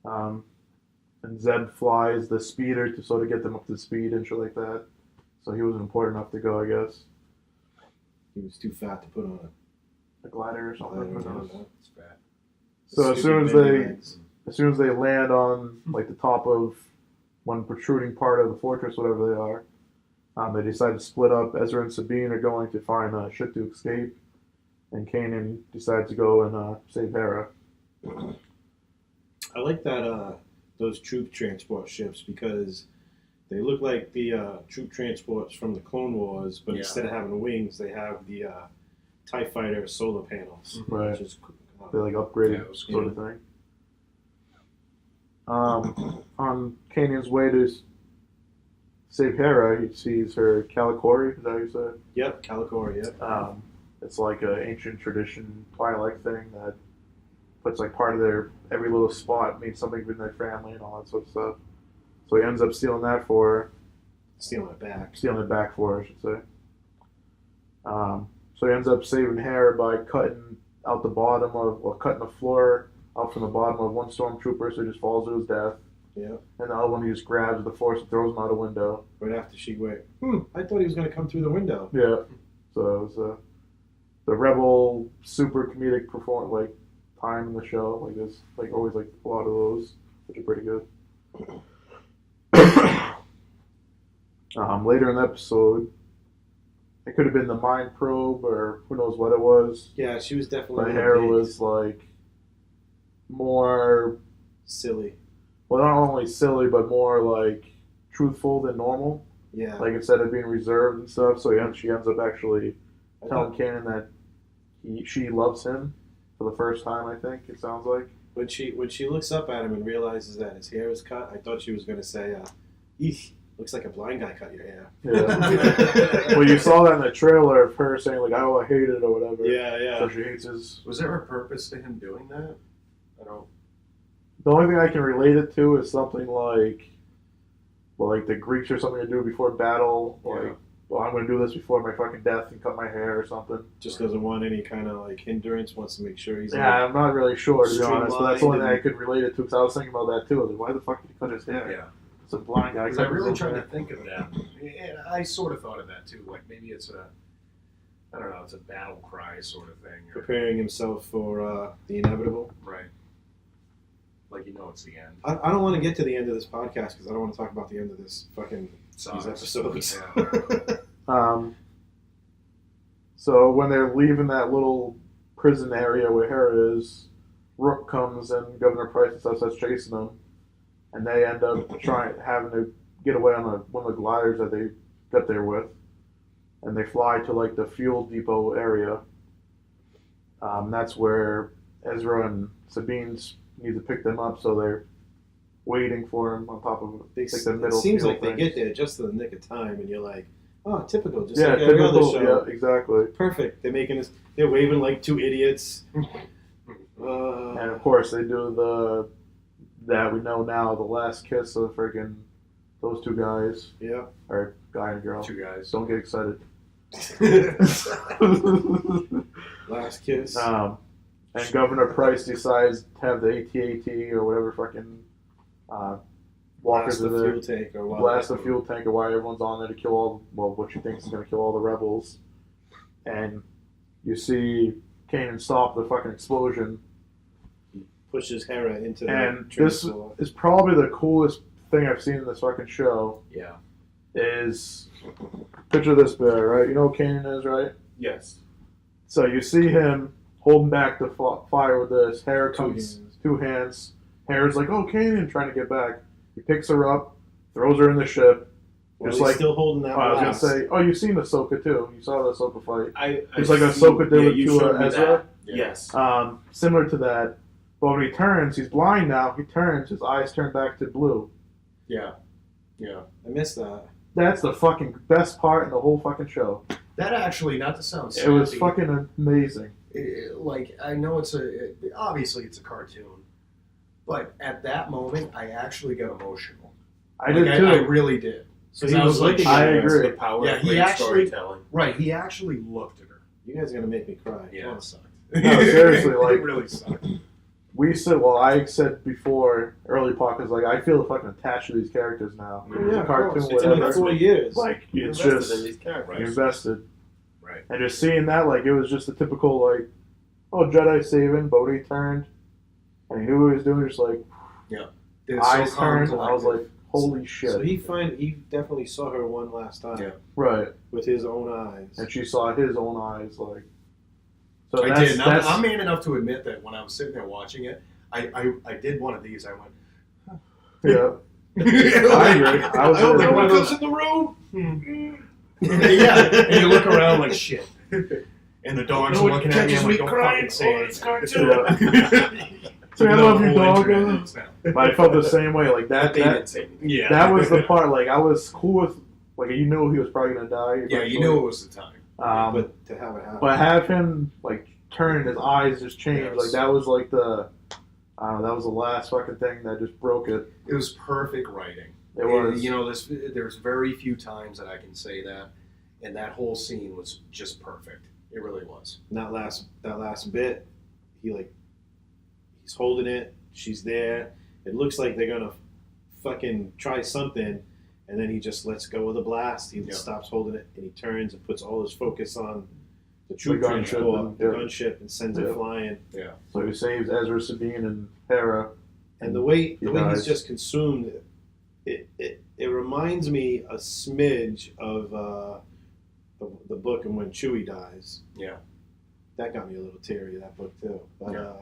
[SPEAKER 1] And Zeb flies the speeder to sort of get them up to speed and shit like that. So he wasn't important enough to go, I guess.
[SPEAKER 3] He was too fat to put on
[SPEAKER 1] a glider or something.
[SPEAKER 2] It's fat.
[SPEAKER 1] So as soon as they land on like the top of one protruding part of the fortress, whatever they are, they decide to split up. Ezra and Sabine are going to find a ship to escape, and Kanan decides to go and save Hera.
[SPEAKER 3] I like that those troop transport ships because they look like the troop transports from the Clone Wars, but instead of having wings, they have the TIE Fighter solar panels.
[SPEAKER 1] Right.
[SPEAKER 3] Which is
[SPEAKER 1] They're like upgraded sort of thing. On Kanan's way to save Hera, he sees her Calicori. Is that how you say it?
[SPEAKER 3] Yep, Calicori, yep.
[SPEAKER 1] It's like an ancient tradition Twilight thing that puts like part of their every little spot means something in their family and all that sort of stuff. So he ends up stealing that for her.
[SPEAKER 3] Stealing it back
[SPEAKER 1] for her, I should say. So he ends up saving Hera by cutting out cutting the floor out from the bottom of one stormtrooper, so he just falls to his death.
[SPEAKER 3] Yeah.
[SPEAKER 1] And the other one he just grabs the force and throws him out a window.
[SPEAKER 3] Right after she went, I thought he was going to come through the window.
[SPEAKER 1] Yeah. So it was the Rebel super comedic time in the show. Like there's always a lot of those, which are pretty good. Later in the episode, it could have been the mind probe or who knows what it was.
[SPEAKER 3] Yeah, she was definitely.
[SPEAKER 1] But Hera was more
[SPEAKER 3] silly.
[SPEAKER 1] Well, not only silly, but more truthful than normal.
[SPEAKER 3] Yeah.
[SPEAKER 1] Instead of being reserved and stuff, so she ends up actually telling Kanan that she loves him for the first time. I think it sounds like
[SPEAKER 3] when she looks up at him and realizes that his hair is cut. I thought she was going to say, "Eesh." Looks like a blind guy cut your hair.
[SPEAKER 1] Yeah. Well, you saw that in the trailer of her saying like, "Oh, I hate it" or whatever.
[SPEAKER 3] Yeah.
[SPEAKER 1] So she hates his.
[SPEAKER 2] Was there a purpose to him doing that? I don't.
[SPEAKER 1] The only thing I can relate it to is something like, well, like the Greeks or something to do before battle. Like, well, I'm going to do this before my fucking death and cut my hair or something.
[SPEAKER 3] Just doesn't want any kind of like hindrance. Wants to make sure he's.
[SPEAKER 1] Yeah, I'm not really sure to be honest, but that's the only thing I
[SPEAKER 3] streamlined
[SPEAKER 1] could relate it to because I was thinking about that too. I was like, why the fuck did he cut his hair?
[SPEAKER 2] Yeah.
[SPEAKER 1] It's a blind guy.
[SPEAKER 2] Because I really tried to think of that. And I sort of thought of that too. Like maybe it's I don't know, it's a battle cry sort of thing. Or,
[SPEAKER 3] preparing himself for the inevitable.
[SPEAKER 2] right. Like it's the end.
[SPEAKER 3] I don't want to get to the end of this podcast because I don't want to talk about the end of this fucking
[SPEAKER 2] Sucks.
[SPEAKER 3] these episodes.
[SPEAKER 2] Yeah.
[SPEAKER 1] So when they're leaving that little prison area where Hera is, Rook comes and Governor Price and stuff starts chasing them, and they end up having to get away on one of the gliders that they got there with, and they fly to like the fuel depot area. That's where Ezra and Sabine's need to pick them up, so they're waiting for him on top of
[SPEAKER 3] They,
[SPEAKER 1] like the middle.
[SPEAKER 3] it seems
[SPEAKER 1] field
[SPEAKER 3] like they
[SPEAKER 1] thing.
[SPEAKER 3] get there just in the nick of time, and you're like, oh, typical, just
[SPEAKER 1] Yeah,
[SPEAKER 3] like every other
[SPEAKER 1] typical.
[SPEAKER 3] show.
[SPEAKER 1] Yeah, exactly.
[SPEAKER 3] Perfect. They're waving like two idiots.
[SPEAKER 1] And of course, they do that we know now, the last kiss of freaking those two guys,
[SPEAKER 3] Yeah.
[SPEAKER 1] or guy and girl.
[SPEAKER 2] Two guys.
[SPEAKER 1] Don't get excited.
[SPEAKER 3] Last kiss.
[SPEAKER 1] And Governor Price decides to have the AT-AT or whatever fucking walkers
[SPEAKER 3] blast the
[SPEAKER 1] in there,
[SPEAKER 3] fuel tank or what?
[SPEAKER 1] blast the fuel tank or why everyone's on there to kill what you think is going to kill all the rebels. And you see Kanan stop the fucking explosion.
[SPEAKER 3] Pushes Hera into the
[SPEAKER 1] And
[SPEAKER 3] train
[SPEAKER 1] this
[SPEAKER 3] floor.
[SPEAKER 1] is probably the coolest thing I've seen in this fucking show.
[SPEAKER 2] Yeah.
[SPEAKER 1] Is picture this bear, right? You know who Kanan is, right?
[SPEAKER 4] Yes.
[SPEAKER 1] So you see him holding back the fire with this. Hera
[SPEAKER 3] Two
[SPEAKER 1] comes,
[SPEAKER 3] hands.
[SPEAKER 1] 2 hands. Hera's like, "Oh, Kanan," trying to get back. He picks her up, throws her in the ship.
[SPEAKER 3] Well,
[SPEAKER 1] Just
[SPEAKER 3] he's
[SPEAKER 1] like
[SPEAKER 3] still holding that
[SPEAKER 1] I was
[SPEAKER 3] blast.
[SPEAKER 1] gonna say, oh, you've seen Ahsoka too. You saw the Ahsoka fight.
[SPEAKER 4] It's
[SPEAKER 1] like Ahsoka did with
[SPEAKER 4] you showed me
[SPEAKER 1] Ezra.
[SPEAKER 4] that.
[SPEAKER 2] Yeah.
[SPEAKER 4] Yes.
[SPEAKER 1] Similar to that. But when he turns, he's blind now. He turns, his eyes turn back to blue.
[SPEAKER 2] Yeah. Yeah.
[SPEAKER 3] I missed that.
[SPEAKER 1] That's the fucking best part in the whole fucking show.
[SPEAKER 2] That actually, not to sound
[SPEAKER 1] It was
[SPEAKER 2] sappy,
[SPEAKER 1] fucking amazing.
[SPEAKER 2] like I know obviously it's a cartoon, but at that moment I actually got emotional.
[SPEAKER 1] I did too.
[SPEAKER 2] I really did.
[SPEAKER 3] So
[SPEAKER 2] 'Cause
[SPEAKER 3] he
[SPEAKER 2] I
[SPEAKER 3] was
[SPEAKER 2] was like,
[SPEAKER 3] looking
[SPEAKER 1] I
[SPEAKER 3] at her.
[SPEAKER 1] agree.
[SPEAKER 4] The power
[SPEAKER 2] Yeah,
[SPEAKER 4] of
[SPEAKER 2] he
[SPEAKER 4] great
[SPEAKER 2] actually-
[SPEAKER 4] storytelling.
[SPEAKER 2] Right, he actually looked at her.
[SPEAKER 3] You guys are gonna make me cry.
[SPEAKER 2] Yeah, it sucked.
[SPEAKER 1] No, seriously, like-
[SPEAKER 2] it really sucked.
[SPEAKER 1] I said before, early podcast, like, I feel fucking attached to these characters now.
[SPEAKER 3] Oh,
[SPEAKER 1] It's
[SPEAKER 3] yeah,
[SPEAKER 1] a
[SPEAKER 3] of
[SPEAKER 1] cartoon,
[SPEAKER 3] course. It's been
[SPEAKER 1] whatever.
[SPEAKER 3] 4 years.
[SPEAKER 1] Like,
[SPEAKER 4] You're
[SPEAKER 1] it's
[SPEAKER 4] invested
[SPEAKER 1] just,
[SPEAKER 4] in these characters.
[SPEAKER 1] you're invested.
[SPEAKER 2] Right.
[SPEAKER 1] And just seeing that, like, it was just a typical, like, oh, Jedi saving, Bodhi turned, and he knew what he was doing, just like,
[SPEAKER 2] It's so
[SPEAKER 1] eyes
[SPEAKER 2] calm and
[SPEAKER 1] turned, and I was
[SPEAKER 2] collected.
[SPEAKER 1] like, holy shit.
[SPEAKER 3] So he definitely saw her one last time
[SPEAKER 2] Yeah.
[SPEAKER 1] Right.
[SPEAKER 3] with his own eyes.
[SPEAKER 1] And she saw his own eyes, like, so
[SPEAKER 2] I
[SPEAKER 1] that's,
[SPEAKER 2] did. And
[SPEAKER 1] that's,
[SPEAKER 2] I'm man enough to admit that when I was sitting there watching it, I did one of these. I went.
[SPEAKER 1] yeah.
[SPEAKER 2] I
[SPEAKER 1] agree. I was
[SPEAKER 2] like
[SPEAKER 1] there.
[SPEAKER 2] one of those
[SPEAKER 3] in the room.
[SPEAKER 2] yeah, and you look around like shit. And the dogs are looking at me. I'm like, don't fucking say anything.
[SPEAKER 1] Say, I love you,
[SPEAKER 2] The whole
[SPEAKER 1] dog.
[SPEAKER 2] internet knows now.
[SPEAKER 1] But I felt the same way. Like, that
[SPEAKER 4] They didn't say anything.
[SPEAKER 2] Yeah.
[SPEAKER 1] that was the part, like, I was cool with, like, you knew he was probably going to die.
[SPEAKER 2] Yeah, you knew it was the time.
[SPEAKER 3] But to have it happen.
[SPEAKER 1] But have him, like, turn and his eyes just change.
[SPEAKER 2] Yes.
[SPEAKER 1] Like, that was, like, I don't know, that was the last fucking thing that just broke it.
[SPEAKER 2] It was perfect writing.
[SPEAKER 1] It was.
[SPEAKER 2] You know, there's very few times that I can say that, and that whole scene was just perfect. It really was.
[SPEAKER 3] And that last bit, he's holding it. She's there. It looks like they're gonna fucking try something, and then he just lets go of the blast. He stops holding it, and he turns and puts all his focus on the troop
[SPEAKER 1] gunship
[SPEAKER 3] transport,
[SPEAKER 1] and-
[SPEAKER 3] the gunship, and sends it flying.
[SPEAKER 2] Yeah.
[SPEAKER 1] So he saves Ezra, Sabine, and Hera.
[SPEAKER 3] And the way he's
[SPEAKER 1] dies.
[SPEAKER 3] just consumed, it reminds me a smidge of the book and when Chewie dies.
[SPEAKER 2] Yeah.
[SPEAKER 3] That got me a little teary, that book too. But
[SPEAKER 2] Yeah.
[SPEAKER 3] a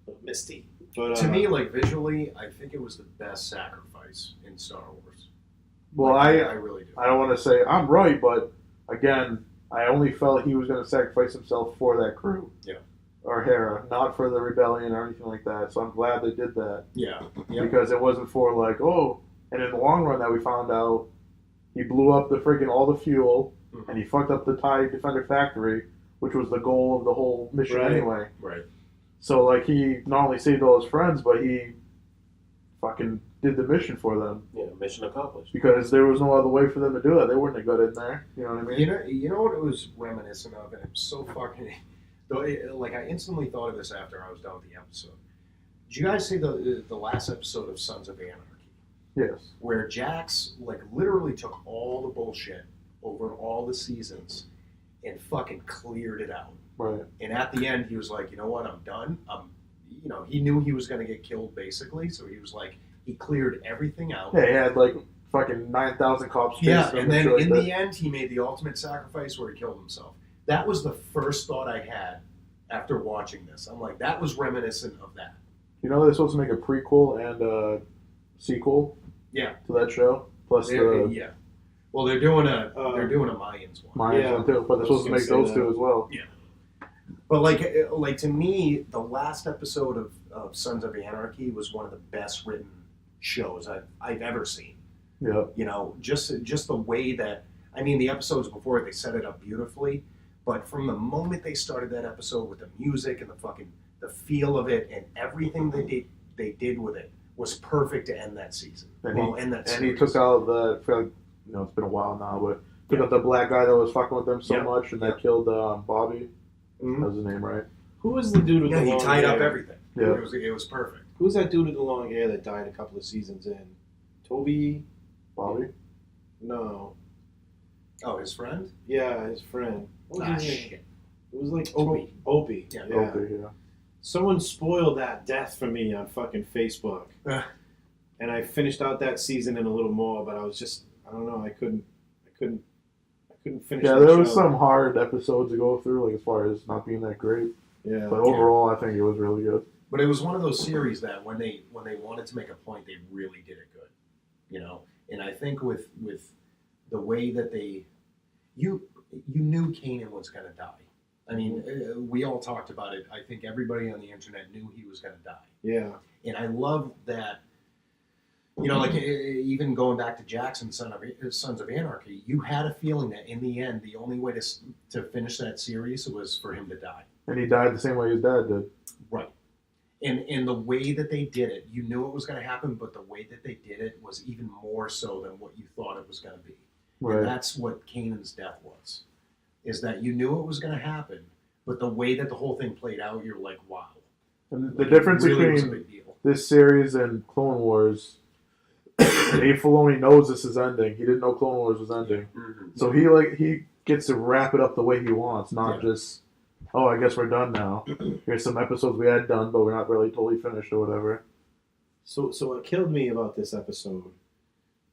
[SPEAKER 3] little misty. But
[SPEAKER 2] To me, like visually, I think it was the best sacrifice in Star Wars.
[SPEAKER 1] Well,
[SPEAKER 2] Like,
[SPEAKER 1] I
[SPEAKER 2] I really do.
[SPEAKER 1] I don't want to say I'm right, but again, I only felt he was going to sacrifice himself for that crew.
[SPEAKER 2] Yeah.
[SPEAKER 1] Or Hera, not for the rebellion or anything like that. So I'm glad they did that.
[SPEAKER 2] Yeah. Yeah.
[SPEAKER 1] Because it wasn't for like, oh, And in the long run, that we found out, he blew up the freaking all the fuel, and he fucked up the TIE Defender factory, which was the goal of the whole mission anyway.
[SPEAKER 2] Right.
[SPEAKER 1] So like he not only saved all his friends, but he fucking did the mission for them.
[SPEAKER 4] Yeah, mission accomplished.
[SPEAKER 1] Because there was no other way for them to do that. They wouldn't have got in there. You know what I mean?
[SPEAKER 2] You know what it was reminiscent of, and it's so fucking. Like I instantly thought of this after I was done with the episode. Did you guys see the last episode of Sons of Anarchy?
[SPEAKER 1] Yes.
[SPEAKER 2] Where Jax like literally took all the bullshit over all the seasons and fucking cleared it out.
[SPEAKER 1] Right.
[SPEAKER 2] And at the end, he was like, you know what, I'm done. He knew he was going to get killed basically, so he was like, he cleared everything out.
[SPEAKER 1] Yeah, he had like fucking 9,000 cops.
[SPEAKER 2] Yeah, and then in the end, he made the ultimate sacrifice where he killed himself. That was the first thought I had after watching this. I'm like, that was reminiscent of that.
[SPEAKER 1] You know they're supposed to make a prequel and a sequel.
[SPEAKER 2] Yeah.
[SPEAKER 1] To that show, plus
[SPEAKER 2] yeah. Well, they're doing a Mayans one.
[SPEAKER 1] Mayans one too, but they're supposed to make those two as well.
[SPEAKER 2] Yeah. But like to me, the last episode of Sons of Anarchy was one of the best written shows I've ever seen.
[SPEAKER 1] Yeah.
[SPEAKER 2] You know, just the way that the episodes before they set it up beautifully, but from the moment they started that episode with the music and the feel of it and everything they did with it was perfect to end that season.
[SPEAKER 1] And he took out the. I feel like, it's been a while now, but took out the black guy that was fucking with them so much, and that killed Bobby.
[SPEAKER 2] Mm-hmm.
[SPEAKER 1] That was his name, right?
[SPEAKER 3] Who was the dude with the long hair?
[SPEAKER 2] He tied up everything.
[SPEAKER 1] Yeah.
[SPEAKER 2] It was perfect.
[SPEAKER 3] Who's that dude with the long hair that died a couple of seasons in? Toby?
[SPEAKER 1] Bobby?
[SPEAKER 3] No.
[SPEAKER 2] Oh, his friend?
[SPEAKER 3] Yeah, his friend. What was his name?
[SPEAKER 2] Shit.
[SPEAKER 3] It was like
[SPEAKER 2] Opie.
[SPEAKER 3] Opie.
[SPEAKER 2] Yeah.
[SPEAKER 1] Okay, yeah.
[SPEAKER 3] Someone spoiled that death for me on fucking Facebook. And I finished out that season and a little more, but I was just, I don't know, I couldn't finish.
[SPEAKER 1] Yeah,
[SPEAKER 3] that
[SPEAKER 1] there was
[SPEAKER 3] show.
[SPEAKER 1] some hard episodes to go through, like as far as not being that great.
[SPEAKER 3] Yeah.
[SPEAKER 1] But overall, I think it was really good.
[SPEAKER 2] But it was one of those series that when they wanted to make a point, they really did it good, you know. And I think with the way that you knew Kanan was going to die. I mean, we all talked about it. I think everybody on the internet knew he was going to die.
[SPEAKER 3] Yeah.
[SPEAKER 2] And I love that. You know, like even going back to Jackson's Sons of Anarchy, you had a feeling that in the end, the only way to finish that series was for him to die.
[SPEAKER 1] And he died the same way his dad did.
[SPEAKER 2] Right. And the way that they did it, you knew it was going to happen, but the way that they did it was even more so than what you thought it was going to be.
[SPEAKER 1] Right.
[SPEAKER 2] And that's what Kanan's death was, is that you knew it was going to happen, but the way that the whole thing played out, you're like, wow.
[SPEAKER 1] And the difference between this series and Clone Wars, Dave Filoni knows this is ending. He didn't know Clone Wars was ending.
[SPEAKER 4] Mm-hmm.
[SPEAKER 1] So he gets to wrap it up the way he wants, not just, oh, I guess we're done now. Here's some episodes we had done, but we're not really totally finished or whatever.
[SPEAKER 3] So what killed me about this episode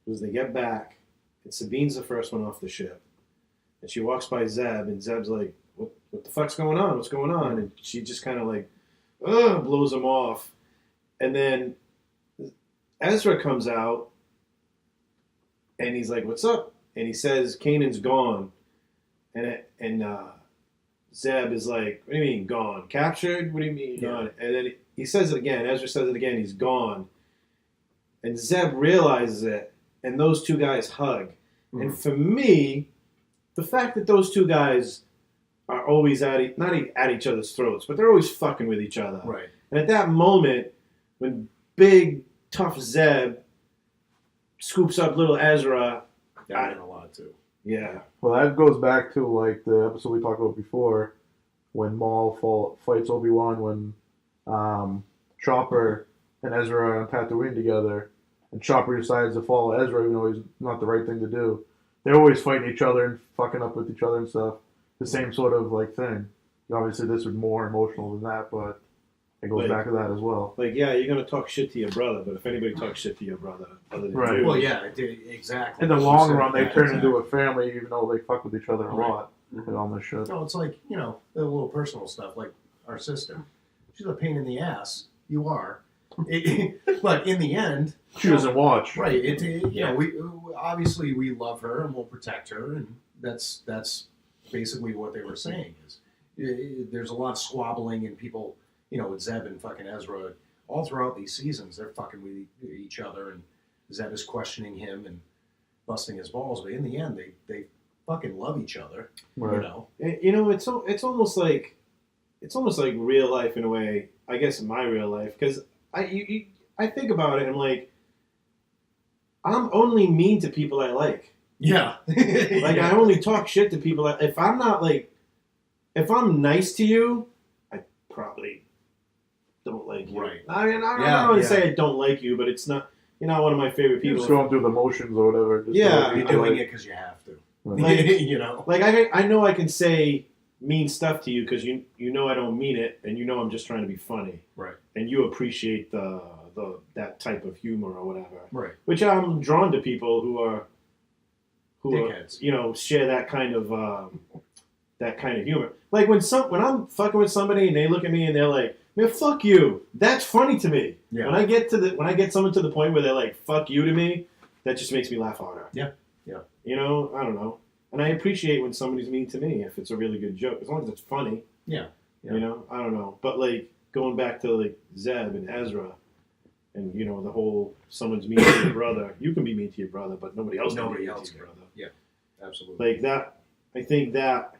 [SPEAKER 3] was they get back, and Sabine's the first one off the ship. And she walks by Zeb, and Zeb's like, what the fuck's going on? What's going on? And she just kind of like, blows him off. And then Ezra comes out, and he's like, what's up? And he says, Kanan's gone. And Zeb is like, what do you mean, gone? Captured? What do you mean, gone? And then he says it again. Ezra says it again. He's gone. And Zeb realizes it, and those two guys hug. Mm-hmm. And for me, the fact that those two guys are always not at each other's throats, but they're always fucking with each other.
[SPEAKER 2] Right.
[SPEAKER 3] And at that moment, when big, tough Zeb scoops up little Ezra,
[SPEAKER 2] that meant a lot too.
[SPEAKER 3] Yeah.
[SPEAKER 1] Well, that goes back to like the episode we talked about before, when Maul fights Obi-Wan, when Chopper and Ezra are on Tatooine together, and Chopper decides to follow Ezra even though he's not the right thing to do. They're always fighting each other and fucking up with each other and stuff. The same sort of like thing. Obviously, this was more emotional than that, but it goes back to that as well.
[SPEAKER 3] Like, yeah, you're gonna talk shit to your brother, but if anybody talks shit to your brother, other than
[SPEAKER 1] Right.
[SPEAKER 3] you,
[SPEAKER 2] Well, yeah, exactly.
[SPEAKER 1] In the long run, they turn into a family, even though they fuck with each other a lot. And all this shit.
[SPEAKER 2] No, it's like, you know, the little personal stuff, like our sister. She's a pain in the ass. You are. But in the end,
[SPEAKER 1] She doesn't watch.
[SPEAKER 2] right? You know, we obviously we love her and we'll protect her, and that's basically what they were saying. Is there's a lot of squabbling and people, you know, with Zeb and fucking Ezra all throughout these seasons, they're fucking with each other, and Zeb is questioning him and busting his balls, but in the end, they fucking love each other.
[SPEAKER 1] Right.
[SPEAKER 2] You know.
[SPEAKER 3] It's almost like real life in a way. I guess my real life, because I think about it and I'm like, I'm only mean to people I like.
[SPEAKER 2] Yeah.
[SPEAKER 3] Like I only talk shit to people. If I'm nice to you, I probably don't like you.
[SPEAKER 2] Right.
[SPEAKER 3] I mean, I don't want to say I don't like you, but it's not. You're not one of my favorite
[SPEAKER 1] You're
[SPEAKER 3] people.
[SPEAKER 1] just going through the motions or whatever. Just
[SPEAKER 3] Yeah.
[SPEAKER 2] You're doing it because you have to.
[SPEAKER 3] Like,
[SPEAKER 2] you know.
[SPEAKER 3] Like I know I can say mean stuff to you because you know I don't mean it, and you know I'm just trying to be funny.
[SPEAKER 2] Right.
[SPEAKER 3] And you appreciate the that type of humor or whatever.
[SPEAKER 2] Right.
[SPEAKER 3] Which I'm drawn to people who are
[SPEAKER 2] Dickheads.
[SPEAKER 3] share that kind of humor. Like when I'm fucking with somebody and they look at me and they're like, "Man, fuck you." That's funny to me.
[SPEAKER 2] Yeah.
[SPEAKER 3] When I get someone to the point where they're like, "Fuck you" to me, that just makes me laugh harder.
[SPEAKER 2] Yeah. Yeah.
[SPEAKER 3] You know, I don't know. And I appreciate when somebody's mean to me if it's a really good joke, as long as it's funny.
[SPEAKER 2] Yeah. Yeah.
[SPEAKER 3] You know, I don't know. But like going back to like Zeb and Ezra, and you know the whole someone's mean to your brother. You can be mean to your brother, but nobody else can be mean to your brother.
[SPEAKER 2] Yeah. Absolutely.
[SPEAKER 3] Like that. I think that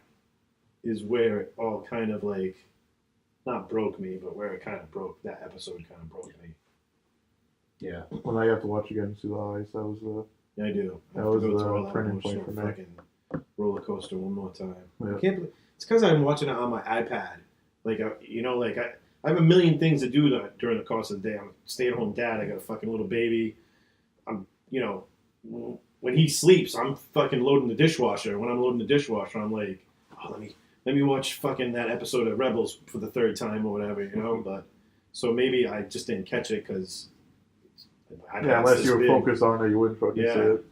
[SPEAKER 3] is where it all kind of like not broke me, but where it kind of broke. That episode kind of broke me.
[SPEAKER 2] Yeah.
[SPEAKER 1] When I have to watch again and see the highs, that was
[SPEAKER 3] Yeah, I do. I
[SPEAKER 1] that
[SPEAKER 3] have
[SPEAKER 1] was
[SPEAKER 3] to go
[SPEAKER 1] the
[SPEAKER 3] through all that
[SPEAKER 1] turning point
[SPEAKER 3] emotional
[SPEAKER 1] for me.
[SPEAKER 3] fucking roller coaster one more time.
[SPEAKER 1] Yeah.
[SPEAKER 3] I can't believe it's because I'm watching it on my iPad. Like I have a million things to do during the course of the day. I'm a stay-at-home dad. I got a fucking little baby. I'm when he sleeps, I'm fucking loading the dishwasher. When I'm loading the dishwasher, I'm like, oh, let me watch fucking that episode of Rebels for the third time or whatever, you know. But so maybe I just didn't catch it because
[SPEAKER 1] unless you were focused on it, you wouldn't fucking see it.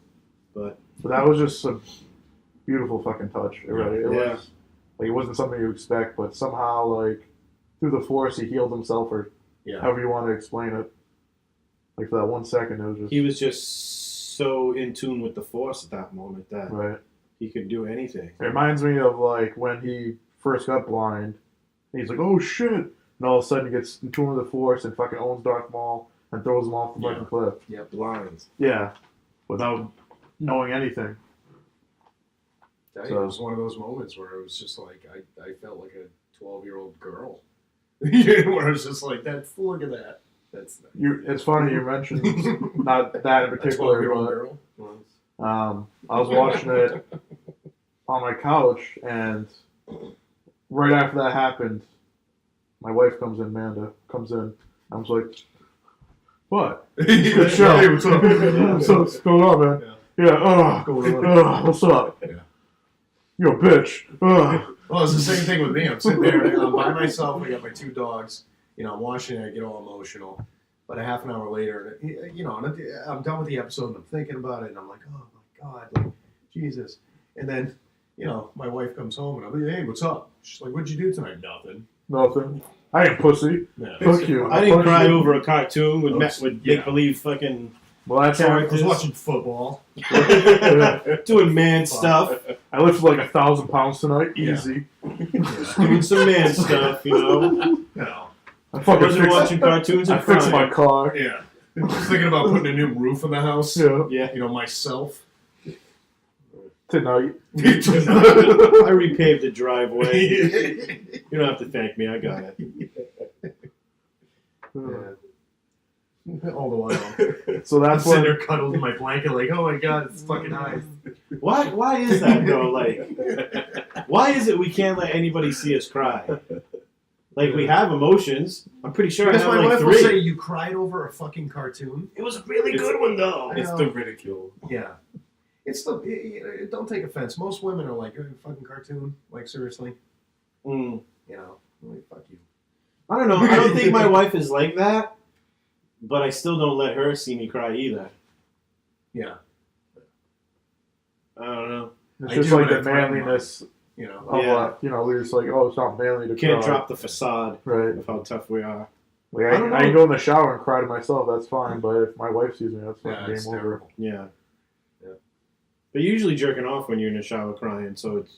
[SPEAKER 3] But
[SPEAKER 1] that was just a beautiful fucking touch. It
[SPEAKER 3] Yeah.
[SPEAKER 1] was like it wasn't something you expect, but somehow like through the Force he healed himself, or however you want to explain it. Like for that 1 second, it was just
[SPEAKER 3] he was just so in tune with the Force at that moment that
[SPEAKER 1] right.
[SPEAKER 3] he could do anything.
[SPEAKER 1] It reminds me of like when he first got blind. And he's like, "Oh shit!" And all of a sudden he gets in tune with the Force and fucking owns Darth Maul and throws him off the fucking cliff.
[SPEAKER 3] Yeah, blind.
[SPEAKER 1] Yeah, without knowing anything.
[SPEAKER 2] It was one of those moments where it was just like I felt like a 12-year-old girl. Where I was just like, look at that. That's
[SPEAKER 1] It's funny you mentioned not that in particular,
[SPEAKER 2] 12-year-old
[SPEAKER 1] but
[SPEAKER 2] girl.
[SPEAKER 1] I was watching it on my couch, and right after that happened, my wife comes in, Amanda comes in. I was like, "What? Good show. Hey, what's up? What's going on, man? Yeah. What's up?
[SPEAKER 2] Yeah.
[SPEAKER 1] You're a bitch.
[SPEAKER 2] Well, it's the same thing with me. I'm sitting there, I'm by myself. I got my 2 dogs. You know, I'm watching it. I get all emotional. But a half an hour later, you know, I'm done with the episode and I'm thinking about it, and I'm like, oh my God, like, Jesus. And then, you know, my wife comes home and I'm like, hey, what's up? She's like, what'd you do tonight? Nothing. I ain't pussy. Yeah.
[SPEAKER 1] Fuck you.
[SPEAKER 3] I didn't cry over a cartoon with
[SPEAKER 2] Yeah.
[SPEAKER 3] make believe fucking
[SPEAKER 1] Well, that's
[SPEAKER 2] I was watching football.
[SPEAKER 3] doing man stuff,
[SPEAKER 1] I lifted like 1,000 pounds tonight, easy.
[SPEAKER 3] doing some man stuff, you know.
[SPEAKER 2] No.
[SPEAKER 1] I
[SPEAKER 3] I
[SPEAKER 1] fucking
[SPEAKER 3] wasn't watching cartoons
[SPEAKER 1] I
[SPEAKER 3] and
[SPEAKER 1] fixed my
[SPEAKER 3] crying.
[SPEAKER 1] car.
[SPEAKER 2] Yeah. Just thinking about putting a new roof in the house.
[SPEAKER 1] Yeah.
[SPEAKER 3] Yeah,
[SPEAKER 2] You know, myself.
[SPEAKER 1] Tonight.
[SPEAKER 3] I repaved the driveway. You don't have to thank me. I got it.
[SPEAKER 2] All the while.
[SPEAKER 1] So
[SPEAKER 2] I'm
[SPEAKER 1] that's
[SPEAKER 2] sitting
[SPEAKER 1] when
[SPEAKER 2] there cuddled in my blanket like, oh my God, it's fucking nice.
[SPEAKER 3] Why is that though? Like, why is it we can't let anybody see us cry? Like we have emotions. I'm pretty sure
[SPEAKER 2] Because
[SPEAKER 3] I have
[SPEAKER 2] my
[SPEAKER 3] like
[SPEAKER 2] wife
[SPEAKER 3] 3.
[SPEAKER 2] will say, you cried over a fucking cartoon.
[SPEAKER 3] It was a really good one though.
[SPEAKER 4] It's the ridicule.
[SPEAKER 2] Yeah. It's don't take offense. Most women are like, fucking cartoon? Like, seriously?
[SPEAKER 3] Mm.
[SPEAKER 2] You know, like, fuck you.
[SPEAKER 3] I don't know. I don't think my wife is like that, but I still don't let her see me cry either.
[SPEAKER 2] Yeah.
[SPEAKER 3] I don't know.
[SPEAKER 1] it's
[SPEAKER 2] I
[SPEAKER 1] just
[SPEAKER 2] do,
[SPEAKER 1] like
[SPEAKER 2] but
[SPEAKER 1] the
[SPEAKER 2] I threaten
[SPEAKER 1] manliness
[SPEAKER 2] You know?
[SPEAKER 1] of
[SPEAKER 3] Yeah.
[SPEAKER 1] we're just like, oh, it's not manly to
[SPEAKER 3] Can't
[SPEAKER 1] cry.
[SPEAKER 3] drop the facade
[SPEAKER 1] Right.
[SPEAKER 3] of how tough we are.
[SPEAKER 1] Like
[SPEAKER 3] I don't
[SPEAKER 1] I
[SPEAKER 3] know.
[SPEAKER 1] can go in the shower and cry to myself, that's fine, but if my wife sees me, that's fucking
[SPEAKER 2] Yeah, it's
[SPEAKER 1] game over.
[SPEAKER 2] terrible.
[SPEAKER 3] Yeah.
[SPEAKER 2] Yeah.
[SPEAKER 3] But you're usually jerking off when you're in the shower crying, so it's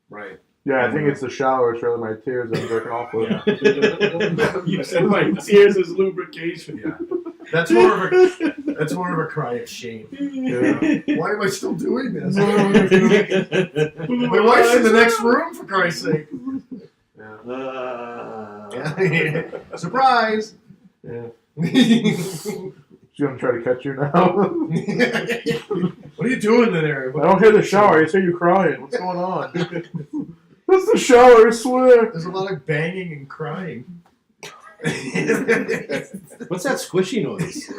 [SPEAKER 2] Right.
[SPEAKER 1] Yeah, I think it's the shower, it's really my tears that I'm jerking off with.
[SPEAKER 2] Yeah.
[SPEAKER 3] you said my tears is lubrication.
[SPEAKER 2] Yeah. That's more of a cry of shame. Yeah. Why am I still doing this? My wife's in the next room, for Christ's sake. Yeah. Surprise!
[SPEAKER 1] Yeah. She's gonna try to catch you now.
[SPEAKER 2] What are you doing in there?
[SPEAKER 1] I don't hear the shower. I hear you crying. What's going on? That's the shower, I swear.
[SPEAKER 2] There's a lot of banging and crying.
[SPEAKER 3] What's that squishy noise?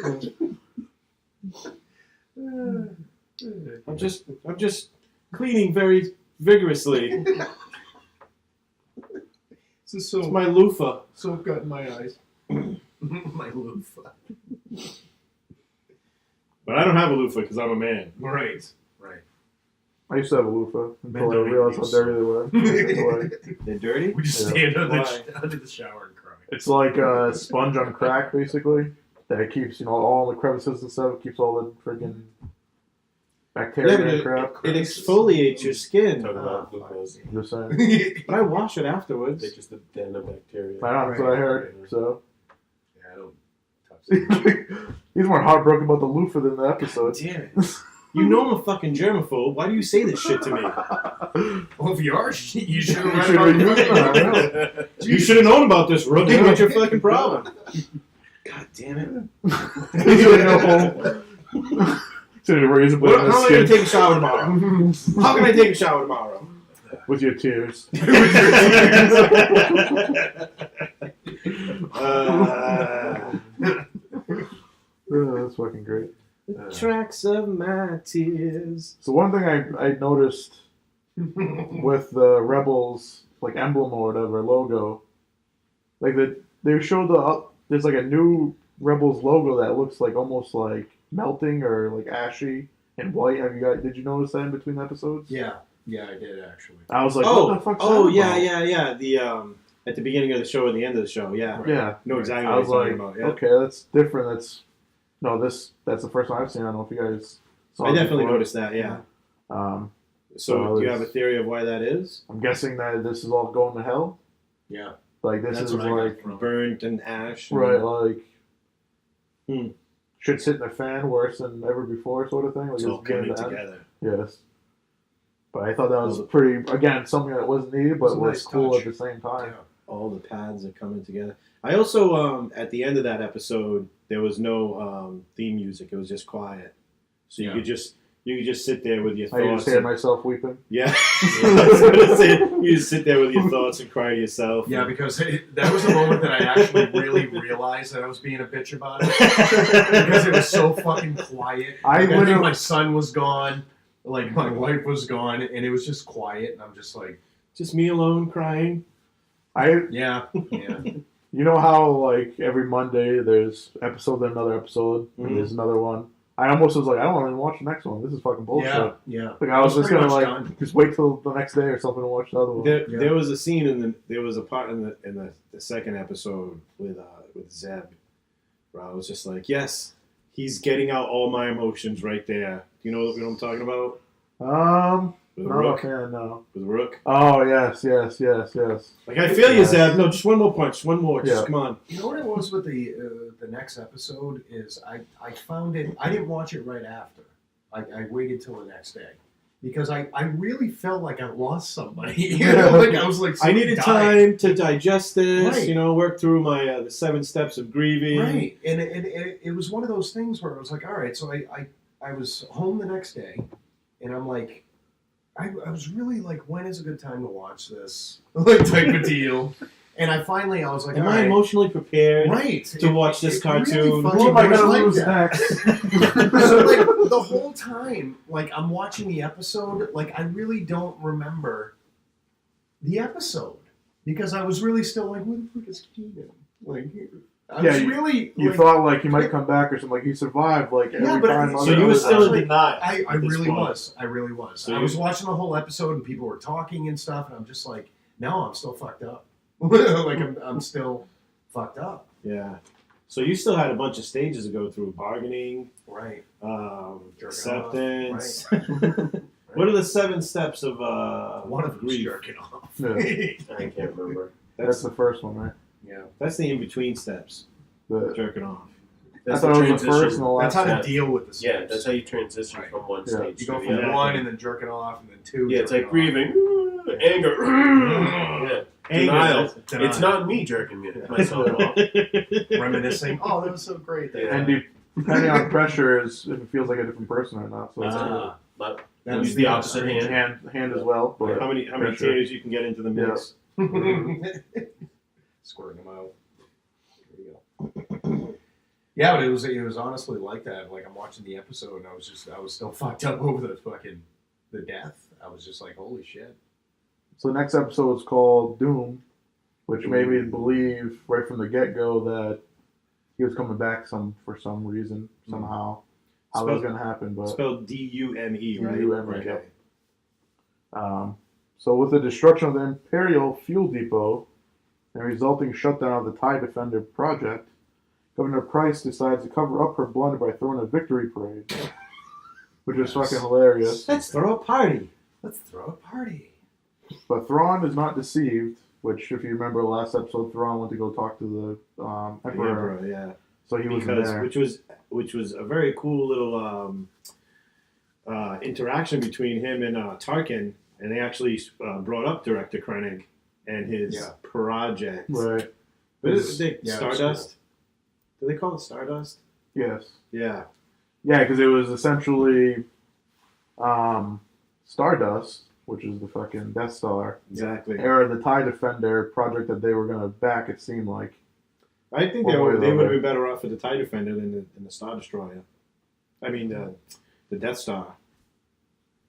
[SPEAKER 3] I'm just cleaning very vigorously.
[SPEAKER 2] This is so
[SPEAKER 3] It's my loofah.
[SPEAKER 2] so cut in my eyes. My loofah.
[SPEAKER 3] But I don't have a loofah because I'm a man.
[SPEAKER 2] Right.
[SPEAKER 1] I used to have a loofah until I
[SPEAKER 2] don't
[SPEAKER 1] realized how
[SPEAKER 2] use-
[SPEAKER 1] dirty they were.
[SPEAKER 3] They're dirty?
[SPEAKER 2] We just
[SPEAKER 1] Yeah.
[SPEAKER 2] stand
[SPEAKER 3] Why?
[SPEAKER 2] under the shower and cry.
[SPEAKER 1] It's like a sponge on crack, basically. That it keeps, all the crevices and stuff. It keeps all the freaking bacteria
[SPEAKER 3] Yeah,
[SPEAKER 1] and
[SPEAKER 3] but
[SPEAKER 1] crap.
[SPEAKER 3] it exfoliates your skin.
[SPEAKER 4] Talking about loofahs.
[SPEAKER 1] I'm just saying.
[SPEAKER 3] But I wash it afterwards.
[SPEAKER 4] They just the den of bacteria.
[SPEAKER 1] I know, that's what I heard. So
[SPEAKER 2] Yeah, I don't touch that.
[SPEAKER 1] he's more heartbroken about the loofah than the episode.
[SPEAKER 3] Damn it. You know I'm a fucking germaphobe. Why do you say this shit to me?
[SPEAKER 2] Well, if you are, you should have
[SPEAKER 1] You
[SPEAKER 2] read
[SPEAKER 1] should
[SPEAKER 2] about
[SPEAKER 1] have used it. I
[SPEAKER 2] it.
[SPEAKER 1] know.
[SPEAKER 3] You should have known about this, rookie. What's your fucking problem? God damn it.
[SPEAKER 1] You should know. Should have raised a blade
[SPEAKER 3] How
[SPEAKER 1] in
[SPEAKER 3] am I
[SPEAKER 1] his
[SPEAKER 3] going to
[SPEAKER 1] skin
[SPEAKER 3] take a shower tomorrow? How can I take a shower tomorrow?
[SPEAKER 1] with your tears. Oh, that's fucking great.
[SPEAKER 3] Tracks of my tears.
[SPEAKER 1] So one thing I noticed with the Rebels like emblem or whatever logo, like they showed there's like a new Rebels logo that looks like almost like melting or like ashy and white. Did you notice that in between episodes?
[SPEAKER 2] Yeah, I did actually.
[SPEAKER 1] I was like, what the fuck's that
[SPEAKER 3] yeah,
[SPEAKER 1] about?
[SPEAKER 3] yeah. The at the beginning of the show and the end of the show, yeah.
[SPEAKER 1] Yeah.
[SPEAKER 3] Know exactly
[SPEAKER 1] I
[SPEAKER 3] what
[SPEAKER 1] was
[SPEAKER 3] you're
[SPEAKER 1] like,
[SPEAKER 3] talking about. Yeah.
[SPEAKER 1] okay, that's different. That's the first time I've seen it. I don't know if you guys saw
[SPEAKER 3] I
[SPEAKER 1] it
[SPEAKER 3] definitely
[SPEAKER 1] before.
[SPEAKER 3] noticed that, yeah.
[SPEAKER 1] So
[SPEAKER 3] Do you have a theory of why that is?
[SPEAKER 1] I'm guessing that this is all going to hell.
[SPEAKER 2] Yeah.
[SPEAKER 1] Like this
[SPEAKER 2] That's
[SPEAKER 1] is
[SPEAKER 2] what I got
[SPEAKER 1] like
[SPEAKER 2] from.
[SPEAKER 3] Burnt and ash. And,
[SPEAKER 1] right, like
[SPEAKER 3] Hmm.
[SPEAKER 1] shit's hitting the fan worse than ever before, sort of thing. Like
[SPEAKER 3] It's all
[SPEAKER 1] getting
[SPEAKER 3] coming
[SPEAKER 1] to the end.
[SPEAKER 3] together.
[SPEAKER 1] Yes. But I thought that was
[SPEAKER 3] Well,
[SPEAKER 1] pretty, again, something that wasn't needed, but
[SPEAKER 2] It's a
[SPEAKER 1] was
[SPEAKER 2] nice
[SPEAKER 1] cool
[SPEAKER 2] touch.
[SPEAKER 1] at the same time.
[SPEAKER 2] Yeah.
[SPEAKER 3] All the paths are coming together. I also, at the end of that episode, there was no theme music. It was just quiet. So you
[SPEAKER 2] Yeah.
[SPEAKER 3] could just sit there with your
[SPEAKER 1] I
[SPEAKER 3] thoughts.
[SPEAKER 1] just hear myself weeping.
[SPEAKER 3] Yeah. I was gonna say, you just sit there with your thoughts and cry to yourself.
[SPEAKER 2] Yeah, because that was the moment that I actually really realized that I was being a bitch about it. Because it was so fucking quiet.
[SPEAKER 1] I
[SPEAKER 2] Like, I
[SPEAKER 1] literally-
[SPEAKER 2] think my son was gone, like my wife was gone, and it was just quiet, and I'm just like,
[SPEAKER 3] Just me alone crying.
[SPEAKER 2] yeah.
[SPEAKER 1] You know how like every Monday there's episode then another episode, and
[SPEAKER 3] Mhm.
[SPEAKER 1] there's another one. I almost was like, I don't want to watch the next one. This is fucking bullshit.
[SPEAKER 2] Yeah.
[SPEAKER 1] Like I was just
[SPEAKER 2] pretty
[SPEAKER 1] gonna
[SPEAKER 2] much
[SPEAKER 1] like
[SPEAKER 2] done.
[SPEAKER 1] just wait till the next day or something to watch the other one.
[SPEAKER 3] There was a scene there was a part in the second episode with Zeb where I was just like, yes, he's getting out all my emotions right there. Do you know what I'm talking about? With
[SPEAKER 1] no,
[SPEAKER 3] Rook.
[SPEAKER 1] yeah, no.
[SPEAKER 3] With Rook.
[SPEAKER 1] Oh yes.
[SPEAKER 3] Like I feel you,
[SPEAKER 1] Yes.
[SPEAKER 3] Zeb. No, just one more punch, one more. Just
[SPEAKER 1] Yeah.
[SPEAKER 3] come on.
[SPEAKER 2] You know what it was with the next episode is I found it. I didn't watch it right after. I waited till the next day because I really felt like I lost somebody. You know, like I was like
[SPEAKER 3] I needed time to digest this.
[SPEAKER 2] Right.
[SPEAKER 3] You know, work through my the 7 steps of grieving.
[SPEAKER 2] Right, and it was one of those things where I was like, all right, so I was home the next day, and I'm like, I was really like, when is a good time to watch this, like type of deal, and I was like,
[SPEAKER 3] Am
[SPEAKER 2] all
[SPEAKER 3] I
[SPEAKER 2] right,
[SPEAKER 3] emotionally prepared
[SPEAKER 2] right
[SPEAKER 3] to watch this cartoon?
[SPEAKER 2] fucking
[SPEAKER 1] What am I
[SPEAKER 2] was
[SPEAKER 1] gonna
[SPEAKER 2] like
[SPEAKER 1] lose
[SPEAKER 2] that.
[SPEAKER 1] next?
[SPEAKER 2] So like the whole time, like I'm watching the episode, like I really don't remember the episode because I was really still like, where the fuck is Keegan? Like, I
[SPEAKER 1] Yeah,
[SPEAKER 2] was really
[SPEAKER 1] You
[SPEAKER 2] like,
[SPEAKER 1] thought like he might come back or something. Like he survived like every
[SPEAKER 2] but
[SPEAKER 1] time.
[SPEAKER 3] So you were still in
[SPEAKER 2] Actually,
[SPEAKER 3] denial.
[SPEAKER 2] I
[SPEAKER 3] at this
[SPEAKER 2] really
[SPEAKER 3] point.
[SPEAKER 2] was. I really was.
[SPEAKER 3] So
[SPEAKER 2] I
[SPEAKER 3] you-
[SPEAKER 2] was watching the whole episode and people were talking and stuff, and I'm just like, no, I'm still fucked up. Like I'm still fucked up.
[SPEAKER 3] Yeah. So you still had a bunch of stages to go through: bargaining,
[SPEAKER 2] Right. Jerking
[SPEAKER 3] acceptance.
[SPEAKER 2] off,
[SPEAKER 3] What are the 7 steps of
[SPEAKER 2] One of them's
[SPEAKER 3] grief?
[SPEAKER 2] jerking off.
[SPEAKER 1] Yeah.
[SPEAKER 4] I can't remember.
[SPEAKER 1] That's the first one, right?
[SPEAKER 2] Yeah.
[SPEAKER 3] That's the in between steps.
[SPEAKER 1] The
[SPEAKER 3] Jerking off.
[SPEAKER 1] I thought it was the first and the last.
[SPEAKER 2] That's how to deal with the
[SPEAKER 4] Yeah, that's how you transition from one stage
[SPEAKER 2] You
[SPEAKER 4] to
[SPEAKER 2] go
[SPEAKER 4] the
[SPEAKER 2] from
[SPEAKER 4] other.
[SPEAKER 2] one and then jerking off, and then two.
[SPEAKER 4] Yeah, it's like breathing, anger, denial. It's not me jerking myself off.
[SPEAKER 2] Reminiscing. Oh, that was so great.
[SPEAKER 4] Yeah.
[SPEAKER 1] And depending on pressure, is if it feels like a different person or not. So it's
[SPEAKER 4] But
[SPEAKER 2] That's
[SPEAKER 4] use the opposite hand.
[SPEAKER 1] hand as well. But
[SPEAKER 3] How many
[SPEAKER 1] pressure.
[SPEAKER 3] tears you can get into the mix?
[SPEAKER 2] Squirting them out. There you go. Yeah, but it was honestly like that. Like I'm watching the episode and I was still fucked up over the death. I was just like, holy shit.
[SPEAKER 1] So the next episode is called Doom, which made me believe right from the get-go that he was coming back for some reason, somehow. How that was going to happen, but
[SPEAKER 3] Spelled D-U-M-E, right?
[SPEAKER 1] D-U-M-E,
[SPEAKER 3] Okay.
[SPEAKER 1] So with the destruction of the Imperial Fuel Depot and resulting shutdown of the TIE Defender project, Governor Price decides to cover up her blunder by throwing a victory parade, which is fucking hilarious.
[SPEAKER 3] Let's throw a party.
[SPEAKER 2] Let's throw a party.
[SPEAKER 1] But Thrawn is not deceived, which, if you remember last episode, Thrawn went to go talk to the Emperor.
[SPEAKER 3] The Emperor, yeah.
[SPEAKER 1] So he was there.
[SPEAKER 3] Which was a very cool little interaction between him and Tarkin, and they actually brought up Director Krennic and his project.
[SPEAKER 1] Right.
[SPEAKER 3] What is it?
[SPEAKER 2] Yeah,
[SPEAKER 3] Stardust? Do they call it Stardust?
[SPEAKER 1] Yes.
[SPEAKER 3] Yeah.
[SPEAKER 1] Yeah, because it was essentially Stardust, which is the fucking Death Star,
[SPEAKER 3] Exactly.
[SPEAKER 1] era of the TIE Defender project that they were going to back, it seemed like.
[SPEAKER 3] I think they would have been better off with the TIE Defender than the Star Destroyer. I mean, the Death Star.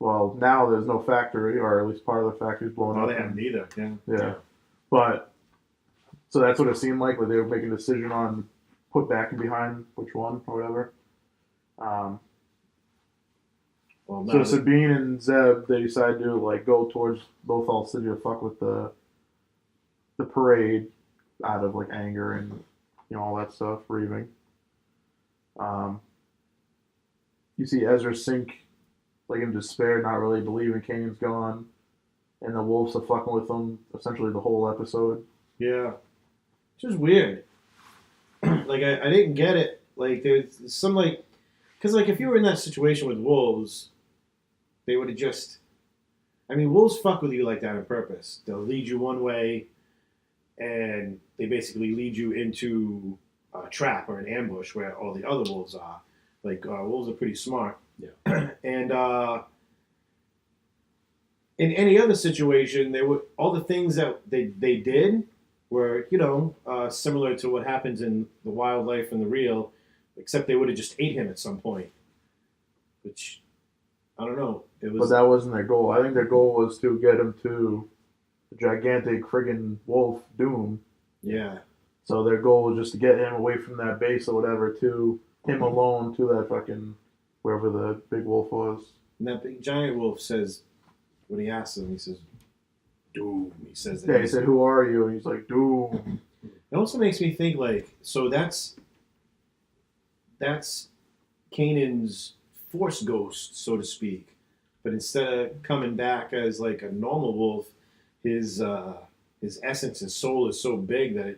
[SPEAKER 1] Well, now there's no factory, or at least part of the factory's blown
[SPEAKER 3] No,
[SPEAKER 1] up.
[SPEAKER 3] they haven't either. Yeah.
[SPEAKER 1] Yeah. But, so that's what it seemed like they were making a decision on put back and behind which one, or whatever.
[SPEAKER 3] Well,
[SPEAKER 1] So Sabine and Zeb, they decided to like go towards Lothal City to fuck with the parade out of like anger and all that stuff, grieving. You see Ezra sink like in despair, not really believing Kanan's gone, and the wolves are fucking with him essentially the whole episode.
[SPEAKER 3] Yeah. Which is weird. Like, I didn't get it. Like, there's some, like... Because, like, if you were in that situation with wolves, they would have just... I mean, wolves fuck with you like that on purpose. They'll lead you one way, and they basically lead you into a trap or an ambush where all the other wolves are. Like, wolves are pretty smart.
[SPEAKER 2] Yeah.
[SPEAKER 3] And, in any other situation, they would... All the things that they did... were, similar to what happens in the wildlife and the real, except they would have just ate him at some point. Which, I don't know.
[SPEAKER 1] But that wasn't their goal. I think their goal was to get him to the gigantic friggin' wolf Doom.
[SPEAKER 3] Yeah.
[SPEAKER 1] So their goal was just to get him away from that base or whatever to him alone to that fucking, wherever the big wolf was.
[SPEAKER 3] And that big giant wolf says, when he asks him, he says, Doom. He says that.
[SPEAKER 1] Yeah, he said, "Who are you?" And he's like, "Doom."
[SPEAKER 3] It also makes me think, like, so that's Kanan's force ghost, so to speak. But instead of coming back as like a normal wolf, his essence, his soul is so big that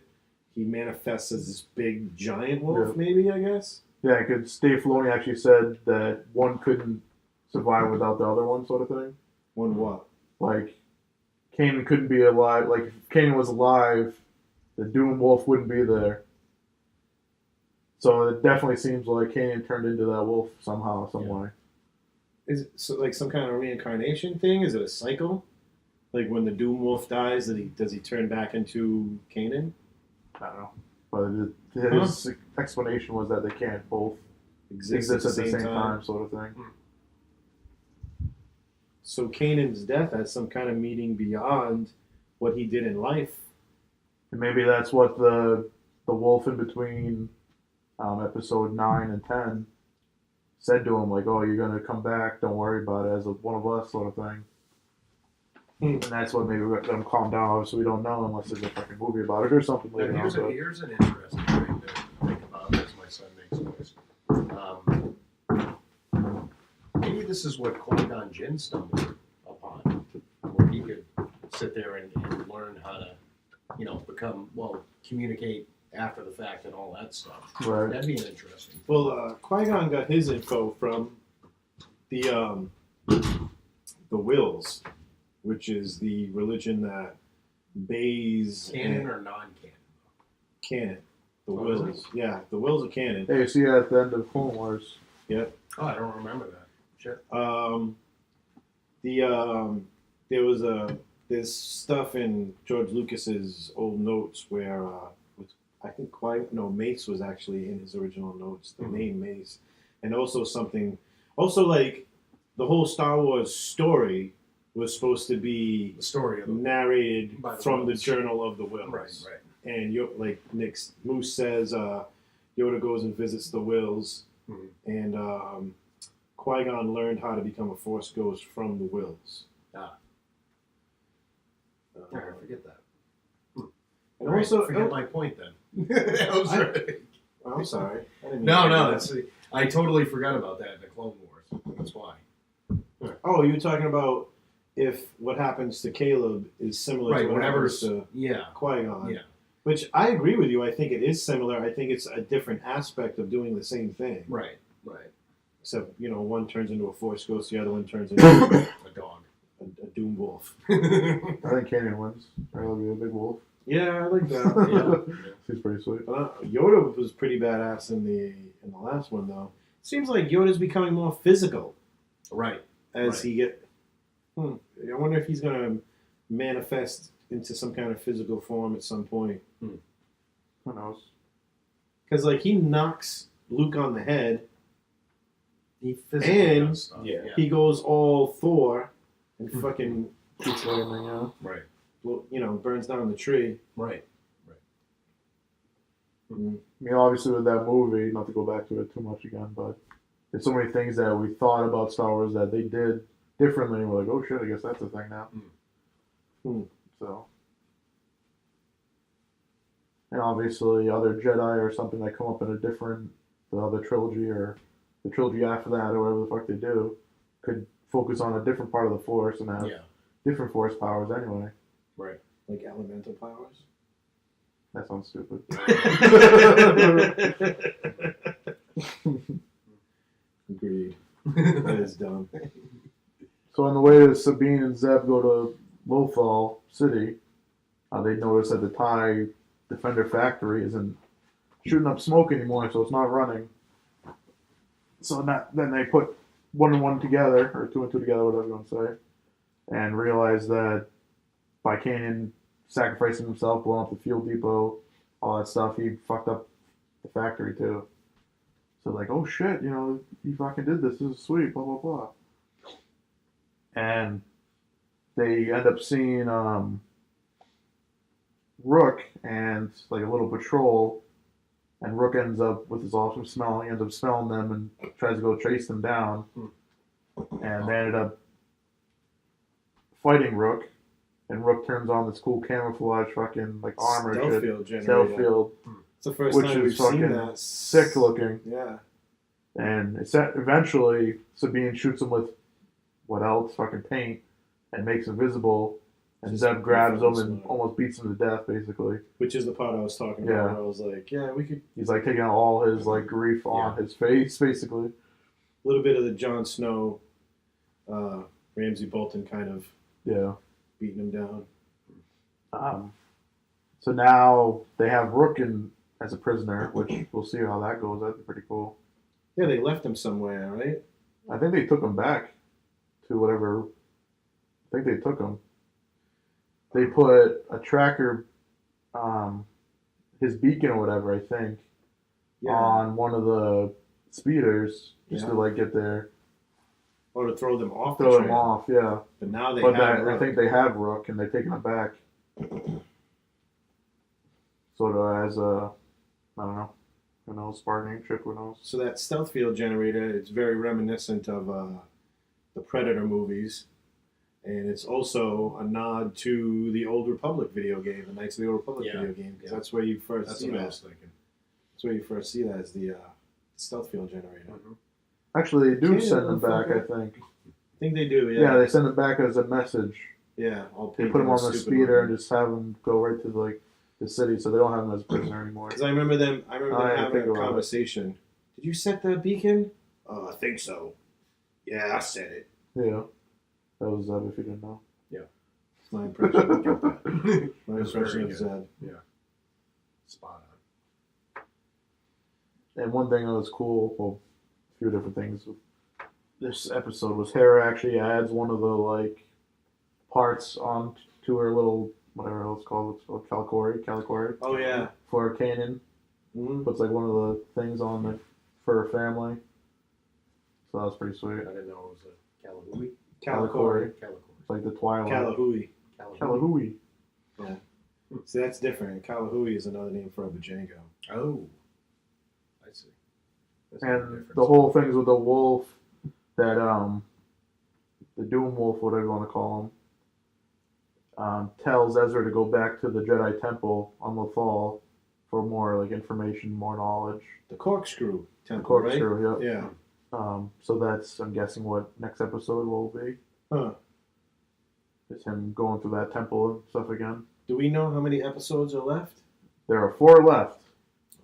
[SPEAKER 3] he manifests as this big giant wolf.
[SPEAKER 1] Yeah.
[SPEAKER 3] Maybe, I guess.
[SPEAKER 1] Yeah, because Dave Filoni actually said that one couldn't survive without the other one, sort of thing.
[SPEAKER 3] One what?
[SPEAKER 1] Like, Kanan couldn't be alive. Like, if Kanan was alive, the Doom Wolf wouldn't be there. So it definitely seems like Kanan turned into that wolf somehow, some way.
[SPEAKER 3] Is it so like some kind of reincarnation thing? Is it a cycle? Like when the Doom Wolf dies, does he turn back into Kanan?
[SPEAKER 1] I don't know. But his explanation was that they can't both exist at the same time, sort of thing.
[SPEAKER 3] So Kanan's death has some kind of meaning beyond what he did in life.
[SPEAKER 1] And maybe that's what the wolf in between episode 9 and 10 said to him, like, "Oh, you're going to come back, don't worry about it, as one of us," sort of thing. And that's what maybe let them calm down. Obviously, we don't know unless there's a fucking movie about it or something later on.
[SPEAKER 2] Here's an interesting thing to think about as my son makes noise. Maybe this is what Qui-Gon Jinn stumbled upon, where he could sit there and learn how to, communicate after the fact and all that stuff.
[SPEAKER 1] Right.
[SPEAKER 2] That'd be an interesting.
[SPEAKER 3] Well, Qui-Gon got his info from the Wills, which is the religion that bays
[SPEAKER 2] Canon or non-canon?
[SPEAKER 3] canon. The
[SPEAKER 2] Oh, is
[SPEAKER 3] Wills, yeah, the Wills are canon.
[SPEAKER 1] Hey, you see at the end of Clone Wars.
[SPEAKER 3] Yep.
[SPEAKER 2] Oh, I don't remember that. Shit.
[SPEAKER 3] There's stuff in George Lucas's old notes where I think Mace was actually in his original notes, the name Mace, and also like the whole Star Wars story was supposed to be
[SPEAKER 2] The story of
[SPEAKER 3] narrated
[SPEAKER 2] by the
[SPEAKER 3] from the
[SPEAKER 2] Wills.
[SPEAKER 3] Journal of the Wills.
[SPEAKER 2] Right.
[SPEAKER 3] And like Nick Moose says, Yoda goes and visits the Wills,
[SPEAKER 2] Mhm.
[SPEAKER 3] and Qui-Gon learned how to become a Force ghost from the Wills.
[SPEAKER 2] Ah. I forget that.
[SPEAKER 3] And
[SPEAKER 2] Right,
[SPEAKER 3] also,
[SPEAKER 2] forget my point then. That was right.
[SPEAKER 3] I'm sorry. I didn't mean
[SPEAKER 2] No,
[SPEAKER 3] to
[SPEAKER 2] no,
[SPEAKER 3] do
[SPEAKER 2] that's, I totally forgot about that in the Clone Wars. That's why.
[SPEAKER 3] that. Oh, you were talking about if what happens to Caleb is similar
[SPEAKER 2] Right,
[SPEAKER 3] to what happens
[SPEAKER 2] whatever's.
[SPEAKER 3] to
[SPEAKER 2] Yeah.
[SPEAKER 3] Qui-Gon.
[SPEAKER 2] Yeah.
[SPEAKER 3] Which I agree with you. I think it is similar. I think it's a different aspect of doing the same thing.
[SPEAKER 2] Right.
[SPEAKER 3] Except, one turns into a Force ghost, the other one turns into
[SPEAKER 2] A dog.
[SPEAKER 3] a Doom Wolf.
[SPEAKER 1] I think Kanan wins. That'll be a big wolf.
[SPEAKER 3] Yeah, I like that.
[SPEAKER 1] He's pretty sweet.
[SPEAKER 3] Yoda was pretty badass in the last one, though. Seems like Yoda's becoming more physical
[SPEAKER 2] Right.
[SPEAKER 3] as he get. I wonder if he's gonna manifest into some kind of physical form at some point.
[SPEAKER 1] Who knows?
[SPEAKER 3] Because like he knocks Luke on the head,
[SPEAKER 2] He physically
[SPEAKER 3] And-
[SPEAKER 2] does stuff.
[SPEAKER 4] Yeah.
[SPEAKER 3] he goes all Thor and fucking
[SPEAKER 1] Keeps lightning, yeah.
[SPEAKER 2] Right.
[SPEAKER 3] burns down the tree.
[SPEAKER 2] Right.
[SPEAKER 1] I mean, obviously with that movie, not to go back to it too much again, but there's so many things that we thought about Star Wars that they did differently, and we're like, oh shit, I guess that's a thing now. So, and obviously other Jedi or something that come up in the other trilogy or the trilogy after that or whatever the fuck they do, could focus on a different part of the Force and have
[SPEAKER 2] Yeah.
[SPEAKER 1] different Force powers anyway.
[SPEAKER 2] Right.
[SPEAKER 3] Like elemental powers.
[SPEAKER 1] That sounds stupid.
[SPEAKER 3] Agreed. That is dumb.
[SPEAKER 1] So on the way to Sabine and Zeb go to Lothal City, they notice that the TIE Defender factory isn't shooting up smoke anymore, so it's not running. So then they put one and one together, or two and two together, whatever you want to say, and realize that by Kanan sacrificing himself, blowing up the fuel depot, all that stuff, he fucked up the factory too. So like, oh shit, he fucking did this. This is sweet, blah blah blah. And they end up seeing Rook and like a little patrol, and Rook ends up with his awesome smell. He ends up smelling them and tries to go chase them down, and they ended up fighting Rook. And Rook turns on this cool camouflage fucking like armor
[SPEAKER 3] Stealth
[SPEAKER 1] shit.
[SPEAKER 3] field generator.
[SPEAKER 1] Stealth field,
[SPEAKER 3] It's the first
[SPEAKER 1] which
[SPEAKER 3] time we've
[SPEAKER 1] is fucking
[SPEAKER 3] seen that.
[SPEAKER 1] sick looking.
[SPEAKER 3] Yeah.
[SPEAKER 1] And eventually Sabine shoots him with what else? Fucking paint, and makes him visible. And
[SPEAKER 3] Just
[SPEAKER 1] Zeb grabs him and
[SPEAKER 3] smart.
[SPEAKER 1] almost beats him to death, basically.
[SPEAKER 3] Which is the part I was talking
[SPEAKER 1] Yeah.
[SPEAKER 3] about. I was like, yeah, we could.
[SPEAKER 1] He's like taking out all his like grief on his face, basically.
[SPEAKER 3] A little bit of the Jon Snow, Ramsay Bolton kind of
[SPEAKER 1] Yeah.
[SPEAKER 3] beating him down.
[SPEAKER 1] So now they have Rook as a prisoner, which we'll see how that goes. That'd be pretty cool.
[SPEAKER 3] Yeah, they left him somewhere, right?
[SPEAKER 1] I think they took him back to whatever. I think they took him. They put a tracker, his beacon or whatever, I think, on one of the speeders just to like get there.
[SPEAKER 3] Or to throw them off
[SPEAKER 1] Throw
[SPEAKER 3] the
[SPEAKER 1] him
[SPEAKER 3] trail.
[SPEAKER 1] off, yeah.
[SPEAKER 3] But now they
[SPEAKER 1] But
[SPEAKER 3] have
[SPEAKER 1] I
[SPEAKER 3] Rook.
[SPEAKER 1] think they have Rook and they're taking him back. Sort of as a, I don't know, who knows, sparking ship, who knows.
[SPEAKER 3] So that stealth field generator, it's very reminiscent of the Predator movies. And it's also a nod to the Old Republic video game, the Knights of the Old Republic video game. 'Cause that's where you first
[SPEAKER 2] That's
[SPEAKER 3] see
[SPEAKER 2] what I
[SPEAKER 3] that.
[SPEAKER 2] was thinking.
[SPEAKER 3] That's where you first see that as the stealth field generator.
[SPEAKER 1] Actually, they do
[SPEAKER 3] Can't
[SPEAKER 1] send him
[SPEAKER 3] even
[SPEAKER 1] back, I
[SPEAKER 3] fucking-
[SPEAKER 1] think.
[SPEAKER 3] I think they do,
[SPEAKER 1] Yeah, they send him back as a message.
[SPEAKER 3] Yeah, all
[SPEAKER 1] They
[SPEAKER 3] painted
[SPEAKER 1] put him on
[SPEAKER 3] all
[SPEAKER 1] the
[SPEAKER 3] stupid
[SPEAKER 1] speeder
[SPEAKER 3] looking.
[SPEAKER 1] and just have him go right to like the city, so they don't have him as a prisoner anymore.
[SPEAKER 3] Because I remember them having
[SPEAKER 1] think
[SPEAKER 3] a
[SPEAKER 1] about it.
[SPEAKER 3] conversation. Did you set the beacon? Oh, I think so. Yeah, I set it.
[SPEAKER 1] Yeah, that was Zeb. If you didn't know.
[SPEAKER 3] My impression. I get that. My
[SPEAKER 2] It was
[SPEAKER 3] impression
[SPEAKER 2] very
[SPEAKER 3] of
[SPEAKER 2] good.
[SPEAKER 3] Zed.
[SPEAKER 2] Spot
[SPEAKER 1] And one thing that was cool, well, a few different things. This episode was Hera actually adds one of the like parts on to her little whatever it's called. It's called Calicori
[SPEAKER 3] Oh yeah.
[SPEAKER 1] for Kanan.
[SPEAKER 3] Mm-hmm.
[SPEAKER 1] Puts like one of the things on the for her family. So that was pretty sweet.
[SPEAKER 2] on. I didn't know it was a Calihui.
[SPEAKER 3] Calicori.
[SPEAKER 2] Calihui.
[SPEAKER 1] It's like the Twilight.
[SPEAKER 3] Calahui.
[SPEAKER 1] Calihui.
[SPEAKER 3] See, that's different. Calahui is another name for a Bajango.
[SPEAKER 2] Oh, I see. That's a
[SPEAKER 1] And
[SPEAKER 2] difference.
[SPEAKER 1] the whole things with the wolf that the Doom Wolf, whatever you want to call him, tells Ezra to go back to the Jedi Temple on Lothal for more like information, more knowledge.
[SPEAKER 3] The corkscrew temple,
[SPEAKER 1] Corkscrew,
[SPEAKER 3] right?
[SPEAKER 1] yeah.
[SPEAKER 3] Yeah.
[SPEAKER 1] So that's, I'm guessing, what next episode will be.
[SPEAKER 3] Huh.
[SPEAKER 1] Is him going through that temple and stuff again.
[SPEAKER 3] Do we know how many episodes are left?
[SPEAKER 1] There are 4 left.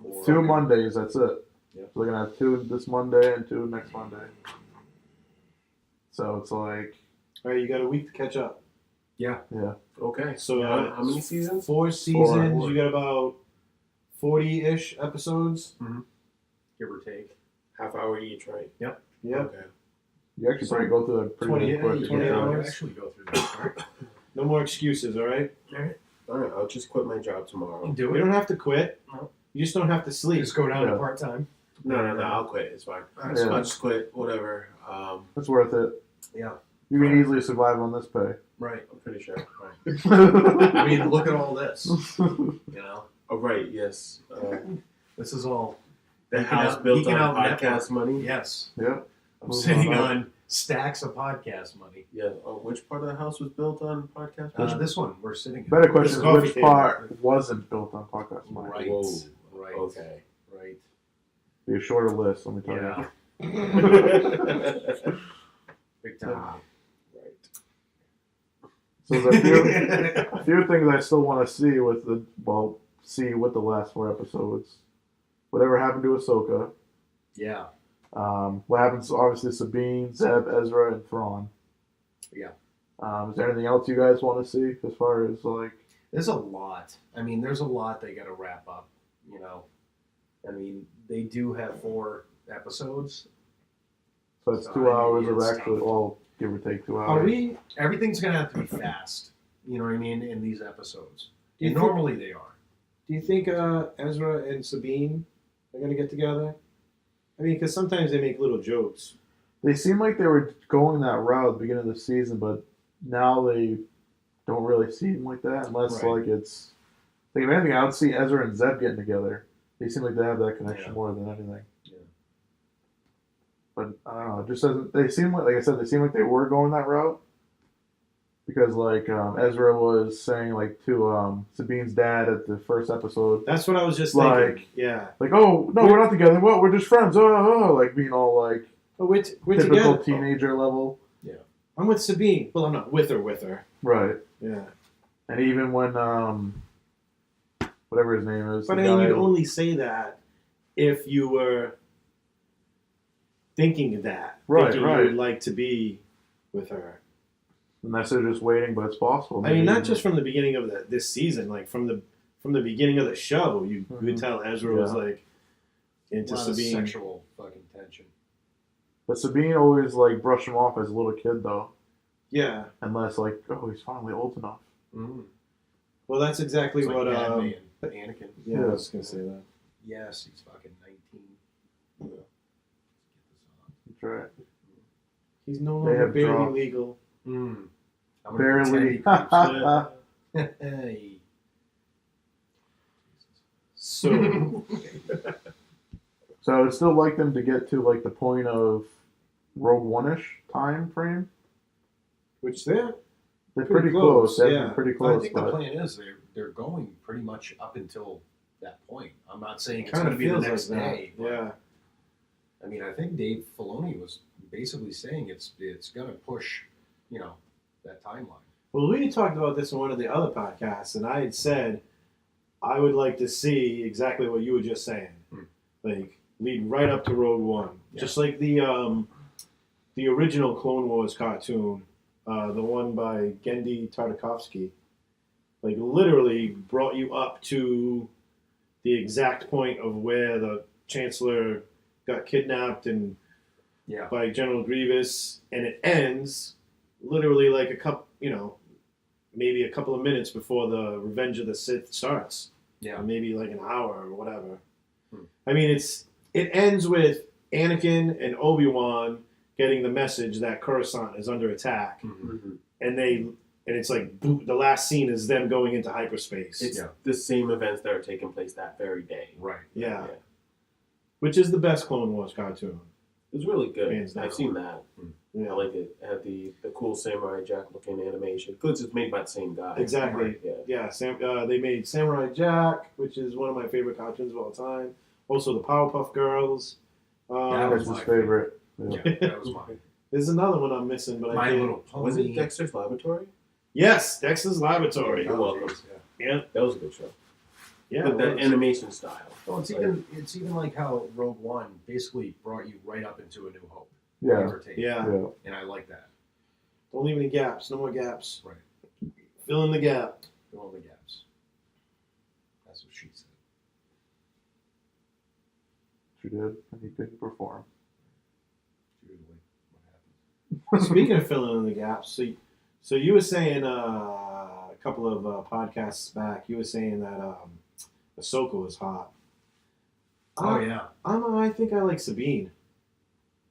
[SPEAKER 2] Or-
[SPEAKER 1] 2 Mondays, that's it.
[SPEAKER 2] Yep.
[SPEAKER 1] So we're going to have 2 this Monday and 2 next Monday. So it's like,
[SPEAKER 3] All right, you got a week to catch up.
[SPEAKER 1] yeah.
[SPEAKER 4] Okay.
[SPEAKER 3] So
[SPEAKER 4] how many seasons?
[SPEAKER 3] 4 seasons.
[SPEAKER 1] Four.
[SPEAKER 3] You got about 40-ish episodes.
[SPEAKER 2] give or take.
[SPEAKER 4] Half hour each, right?
[SPEAKER 3] Yep.
[SPEAKER 4] Okay.
[SPEAKER 1] You actually probably go through that pretty
[SPEAKER 3] 20
[SPEAKER 1] quick.
[SPEAKER 3] 20
[SPEAKER 2] Yeah,
[SPEAKER 3] hours.
[SPEAKER 2] actually go through that. Right?
[SPEAKER 3] No more excuses, all right?
[SPEAKER 4] All right. I'll just quit my job tomorrow.
[SPEAKER 2] Do
[SPEAKER 3] You
[SPEAKER 2] it.
[SPEAKER 3] don't have to quit.
[SPEAKER 2] No.
[SPEAKER 3] You just don't have to sleep.
[SPEAKER 2] Just go down
[SPEAKER 1] Yeah.
[SPEAKER 2] to part time.
[SPEAKER 4] No. I'll quit. It's fine.
[SPEAKER 2] Yeah.
[SPEAKER 1] Yeah.
[SPEAKER 4] I'll just quit. Whatever.
[SPEAKER 1] It's worth it.
[SPEAKER 2] Yeah.
[SPEAKER 1] You can easily survive on this pay.
[SPEAKER 2] Right.
[SPEAKER 4] I'm pretty sure.
[SPEAKER 2] I mean, look at all this. You know,
[SPEAKER 4] Oh, right. Yes.
[SPEAKER 2] this is all.
[SPEAKER 4] The
[SPEAKER 2] Geekin'
[SPEAKER 4] house
[SPEAKER 2] Out-
[SPEAKER 4] built
[SPEAKER 2] Geekin'
[SPEAKER 4] on
[SPEAKER 2] Out
[SPEAKER 4] podcast money.
[SPEAKER 2] Yes.
[SPEAKER 1] Yeah.
[SPEAKER 2] I'm
[SPEAKER 1] Move
[SPEAKER 2] sitting
[SPEAKER 1] on.
[SPEAKER 2] on stacks of podcast money.
[SPEAKER 4] Yeah. Which part of the house was built on podcast?
[SPEAKER 2] This one we're sitting.
[SPEAKER 1] Better question is
[SPEAKER 3] coffee
[SPEAKER 1] which
[SPEAKER 3] table.
[SPEAKER 1] part wasn't built on podcast money?
[SPEAKER 2] Right.
[SPEAKER 4] Whoa.
[SPEAKER 2] Right.
[SPEAKER 4] Okay.
[SPEAKER 2] Right.
[SPEAKER 1] Be a shorter list, let me tell
[SPEAKER 2] Yeah.
[SPEAKER 1] you.
[SPEAKER 2] Big time.
[SPEAKER 4] Right.
[SPEAKER 1] So there's a few things I still want to see with the last 4 episodes. Whatever happened to Ahsoka.
[SPEAKER 2] Yeah.
[SPEAKER 1] What happens to, obviously, Sabine, Zeb, Ezra, and Thrawn.
[SPEAKER 2] Yeah.
[SPEAKER 1] Is there anything else you guys want to see as far as like?
[SPEAKER 2] There's a lot. I mean, there's a lot they got to wrap up. You know, I mean, they do have 4 episodes.
[SPEAKER 1] So it's
[SPEAKER 2] So,
[SPEAKER 1] 2
[SPEAKER 2] I mean,
[SPEAKER 1] hours,
[SPEAKER 2] it's
[SPEAKER 1] or actually,
[SPEAKER 2] tough.
[SPEAKER 1] well, give or take 2 hours.
[SPEAKER 3] Are we?
[SPEAKER 2] Everything's gonna have to be fast. You know what I mean? In these episodes,
[SPEAKER 3] Do you
[SPEAKER 2] and
[SPEAKER 3] think-
[SPEAKER 2] normally they are.
[SPEAKER 3] Do you think Ezra and Sabine are going to get together? I mean, because sometimes they make little jokes.
[SPEAKER 1] They seem like they were going that route at the beginning of the season, but now they don't really seem like that unless
[SPEAKER 2] Right.
[SPEAKER 1] like it's like if anything, I would see Ezra and Zeb getting together. They seem like they have that connection
[SPEAKER 2] Yeah.
[SPEAKER 1] more than anything.
[SPEAKER 2] Yeah.
[SPEAKER 1] But I don't know. It just doesn't. They seem like I said, they seem like they were going that route because like Ezra was saying like to Sabine's dad at the first episode,
[SPEAKER 3] That's what I was just
[SPEAKER 1] Like-
[SPEAKER 3] thinking. Yeah.
[SPEAKER 1] like, "Oh no, we're not together. What? We're just friends." Oh, like being all like
[SPEAKER 3] But we're
[SPEAKER 1] typical
[SPEAKER 3] together.
[SPEAKER 1] teenager level,
[SPEAKER 3] I'm with Sabine. Well, I'm not with her.
[SPEAKER 1] right?
[SPEAKER 3] Yeah.
[SPEAKER 1] And even when whatever his name is,
[SPEAKER 3] But
[SPEAKER 1] the
[SPEAKER 3] I mean,
[SPEAKER 1] guy-
[SPEAKER 3] you'd only say that if you were thinking that.
[SPEAKER 1] Right,
[SPEAKER 3] thinking
[SPEAKER 1] right.
[SPEAKER 3] you would like to be with her.
[SPEAKER 1] unless they're just waiting, but it's possible.
[SPEAKER 3] I mean,
[SPEAKER 1] Maybe-
[SPEAKER 3] not just from the beginning of this season, like from the beginning of the show, you
[SPEAKER 1] Mhm.
[SPEAKER 3] could tell Ezra was
[SPEAKER 1] Yeah.
[SPEAKER 3] like into
[SPEAKER 2] A lot of
[SPEAKER 3] Sabine.
[SPEAKER 2] sexual fucking tension.
[SPEAKER 1] But Sabine always like brushed him off as a little kid though,
[SPEAKER 3] Yeah.
[SPEAKER 1] unless like, oh, he's finally old enough.
[SPEAKER 2] Mm.
[SPEAKER 3] Well, that's exactly
[SPEAKER 2] It's like
[SPEAKER 3] what.
[SPEAKER 2] Padme and Anakin.
[SPEAKER 3] Yeah, I was gonna say that.
[SPEAKER 2] Yes, he's fucking 19. Let's get
[SPEAKER 1] That's right.
[SPEAKER 3] He's no
[SPEAKER 1] They
[SPEAKER 3] longer
[SPEAKER 1] have
[SPEAKER 3] barely
[SPEAKER 1] dropped.
[SPEAKER 3] legal.
[SPEAKER 2] this on. I'm gonna
[SPEAKER 1] Barely.
[SPEAKER 2] pretend he keeps- Hey.
[SPEAKER 3] So
[SPEAKER 1] So I would still like them to get to like the point of Rogue One-ish time frame.
[SPEAKER 3] which they're
[SPEAKER 1] They're
[SPEAKER 3] Pretty
[SPEAKER 1] pretty
[SPEAKER 3] close,
[SPEAKER 1] close. They're
[SPEAKER 3] yeah.
[SPEAKER 1] pretty
[SPEAKER 2] I
[SPEAKER 1] close.
[SPEAKER 2] think the
[SPEAKER 1] But
[SPEAKER 2] plan is they're going pretty much up until that point. I'm not saying it's
[SPEAKER 3] kind
[SPEAKER 2] going
[SPEAKER 3] of
[SPEAKER 2] to be the
[SPEAKER 3] feels
[SPEAKER 2] next
[SPEAKER 3] like that.
[SPEAKER 2] day. but,
[SPEAKER 3] Yeah.
[SPEAKER 2] I mean, I think Dave Filoni was basically saying it's going to push, you know, that timeline.
[SPEAKER 3] Well, we had talked about this in one of the other podcasts, and I had said I would like to see exactly what you were just saying. Like, lead right up to Rogue One.
[SPEAKER 2] Yeah.
[SPEAKER 3] Just like the original Clone Wars cartoon, the one by Genndy Tartakovsky, like literally brought you up to the exact point of where the Chancellor got kidnapped and by General Grievous, and it ends literally like maybe a couple of minutes before the Revenge of the Sith starts.
[SPEAKER 2] Yeah.
[SPEAKER 3] Or maybe like an hour or whatever. I mean, it ends with Anakin and Obi-Wan getting the message that Coruscant is under attack, and it's like the last scene is them going into hyperspace.
[SPEAKER 4] It's the same events that are taking place that very day.
[SPEAKER 2] Right.
[SPEAKER 3] Yeah. Which is the best Clone Wars cartoon.
[SPEAKER 4] It was really good.
[SPEAKER 3] Hands down.
[SPEAKER 4] I've seen that.
[SPEAKER 3] Yeah.
[SPEAKER 4] I like it. It had the cool Samurai Jack looking animation. Because it's made by the same guy.
[SPEAKER 3] Exactly.
[SPEAKER 4] Right.
[SPEAKER 3] Yeah. They made Samurai Jack, which is one of my favorite cartoons of all time. Also, the Powerpuff Girls.
[SPEAKER 2] That
[SPEAKER 1] That's his favorite.
[SPEAKER 2] Yeah, that was mine.
[SPEAKER 3] There's another one I'm missing, but
[SPEAKER 2] My
[SPEAKER 3] I can't.
[SPEAKER 2] Little Pony.
[SPEAKER 4] Was it Dexter's Laboratory?
[SPEAKER 3] Yes, Dexter's Laboratory.
[SPEAKER 4] You're welcome.
[SPEAKER 3] Yeah.
[SPEAKER 4] That was a good show.
[SPEAKER 3] Yeah.
[SPEAKER 4] But
[SPEAKER 3] it
[SPEAKER 4] the
[SPEAKER 3] was.
[SPEAKER 4] animation style.
[SPEAKER 2] Well, it's even like how Rogue One basically brought you right up into A New Hope.
[SPEAKER 1] Yeah.
[SPEAKER 2] Give or take.
[SPEAKER 3] Yeah.
[SPEAKER 1] Yeah.
[SPEAKER 2] And I like that.
[SPEAKER 3] Don't leave any gaps. No more gaps.
[SPEAKER 2] Right.
[SPEAKER 3] Fill in the gap.
[SPEAKER 2] Fill in the gaps. That's what she said.
[SPEAKER 1] She did, and he couldn't perform.
[SPEAKER 2] Usually, what happens?
[SPEAKER 3] Speaking of filling in the gaps, so you were saying a couple of podcasts back, you were saying that Ahsoka was hot.
[SPEAKER 2] Oh yeah.
[SPEAKER 3] I think I like Sabine.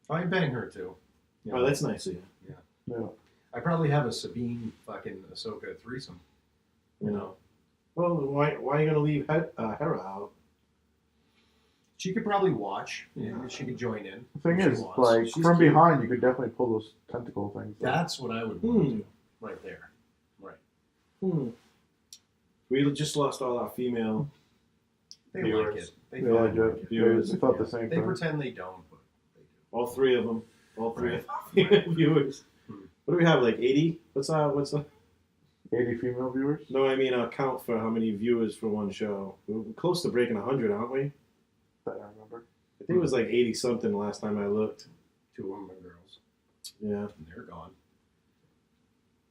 [SPEAKER 2] I bang her too. Yeah.
[SPEAKER 3] Oh, that's nice of you.
[SPEAKER 1] Yeah.
[SPEAKER 2] I probably have a Sabine fucking Ahsoka threesome.
[SPEAKER 3] You know. Well, why are you gonna leave Hera out?
[SPEAKER 2] She could probably watch. Yeah, she could join in.
[SPEAKER 1] The thing
[SPEAKER 2] if she
[SPEAKER 1] is,
[SPEAKER 2] wants.
[SPEAKER 1] like,
[SPEAKER 3] She's
[SPEAKER 1] from
[SPEAKER 3] cute.
[SPEAKER 1] behind, you could definitely pull those tentacle things.
[SPEAKER 2] That's what I would want to do. Right there. Right.
[SPEAKER 3] We just lost all our female.
[SPEAKER 2] They
[SPEAKER 3] Viewers.
[SPEAKER 2] like it. They
[SPEAKER 1] Yeah,
[SPEAKER 2] fucking
[SPEAKER 1] Jeff,
[SPEAKER 2] like it.
[SPEAKER 3] Viewers.
[SPEAKER 1] I thought
[SPEAKER 2] Yeah.
[SPEAKER 1] the same
[SPEAKER 2] They
[SPEAKER 1] thing.
[SPEAKER 2] pretend they don't, but they do.
[SPEAKER 3] All three of them. All three
[SPEAKER 2] Right.
[SPEAKER 3] of our viewers. What do we have? Like 80? What's the?
[SPEAKER 1] 80 female viewers?
[SPEAKER 3] No, I mean count for how many viewers for one show. We're close to breaking 100, aren't we?
[SPEAKER 1] That I remember.
[SPEAKER 3] I think it was like 80 something last time I looked.
[SPEAKER 2] 2 of them are girls.
[SPEAKER 3] Yeah.
[SPEAKER 2] And they're gone.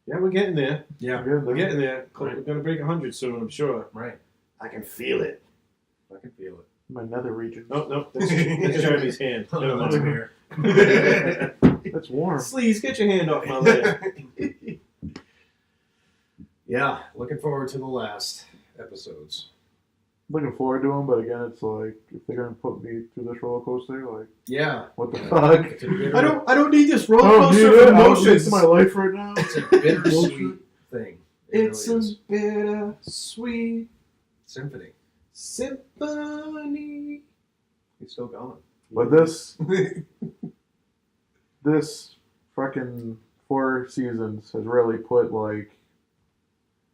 [SPEAKER 3] Yeah, we're getting there.
[SPEAKER 2] Yeah.
[SPEAKER 3] We're getting there.
[SPEAKER 2] Right.
[SPEAKER 3] We're gonna break 100 soon, I'm sure.
[SPEAKER 2] Right.
[SPEAKER 3] I can feel it.
[SPEAKER 2] I can feel it.
[SPEAKER 1] My nether region.
[SPEAKER 3] Oh no, that's Jeremy's hand. Never
[SPEAKER 2] That's
[SPEAKER 3] mind.
[SPEAKER 2] weird.
[SPEAKER 1] That's warm.
[SPEAKER 3] Sleaze, get your hand off my leg.
[SPEAKER 2] Yeah, looking forward to the last episodes.
[SPEAKER 1] Looking forward to them, but again, it's like, if they're going to put me through this roller coaster, like,
[SPEAKER 2] Yeah.
[SPEAKER 1] what the fuck?
[SPEAKER 2] It's a bitter,
[SPEAKER 3] I don't need this
[SPEAKER 1] I
[SPEAKER 3] roller
[SPEAKER 1] don't need
[SPEAKER 3] coaster
[SPEAKER 1] it.
[SPEAKER 3] of
[SPEAKER 1] I don't
[SPEAKER 3] emotions.
[SPEAKER 1] need my life right now.
[SPEAKER 2] It's a bittersweet thing. It
[SPEAKER 3] It's
[SPEAKER 2] really
[SPEAKER 3] a
[SPEAKER 2] is.
[SPEAKER 3] bittersweet
[SPEAKER 2] Symphony.
[SPEAKER 3] symphony.
[SPEAKER 2] He's still going.
[SPEAKER 1] But this fucking 4 seasons has really put, like,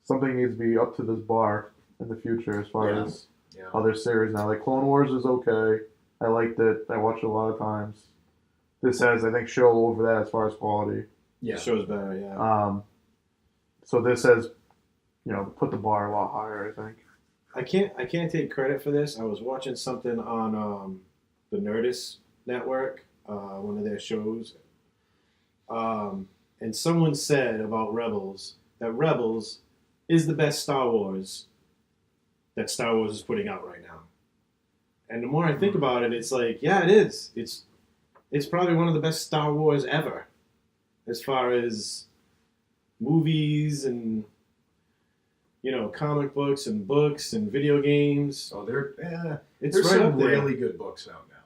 [SPEAKER 1] something needs to be up to this bar in the future as far as
[SPEAKER 2] Yeah.
[SPEAKER 1] other series now. Like, Clone Wars is okay. I liked it. I watched it a lot of times. This has, I think, show over that as far as quality.
[SPEAKER 2] Yeah.
[SPEAKER 3] Show's better, yeah.
[SPEAKER 1] So this has, put the bar a lot higher, I think.
[SPEAKER 3] I can't take credit for this. I was watching something on the Nerdist network, one of their shows, and someone said about Rebels that Rebels is the best Star Wars that Star Wars is putting out right now. And the more I think about it, it's like, yeah, it is. It's probably one of the best Star Wars ever, as far as movies and comic books and video games.
[SPEAKER 2] So there's
[SPEAKER 3] It's right
[SPEAKER 2] some
[SPEAKER 3] up there.
[SPEAKER 2] really good books out now,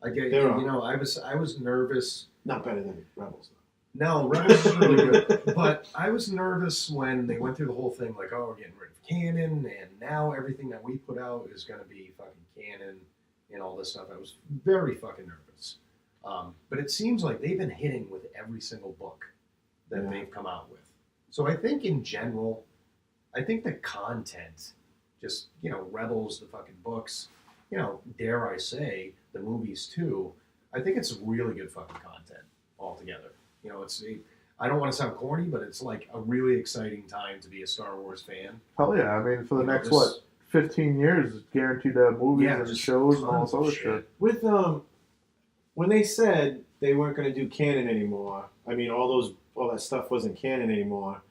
[SPEAKER 2] though. I get
[SPEAKER 3] There are.
[SPEAKER 2] I was nervous.
[SPEAKER 3] Not better than Rebels, though.
[SPEAKER 2] No, Rebels is really good, but I was nervous when they went through the whole thing, like, oh, we're getting rid of canon, and now everything that we put out is going to be fucking canon and all this stuff. I was very fucking nervous. But it seems like they've been hitting with every single book that they've come out with. So I think in general, I think the content, just, Rebels, the fucking books, dare I say, the movies too, I think it's really good fucking content altogether. I don't want to sound corny, but it's like a really exciting time to be a Star Wars fan.
[SPEAKER 1] Hell yeah. I mean, for the next,
[SPEAKER 2] this-
[SPEAKER 1] 15 years is guaranteed to have movies
[SPEAKER 2] Yeah,
[SPEAKER 1] and
[SPEAKER 2] just
[SPEAKER 1] shows and all
[SPEAKER 2] tons
[SPEAKER 1] this
[SPEAKER 2] of
[SPEAKER 1] other
[SPEAKER 2] shit.
[SPEAKER 1] shit.
[SPEAKER 3] With when they said they weren't going to do canon anymore, I mean, all that stuff wasn't canon anymore.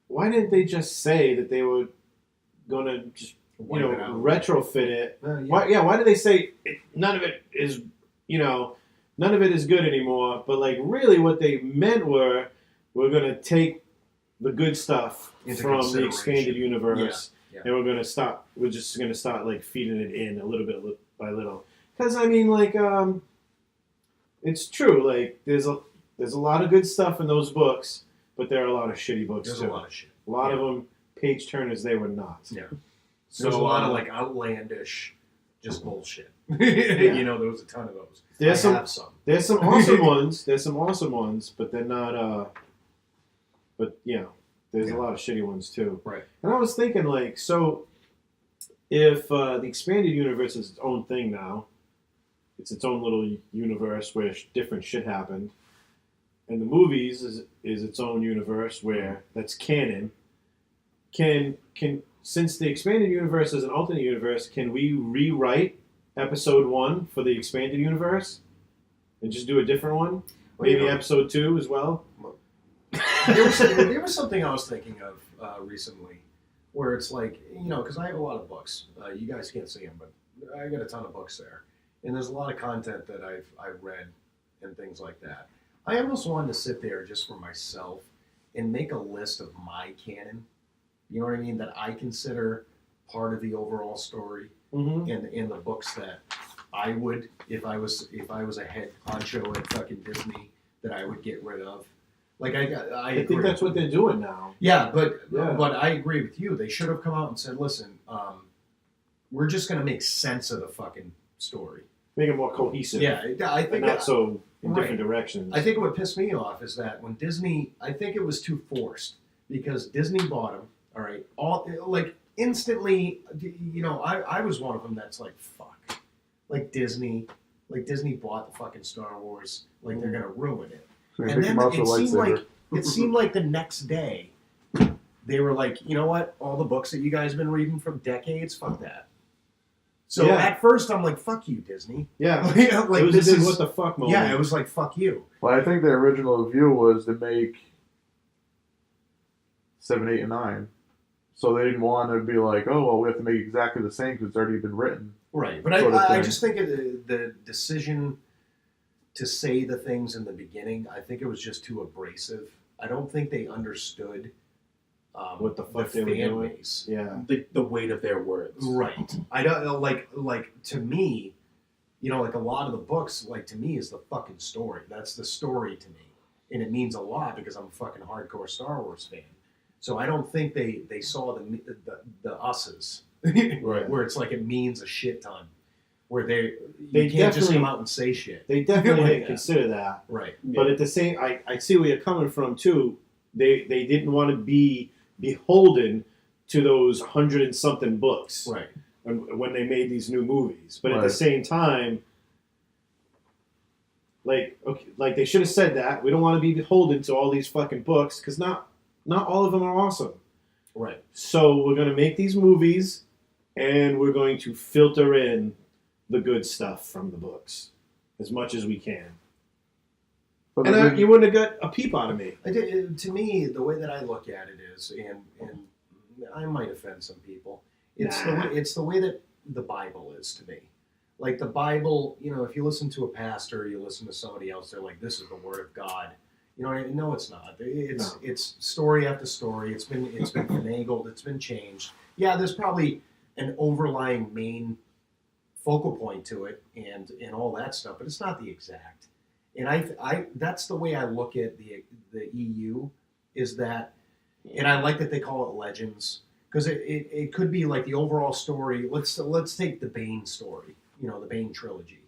[SPEAKER 3] Why didn't they just say that they were going to just
[SPEAKER 2] Wipe it out.
[SPEAKER 3] retrofit it?
[SPEAKER 2] Yeah.
[SPEAKER 3] Why did they say none of it is none of it is good anymore? But like really, what they meant we're going to take the good stuff
[SPEAKER 2] Into
[SPEAKER 3] from the
[SPEAKER 2] consideration.
[SPEAKER 3] expanded universe,
[SPEAKER 2] Yeah.
[SPEAKER 3] and we're just going to start like feeding it in a little bit by little. Because I mean, like, it's true. Like, there's a lot of good stuff in those books, but there are a lot of shitty books
[SPEAKER 2] There's
[SPEAKER 3] too.
[SPEAKER 2] a lot of shit.
[SPEAKER 3] A lot of them page turners. They were not.
[SPEAKER 2] Yeah.
[SPEAKER 3] So
[SPEAKER 2] There's a lot of like outlandish, just bullshit.
[SPEAKER 3] Yeah.
[SPEAKER 2] You know, there was a ton of those.
[SPEAKER 3] There's
[SPEAKER 2] I have some.
[SPEAKER 3] There's some awesome ones. There's some awesome ones, but they're not. But there's a lot of shitty ones too.
[SPEAKER 2] Right.
[SPEAKER 3] And I was thinking, like, so if the expanded universe is its own thing now, it's its own little universe where different shit happened, and the movies is its own universe where that's canon. Can since the expanded universe is an alternate universe, can we rewrite episode 1 for the expanded universe and just do a different one? Maybe episode 2 as well.
[SPEAKER 2] There was something I was thinking of recently, where it's like, because I have a lot of books. You guys can't see them, but I got a ton of books there, and there's a lot of content that I've read and things like that. I almost wanted to sit there just for myself and make a list of my canon. You know what I mean? That I consider part of the overall story in the books that I would, if I was a head honcho at fucking Disney, that I would get rid of. Like I
[SPEAKER 3] think that's what they're doing now.
[SPEAKER 2] Yeah, but I agree with you. They should have come out and said, "Listen, we're just going to make sense of the fucking story,
[SPEAKER 3] Make it more cohesive."
[SPEAKER 2] Yeah, I think
[SPEAKER 3] and not so in
[SPEAKER 2] right.
[SPEAKER 3] different directions.
[SPEAKER 2] I think what pissed me off is that when Disney, I think it was too forced because Disney bought them. All right, all like instantly. I was one of them that's like, fuck, like Disney bought the fucking Star Wars, like they're gonna ruin it. And then it seemed like the next day they were like, you know what? All the books that you guys have been reading from decades, fuck that. So at first I'm like, fuck you, Disney.
[SPEAKER 3] Yeah.
[SPEAKER 2] Like
[SPEAKER 3] it was
[SPEAKER 2] this
[SPEAKER 3] a big
[SPEAKER 2] is
[SPEAKER 3] what the fuck moment.
[SPEAKER 2] Yeah, it was like fuck you.
[SPEAKER 1] Well, I think the original view was to make 7, 8, and 9. So they didn't want to be like, oh, well, we have to make exactly the same because it's already been written.
[SPEAKER 2] Right. But I just think the decision to say the things in the beginning, I think it was just too abrasive. I don't think they understood
[SPEAKER 3] what the fuck they were doing.
[SPEAKER 2] Base.
[SPEAKER 3] Yeah.
[SPEAKER 4] The weight of their words.
[SPEAKER 2] Right. I don't know, like to me, like a lot of the books, like to me is the fucking story. That's the story to me. And it means a lot because I'm a fucking hardcore Star Wars fan. So I don't think they saw the us's
[SPEAKER 3] Right.
[SPEAKER 2] where it's like it means a shit ton. Where they can't just
[SPEAKER 3] definitely-
[SPEAKER 2] come out and say shit.
[SPEAKER 3] They definitely
[SPEAKER 2] Like
[SPEAKER 3] didn't
[SPEAKER 2] that.
[SPEAKER 3] consider that.
[SPEAKER 2] Right.
[SPEAKER 3] But at the same, I see where you're coming from too. They didn't want to be beholden to those 100 and something books
[SPEAKER 2] Right.
[SPEAKER 3] when they made these new movies. But at
[SPEAKER 1] Right.
[SPEAKER 3] the same time, like they should have said that we don't want to be beholden to all these fucking books because not all of them are awesome.
[SPEAKER 2] Right.
[SPEAKER 3] So we're going to make these movies, and we're going to filter in the good stuff from the books as much as we can.
[SPEAKER 1] But
[SPEAKER 3] And you wouldn't have got a peep out of me.
[SPEAKER 2] To me, the way that I look at it is, and I might offend some people. It's the way that the Bible is to me. Like the Bible, if you listen to a pastor, you listen to somebody else, they're like, "This is the Word of God." No, it's not. It's story after story. It's been finagled. It's been changed. Yeah, there's probably an overlying main focal point to it and all that stuff, but it's not the exact. And I that's the way I look at the EU is that, and I like that they call it legends because it could be like the overall story. Let's take the Bane story, the Bane trilogy.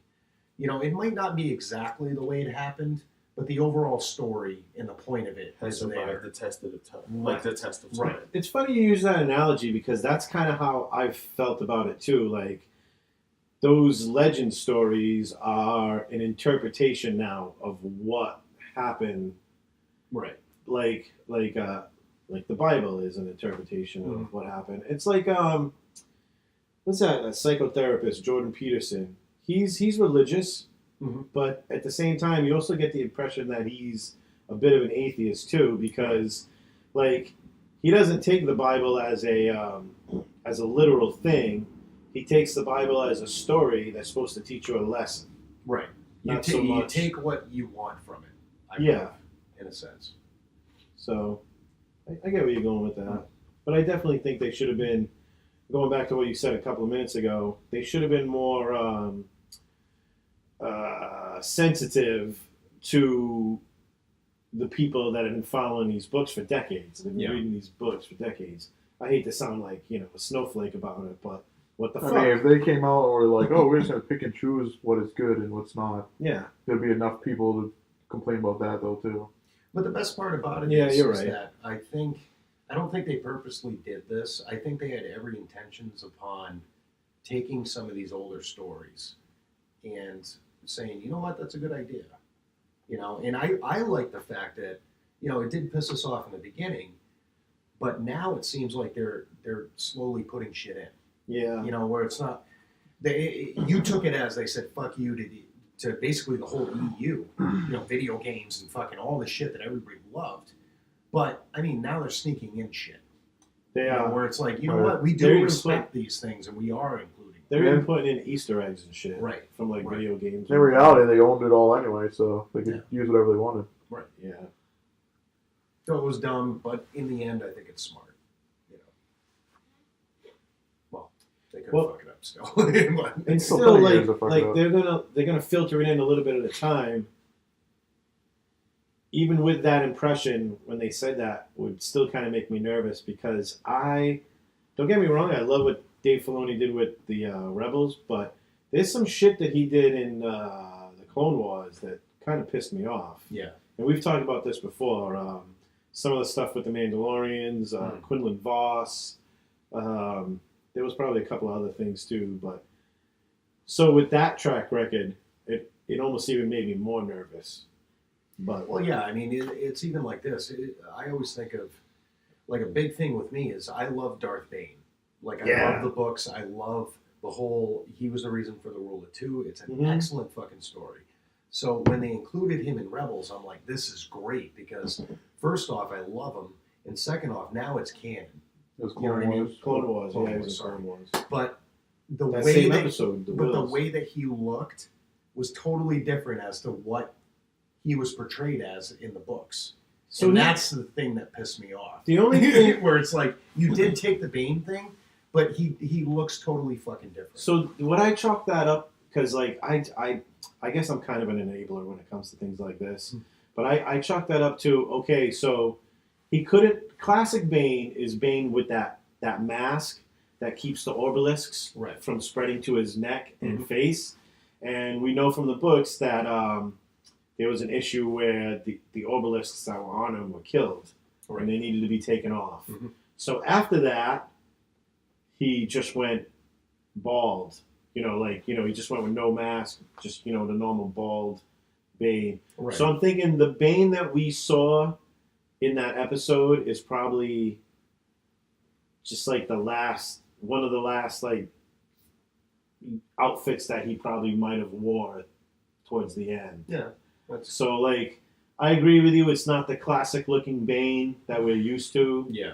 [SPEAKER 2] It might not be exactly the way it happened, but the overall story and the point of it
[SPEAKER 4] Has
[SPEAKER 2] is there.
[SPEAKER 4] survived the test of the time.
[SPEAKER 2] Right.
[SPEAKER 4] Like the test of time.
[SPEAKER 2] Right.
[SPEAKER 3] It's funny you use that analogy because that's kind of how I've felt about it too. Like those legend stories are an interpretation now of what happened.
[SPEAKER 2] Right.
[SPEAKER 3] Like the Bible is an interpretation of what happened. It's like what's that? A psychotherapist, Jordan Peterson. He's religious, but at the same time, you also get the impression that he's a bit of an atheist too, because like he doesn't take the Bible as a literal thing. He takes the Bible as a story that's supposed to teach you a lesson.
[SPEAKER 2] Right.
[SPEAKER 3] Not so
[SPEAKER 2] You
[SPEAKER 3] much.
[SPEAKER 2] take what you want from it. I
[SPEAKER 3] Yeah.
[SPEAKER 2] believe, in a sense.
[SPEAKER 3] So I get where you're going with that. But I definitely think they should have been, going back to what you said a couple of minutes ago, they should have been more sensitive to the people that have been following these books for decades. They've been reading these books for decades. I hate to sound like, a snowflake about it, but what the fuck?
[SPEAKER 1] I mean, if they came out and were like, oh, we're just going to pick and choose what is good and what's not,
[SPEAKER 3] Yeah.
[SPEAKER 1] there'd be enough people to complain about that, though, too.
[SPEAKER 2] But the best part about it
[SPEAKER 3] Yeah,
[SPEAKER 2] is,
[SPEAKER 3] you're
[SPEAKER 2] is
[SPEAKER 3] right.
[SPEAKER 2] that I don't think they purposely did this. I think they had every intentions upon taking some of these older stories and saying, you know what, that's a good idea. And I like the fact that, it did piss us off in the beginning, but now it seems like they're slowly putting shit in.
[SPEAKER 3] Yeah.
[SPEAKER 2] Where it's not, you took it as they said, fuck you to basically the whole EU, video games and fucking all the shit that everybody loved. But, I mean, now they're sneaking in shit.
[SPEAKER 3] They are.
[SPEAKER 2] Where it's like, you know
[SPEAKER 1] Right.
[SPEAKER 2] what, we
[SPEAKER 3] They're
[SPEAKER 2] do
[SPEAKER 3] even
[SPEAKER 2] respect these things and we are including
[SPEAKER 3] They're
[SPEAKER 1] Yeah.
[SPEAKER 3] even putting in Easter eggs and shit.
[SPEAKER 2] Right.
[SPEAKER 3] From like
[SPEAKER 2] Right.
[SPEAKER 3] video games.
[SPEAKER 1] In reality, they owned it all anyway, so they could
[SPEAKER 2] Yeah.
[SPEAKER 1] use whatever they wanted.
[SPEAKER 2] Right.
[SPEAKER 3] Yeah.
[SPEAKER 2] So it was dumb, but in the end, I think it's smart. Well, they could fuck it up still. But,
[SPEAKER 3] And
[SPEAKER 1] Still
[SPEAKER 3] still,
[SPEAKER 1] plenty of years to fuck it
[SPEAKER 3] like
[SPEAKER 1] up.
[SPEAKER 3] they're gonna filter it in a little bit at a time. Even with that impression, when they said that, would still kind of make me nervous because don't get me wrong, I love what Dave Filoni did with the Rebels, but there's some shit that he did in the Clone Wars that kind of pissed me off.
[SPEAKER 2] yeah.
[SPEAKER 3] And we've talked about this before. Some of the stuff with the Mandalorians, Quinlan Voss. There was probably a couple of other things too, but so with that track record, it almost even made me more nervous. But
[SPEAKER 2] Well, yeah, I mean, it's even like this. I always think of, like, a big thing with me is I love Darth Bane. Like, I
[SPEAKER 3] Yeah.
[SPEAKER 2] love the books. I love the whole, he was the reason for the rule of two. It's an excellent fucking story. So when they included him in Rebels, I'm like, this is great because, first off, I love him. And second off, now it's canon.
[SPEAKER 1] It was
[SPEAKER 2] You know what I mean?
[SPEAKER 3] Clone Wars,
[SPEAKER 2] Clone
[SPEAKER 3] yeah, it
[SPEAKER 2] Wars,
[SPEAKER 3] was
[SPEAKER 2] sorry.
[SPEAKER 3] Clone Wars.
[SPEAKER 2] But the
[SPEAKER 3] That
[SPEAKER 2] way
[SPEAKER 3] same
[SPEAKER 2] that,
[SPEAKER 3] episode, the
[SPEAKER 2] but the
[SPEAKER 3] Wills.
[SPEAKER 2] way that he looked was totally different as to what he was portrayed as in the books.
[SPEAKER 3] So
[SPEAKER 2] And
[SPEAKER 3] he-
[SPEAKER 2] that's the thing that pissed me off.
[SPEAKER 3] The only thing,
[SPEAKER 2] Where it's like, you did take the Bane thing, but he looks totally fucking different.
[SPEAKER 3] so what I chalk that up because like I guess I'm kind of an enabler when it comes to things like this, but I chalk that up to okay, so he couldn't. Classic Bane is Bane with that mask that keeps the obelisks
[SPEAKER 2] Right.
[SPEAKER 3] from spreading to his neck and face, and we know from the books that there was an issue where the obelisks that were on him were killed, and they needed to be taken off. So after that, he just went bald. He just went with no mask, just, the normal bald Bane.
[SPEAKER 2] Right.
[SPEAKER 3] So I'm thinking the Bane that we saw in that episode is probably just like one of the last like outfits that he probably might have wore towards the end.
[SPEAKER 2] Yeah.
[SPEAKER 3] So like, I agree with you. It's not the classic looking Bane that we're used to.
[SPEAKER 2] Yeah.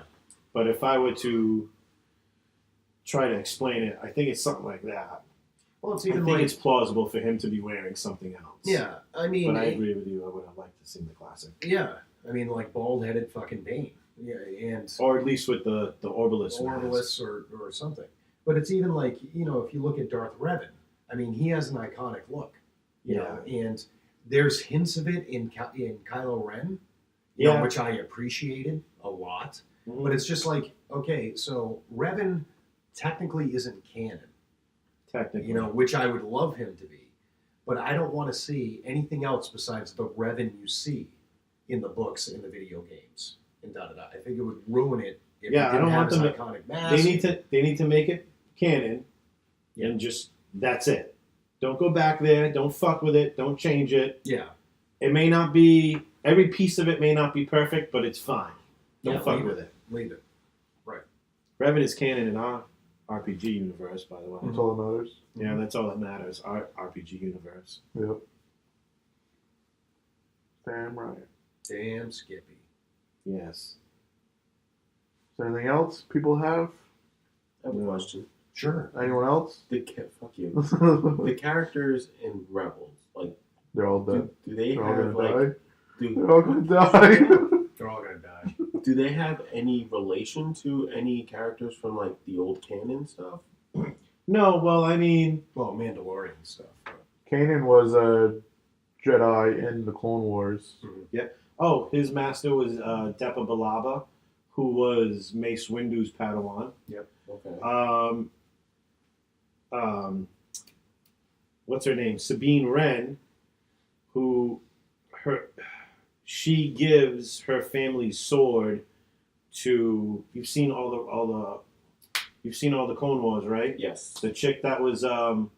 [SPEAKER 3] But if I were to try to explain it, I think it's something like that.
[SPEAKER 2] Well, it's
[SPEAKER 3] I
[SPEAKER 2] even
[SPEAKER 3] think
[SPEAKER 2] like,
[SPEAKER 3] it's plausible for him to be wearing something else.
[SPEAKER 2] yeah, I mean,
[SPEAKER 3] But I agree with you. I would have liked to see the classic.
[SPEAKER 2] yeah, I mean, like bald-headed fucking Bane. Yeah, and
[SPEAKER 3] Or at least with the Orbilis mask.
[SPEAKER 2] Orbilis or something. But it's even like, if you look at Darth Revan, I mean, he has an iconic look, you know, and there's hints of it in Kylo Ren, you know, which I appreciated a lot.
[SPEAKER 3] Mhm.
[SPEAKER 2] But it's just like, okay, so Revan technically isn't canon,
[SPEAKER 3] Technically.
[SPEAKER 2] which I would love him to be. But I don't want to see anything else besides the Revan you see in the books, in the video games, and da-da-da. I think it would ruin it if
[SPEAKER 3] Yeah,
[SPEAKER 2] it
[SPEAKER 3] I
[SPEAKER 2] didn't
[SPEAKER 3] don't
[SPEAKER 2] have
[SPEAKER 3] want
[SPEAKER 2] his
[SPEAKER 3] them to-
[SPEAKER 2] iconic mask.
[SPEAKER 3] They need to make it canon, and just that's it. Don't go back there. Don't fuck with it. Don't change it.
[SPEAKER 2] Yeah.
[SPEAKER 3] It may not be every piece of it may not be perfect, but it's fine. Don't
[SPEAKER 2] Yeah,
[SPEAKER 3] fuck
[SPEAKER 2] leave
[SPEAKER 3] with it.
[SPEAKER 2] Leave it.
[SPEAKER 3] Revan is canon in our RPG universe, by the way.
[SPEAKER 1] That's all that matters.
[SPEAKER 3] Yeah, that's all that matters. Our RPG universe.
[SPEAKER 1] Yep. Damn right.
[SPEAKER 2] Damn Skippy.
[SPEAKER 3] Yes.
[SPEAKER 1] Is there anything else people have?
[SPEAKER 4] I have a question.
[SPEAKER 2] Sure.
[SPEAKER 1] Anyone else?
[SPEAKER 4] Fuck you. The characters in Rebels, like,
[SPEAKER 1] They're all dead.
[SPEAKER 4] do they
[SPEAKER 1] They're all
[SPEAKER 4] have
[SPEAKER 1] gonna
[SPEAKER 4] like,
[SPEAKER 1] die. They're all gonna die.
[SPEAKER 2] They're all gonna die.
[SPEAKER 4] do they have any relation to any characters from like the old canon stuff?
[SPEAKER 3] No, well, I mean,
[SPEAKER 2] Well, Mandalorian stuff.
[SPEAKER 1] Kanan was a Jedi in the Clone Wars.
[SPEAKER 3] oh, his master was Depa Billaba, who was Mace Windu's Padawan.
[SPEAKER 4] Okay.
[SPEAKER 3] What's her name? Sabine Wren, who she gives her family's sword to. You've seen all the Clone Wars, right?
[SPEAKER 4] Yes.
[SPEAKER 3] The chick that was the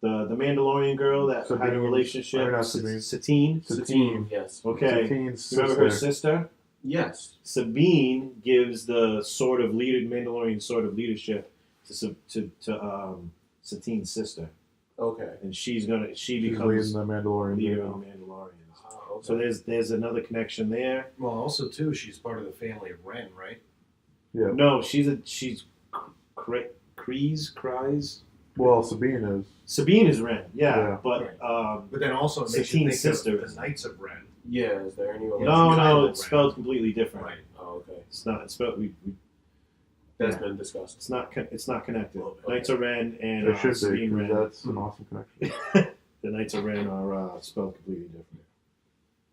[SPEAKER 3] Mandalorian girl that had a
[SPEAKER 1] Sabine.
[SPEAKER 3] relationship.
[SPEAKER 1] Or not Sabine.
[SPEAKER 3] Satine.
[SPEAKER 4] Satine. Yes.
[SPEAKER 3] Okay.
[SPEAKER 1] Satine's
[SPEAKER 3] Remember her
[SPEAKER 1] sister.
[SPEAKER 3] sister?
[SPEAKER 4] Yes.
[SPEAKER 3] Sabine gives the sword of Mandalorian sword of leadership to Satine's sister,
[SPEAKER 4] Okay.
[SPEAKER 3] and she becomes
[SPEAKER 1] She's leading the Mandalorian.
[SPEAKER 3] leader
[SPEAKER 1] now.
[SPEAKER 3] of the Mandalorians.
[SPEAKER 4] Oh, okay.
[SPEAKER 3] So there's another connection there.
[SPEAKER 2] Well, also too, she's part of the family of Ren, right?
[SPEAKER 1] Yeah.
[SPEAKER 3] No, she's Kryze.
[SPEAKER 1] Well, Sabine is.
[SPEAKER 3] Sabine is Ren, yeah,
[SPEAKER 1] Yeah.
[SPEAKER 3] but
[SPEAKER 2] But then also it makes you
[SPEAKER 3] Satine's
[SPEAKER 2] think
[SPEAKER 3] sister.
[SPEAKER 2] of the Knights of Ren.
[SPEAKER 4] Yeah. Is there any relation?
[SPEAKER 3] no,
[SPEAKER 2] Kylo
[SPEAKER 3] it's
[SPEAKER 2] Ren.
[SPEAKER 3] spelled completely different.
[SPEAKER 2] Right.
[SPEAKER 4] Oh, okay.
[SPEAKER 3] It's not. It's spelled.
[SPEAKER 4] That's
[SPEAKER 3] Yeah.
[SPEAKER 4] been discussed.
[SPEAKER 3] It's not. It's not connected.
[SPEAKER 4] Okay.
[SPEAKER 3] Knights of Ren and
[SPEAKER 1] It should be,
[SPEAKER 3] Sabine
[SPEAKER 1] 'cause
[SPEAKER 3] Wren.
[SPEAKER 1] that's an awesome connection.
[SPEAKER 3] The Knights of Ren are spelled completely different.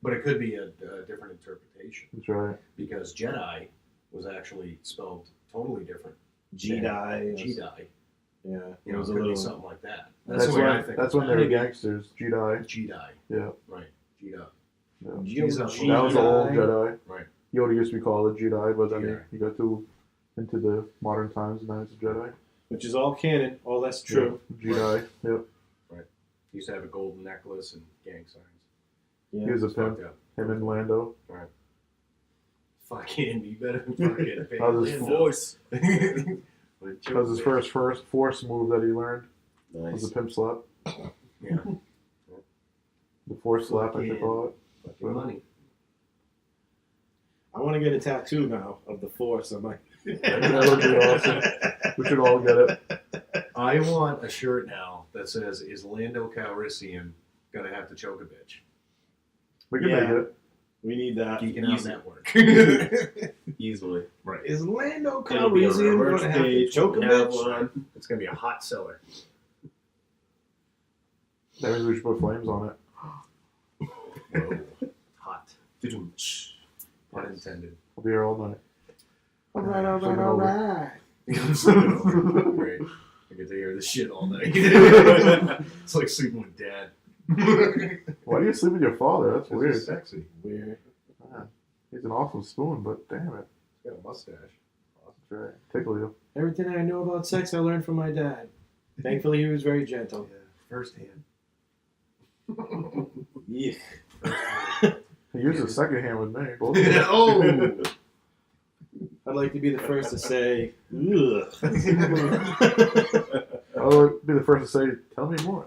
[SPEAKER 2] But it could be a different interpretation
[SPEAKER 1] That's right.
[SPEAKER 2] because Jedi was actually spelled totally different.
[SPEAKER 3] Jedi.
[SPEAKER 2] Jedi.
[SPEAKER 3] Yeah,
[SPEAKER 2] You
[SPEAKER 3] it
[SPEAKER 2] know,
[SPEAKER 3] was
[SPEAKER 2] it
[SPEAKER 3] a
[SPEAKER 2] could be
[SPEAKER 3] little.
[SPEAKER 2] something like that.
[SPEAKER 1] That's
[SPEAKER 2] the way I
[SPEAKER 1] when.
[SPEAKER 2] think.
[SPEAKER 1] That's
[SPEAKER 2] of
[SPEAKER 1] when
[SPEAKER 2] that.
[SPEAKER 1] they were gangsters. Jedi.
[SPEAKER 2] Jedi.
[SPEAKER 1] Yeah.
[SPEAKER 2] Right. Jedi.
[SPEAKER 1] Yeah.
[SPEAKER 2] Jesus.
[SPEAKER 1] That was the old Jedi.
[SPEAKER 2] Right.
[SPEAKER 1] Yoda used to be called a Jedi, but then
[SPEAKER 2] Jedi.
[SPEAKER 1] he got into the modern times, and now he's a Jedi.
[SPEAKER 3] Which is all canon. All that's true.
[SPEAKER 1] Yeah. Jedi. Yep.
[SPEAKER 2] He used to have a golden necklace and gang signs.
[SPEAKER 3] Yeah.
[SPEAKER 1] He was a
[SPEAKER 2] It's
[SPEAKER 1] pimp.
[SPEAKER 2] fucked up.
[SPEAKER 1] Him and Lando.
[SPEAKER 2] Fucking, you better fucking pay
[SPEAKER 1] How's his
[SPEAKER 2] Lando.
[SPEAKER 4] Force.
[SPEAKER 1] That was his first Force move that he learned. Was
[SPEAKER 4] Nice.
[SPEAKER 1] the pimp slap.
[SPEAKER 2] Yeah.
[SPEAKER 1] The Force slap, I should
[SPEAKER 2] Fucking-
[SPEAKER 1] call it.
[SPEAKER 2] Fucking money.
[SPEAKER 3] I want to get a tattoo now of the Force. I'm like,
[SPEAKER 1] That would be awesome. We should all get it.
[SPEAKER 2] I want a shirt now that says, "Is Lando Calrissian gonna have to choke a bitch?"
[SPEAKER 1] We can
[SPEAKER 3] Yeah.
[SPEAKER 1] make it.
[SPEAKER 3] we need that.
[SPEAKER 2] Geeking Out
[SPEAKER 4] Easy.
[SPEAKER 2] Network.
[SPEAKER 4] Easily.
[SPEAKER 2] Right.
[SPEAKER 3] Is Lando
[SPEAKER 4] It'll be on our
[SPEAKER 3] Calrissian
[SPEAKER 4] merch
[SPEAKER 3] going to have to
[SPEAKER 4] page.
[SPEAKER 3] choke a
[SPEAKER 4] We'll have
[SPEAKER 3] bitch?
[SPEAKER 4] one.
[SPEAKER 2] It's gonna be a hot seller.
[SPEAKER 1] That means we should put flames on it.
[SPEAKER 2] Whoa. Hot.
[SPEAKER 4] Dudum.
[SPEAKER 2] Pun intended.
[SPEAKER 1] I'll be here all night.
[SPEAKER 3] All right.
[SPEAKER 2] Great. I get to hear this shit all night. It's like sleeping with dad.
[SPEAKER 1] Why do you sleep with your father? That's
[SPEAKER 2] Weird.
[SPEAKER 1] weird.
[SPEAKER 2] He's sexy.
[SPEAKER 3] Weird.
[SPEAKER 1] Man, he's an awesome spoon, but damn it.
[SPEAKER 2] He's got a mustache.
[SPEAKER 1] That's right. Tickle you.
[SPEAKER 3] Everything I know about sex, I learned from my dad. Thankfully, he was very gentle.
[SPEAKER 2] Yeah. First hand.
[SPEAKER 3] Yeah.
[SPEAKER 1] He used his second hand with me. Both of them.
[SPEAKER 2] Oh.
[SPEAKER 3] I'd like to be the first to say, ugh.
[SPEAKER 1] I'll be the first to say, tell me more.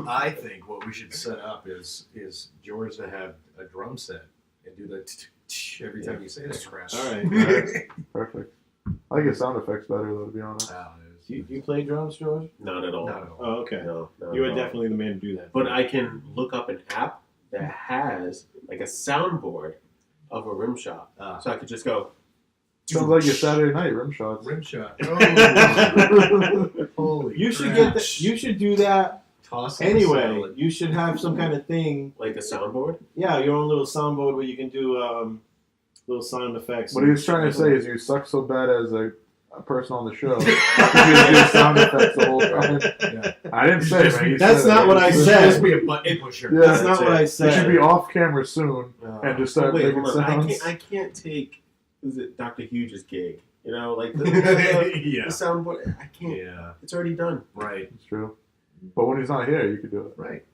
[SPEAKER 2] I think what we should set up is George to have a drum set and do the every time you say that crap.
[SPEAKER 3] All right.
[SPEAKER 1] Perfect. I like his sound effects better, though, to be honest.
[SPEAKER 3] Do you play drums, George?
[SPEAKER 4] Not at all.
[SPEAKER 2] Not at all.
[SPEAKER 3] Oh, okay.
[SPEAKER 4] No, not
[SPEAKER 3] You
[SPEAKER 4] at
[SPEAKER 3] are
[SPEAKER 4] all.
[SPEAKER 3] definitely the man to do that.
[SPEAKER 4] But I can look up an app that has like a soundboard of a rim shot. So I could just go.
[SPEAKER 1] Sounds like your Saturday night rim shots.
[SPEAKER 2] Rim shot. Oh. Holy
[SPEAKER 3] You should
[SPEAKER 2] crap.
[SPEAKER 3] get that. You should do that
[SPEAKER 2] Toss
[SPEAKER 3] anyway.
[SPEAKER 2] salad.
[SPEAKER 3] You should have some kind of thing.
[SPEAKER 4] Like a soundboard?
[SPEAKER 3] Yeah, your own little soundboard where you can do little sound effects.
[SPEAKER 1] What he was trying to say is you suck so bad as a person on the show. You just do sound effects the whole time.
[SPEAKER 2] Yeah.
[SPEAKER 1] I didn't say it, man. You
[SPEAKER 3] That's
[SPEAKER 1] said it.
[SPEAKER 3] not what I
[SPEAKER 1] You
[SPEAKER 3] said.
[SPEAKER 2] Just be a button pusher.
[SPEAKER 1] Yeah.
[SPEAKER 3] That's not what I
[SPEAKER 1] You
[SPEAKER 3] said.
[SPEAKER 1] should be off camera soon
[SPEAKER 2] Oh.
[SPEAKER 1] and just start
[SPEAKER 4] Wait,
[SPEAKER 1] making
[SPEAKER 4] hold on.
[SPEAKER 1] sounds.
[SPEAKER 4] I can't take Dr. Hughes' gig. You know, like the
[SPEAKER 2] Yeah.
[SPEAKER 4] soundboard. I can't.
[SPEAKER 2] Yeah.
[SPEAKER 4] It's already done.
[SPEAKER 2] Right.
[SPEAKER 1] It's true. But when he's not here, you could do it.
[SPEAKER 2] Right.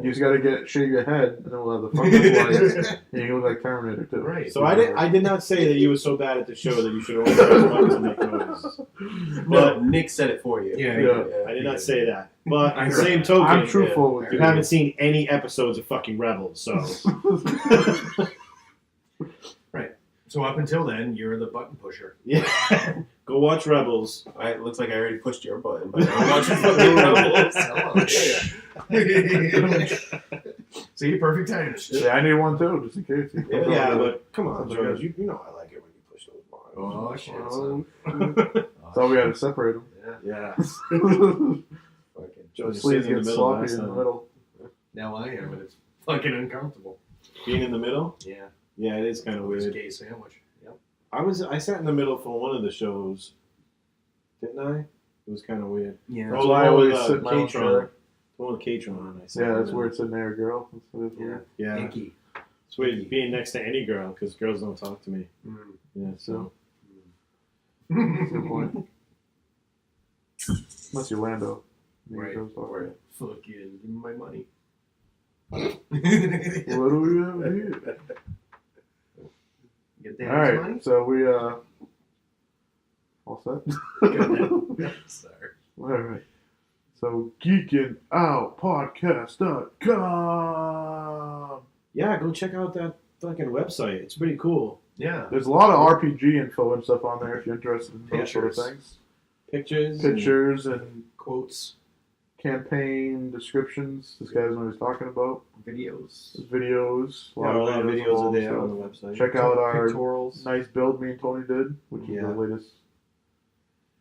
[SPEAKER 1] You just gotta shave your head, and then we'll have the front lights, and you look like Terminator too.
[SPEAKER 2] Right.
[SPEAKER 3] So I did not say that you were so bad at the show that you should only press buttons and make noises.
[SPEAKER 4] No, Nick said it for you.
[SPEAKER 2] Yeah.
[SPEAKER 3] I did not say that. But on the same token,
[SPEAKER 1] I'm truthful with
[SPEAKER 3] you haven't seen any episodes of fucking Rebels, so.
[SPEAKER 2] So up until then, you're the button pusher.
[SPEAKER 3] Yeah. Go watch Rebels.
[SPEAKER 4] It looks like I already pushed your button, but I'm watching fucking Rebels.
[SPEAKER 2] See, perfect timing.
[SPEAKER 1] Yeah, I need one too, just in case.
[SPEAKER 3] Yeah, but come on, George. You know I like it when you push those buttons.
[SPEAKER 2] Oh, shit.
[SPEAKER 1] So we had to separate them.
[SPEAKER 3] Yeah.
[SPEAKER 2] Fucking
[SPEAKER 3] George
[SPEAKER 1] Sleeves
[SPEAKER 3] sitting in
[SPEAKER 1] get
[SPEAKER 3] the middle
[SPEAKER 1] sloppy
[SPEAKER 3] last
[SPEAKER 1] in the
[SPEAKER 3] time.
[SPEAKER 1] middle.
[SPEAKER 2] Now I am, and it's fucking uncomfortable.
[SPEAKER 3] Being in the middle?
[SPEAKER 2] Yeah.
[SPEAKER 3] Yeah, it is kind of
[SPEAKER 2] It's a
[SPEAKER 3] weird.
[SPEAKER 2] gay sandwich. Yep.
[SPEAKER 3] I sat in the middle for one of the shows, didn't I? It was kind of weird.
[SPEAKER 2] Yeah.
[SPEAKER 1] That's why I always sit in my own
[SPEAKER 3] K-Tron.
[SPEAKER 1] chair.
[SPEAKER 3] The one with K-Tron. I sat
[SPEAKER 1] Yeah,
[SPEAKER 3] in
[SPEAKER 1] that's
[SPEAKER 3] the
[SPEAKER 1] where
[SPEAKER 3] middle.
[SPEAKER 1] it's in there, girl. That's what it is.
[SPEAKER 2] Yeah.
[SPEAKER 3] Yeah.
[SPEAKER 2] Yankee.
[SPEAKER 3] It's weird being next to any girl because girls don't talk to me.
[SPEAKER 2] Mm.
[SPEAKER 3] Yeah, so.
[SPEAKER 1] Good point. Unless you're Lando.
[SPEAKER 2] Right.
[SPEAKER 1] Right.
[SPEAKER 2] Fucking give me my money.
[SPEAKER 1] What do we have here?
[SPEAKER 2] Get
[SPEAKER 1] All
[SPEAKER 2] that
[SPEAKER 1] right,
[SPEAKER 2] money?
[SPEAKER 1] so we all set.
[SPEAKER 2] Sorry.
[SPEAKER 1] All right. So geekinoutpodcast.com.
[SPEAKER 3] Yeah, go check out that fucking website. It's pretty cool.
[SPEAKER 2] Yeah.
[SPEAKER 1] There's a lot of RPG info and stuff on there if you're interested in those sort of
[SPEAKER 2] Pictures.
[SPEAKER 1] things.
[SPEAKER 3] Pictures.
[SPEAKER 1] And
[SPEAKER 2] Quotes,
[SPEAKER 1] campaign descriptions. This guy's what he's talking about.
[SPEAKER 2] videos,
[SPEAKER 1] Videos.
[SPEAKER 3] Yeah, a lot of videos
[SPEAKER 1] all
[SPEAKER 3] are there
[SPEAKER 1] stuff.
[SPEAKER 3] on the website.
[SPEAKER 1] Check out our
[SPEAKER 2] pictorials.
[SPEAKER 1] nice build me and Tony did, which is
[SPEAKER 3] Yeah.
[SPEAKER 1] the latest.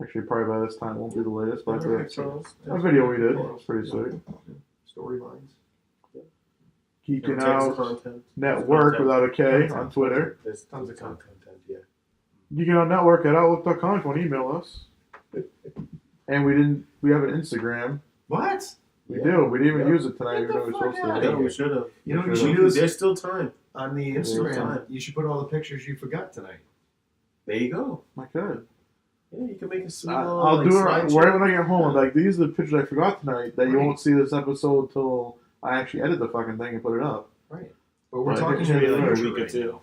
[SPEAKER 1] Actually, probably by this time won't be the latest, but
[SPEAKER 2] Alright,
[SPEAKER 1] a
[SPEAKER 2] so
[SPEAKER 1] video we did. It's pretty sick.
[SPEAKER 2] storylines.
[SPEAKER 1] Geeking
[SPEAKER 4] Text
[SPEAKER 1] Out
[SPEAKER 4] content.
[SPEAKER 1] Network
[SPEAKER 4] Content.
[SPEAKER 1] without a K on Twitter.
[SPEAKER 4] There's tons of content, yeah.
[SPEAKER 1] Geeking Out Network at outlook.com if you want to email us. And we have an Instagram.
[SPEAKER 2] What?
[SPEAKER 1] We do. We didn't even
[SPEAKER 4] Yeah.
[SPEAKER 1] use it tonight,
[SPEAKER 2] Get
[SPEAKER 1] even
[SPEAKER 2] the
[SPEAKER 1] though we were
[SPEAKER 2] fuck
[SPEAKER 1] supposed
[SPEAKER 2] outta
[SPEAKER 1] to.
[SPEAKER 4] Yeah, we should have.
[SPEAKER 2] You know what you
[SPEAKER 1] Sure.
[SPEAKER 2] should do is
[SPEAKER 4] There's still time.
[SPEAKER 2] on the
[SPEAKER 1] There's
[SPEAKER 2] Instagram.
[SPEAKER 4] time.
[SPEAKER 2] You should put all the pictures you forgot tonight.
[SPEAKER 4] There you go.
[SPEAKER 1] My God.
[SPEAKER 4] Yeah, you can make a sweet
[SPEAKER 1] I'll
[SPEAKER 4] little,
[SPEAKER 1] do it
[SPEAKER 4] like,
[SPEAKER 1] right
[SPEAKER 4] slideshow.
[SPEAKER 1] when I get home. Like, these are the pictures I forgot tonight that you won't see this episode till I actually edit the fucking thing and put it up.
[SPEAKER 2] Right. But we're
[SPEAKER 1] Right.
[SPEAKER 2] talking
[SPEAKER 3] It should be
[SPEAKER 2] about
[SPEAKER 3] like a
[SPEAKER 2] YouTube
[SPEAKER 3] week or
[SPEAKER 2] right
[SPEAKER 3] two.
[SPEAKER 2] now,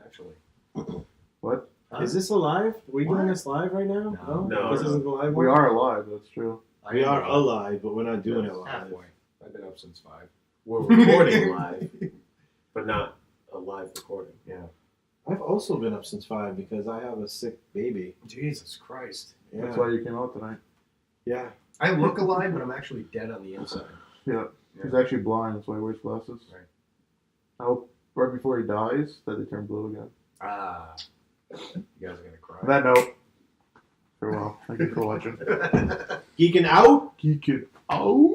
[SPEAKER 2] actually.
[SPEAKER 1] What?
[SPEAKER 3] Is this a live? Are we doing
[SPEAKER 2] What?
[SPEAKER 3] this live right now?
[SPEAKER 4] No,
[SPEAKER 3] This
[SPEAKER 4] no.
[SPEAKER 3] isn't the live
[SPEAKER 1] We
[SPEAKER 3] one?
[SPEAKER 1] are alive, that's true.
[SPEAKER 3] We are alive, but we're not doing it live.
[SPEAKER 2] halfway. I've been up since 5.
[SPEAKER 4] We're recording live, but not a live recording.
[SPEAKER 2] Yeah.
[SPEAKER 3] I've also been up since 5 because I have a sick baby.
[SPEAKER 2] Jesus Christ.
[SPEAKER 3] Yeah.
[SPEAKER 1] That's why you came out tonight.
[SPEAKER 3] Yeah.
[SPEAKER 2] I look alive, but I'm actually dead on the inside.
[SPEAKER 1] Yeah. He's actually blind, that's why he wears glasses.
[SPEAKER 2] Right.
[SPEAKER 1] I hope right before he dies that they turn blue again.
[SPEAKER 2] Ah. You guys are going to cry.
[SPEAKER 1] On that note, farewell. Thank you for watching.
[SPEAKER 3] Geeking out?
[SPEAKER 1] Geek it out.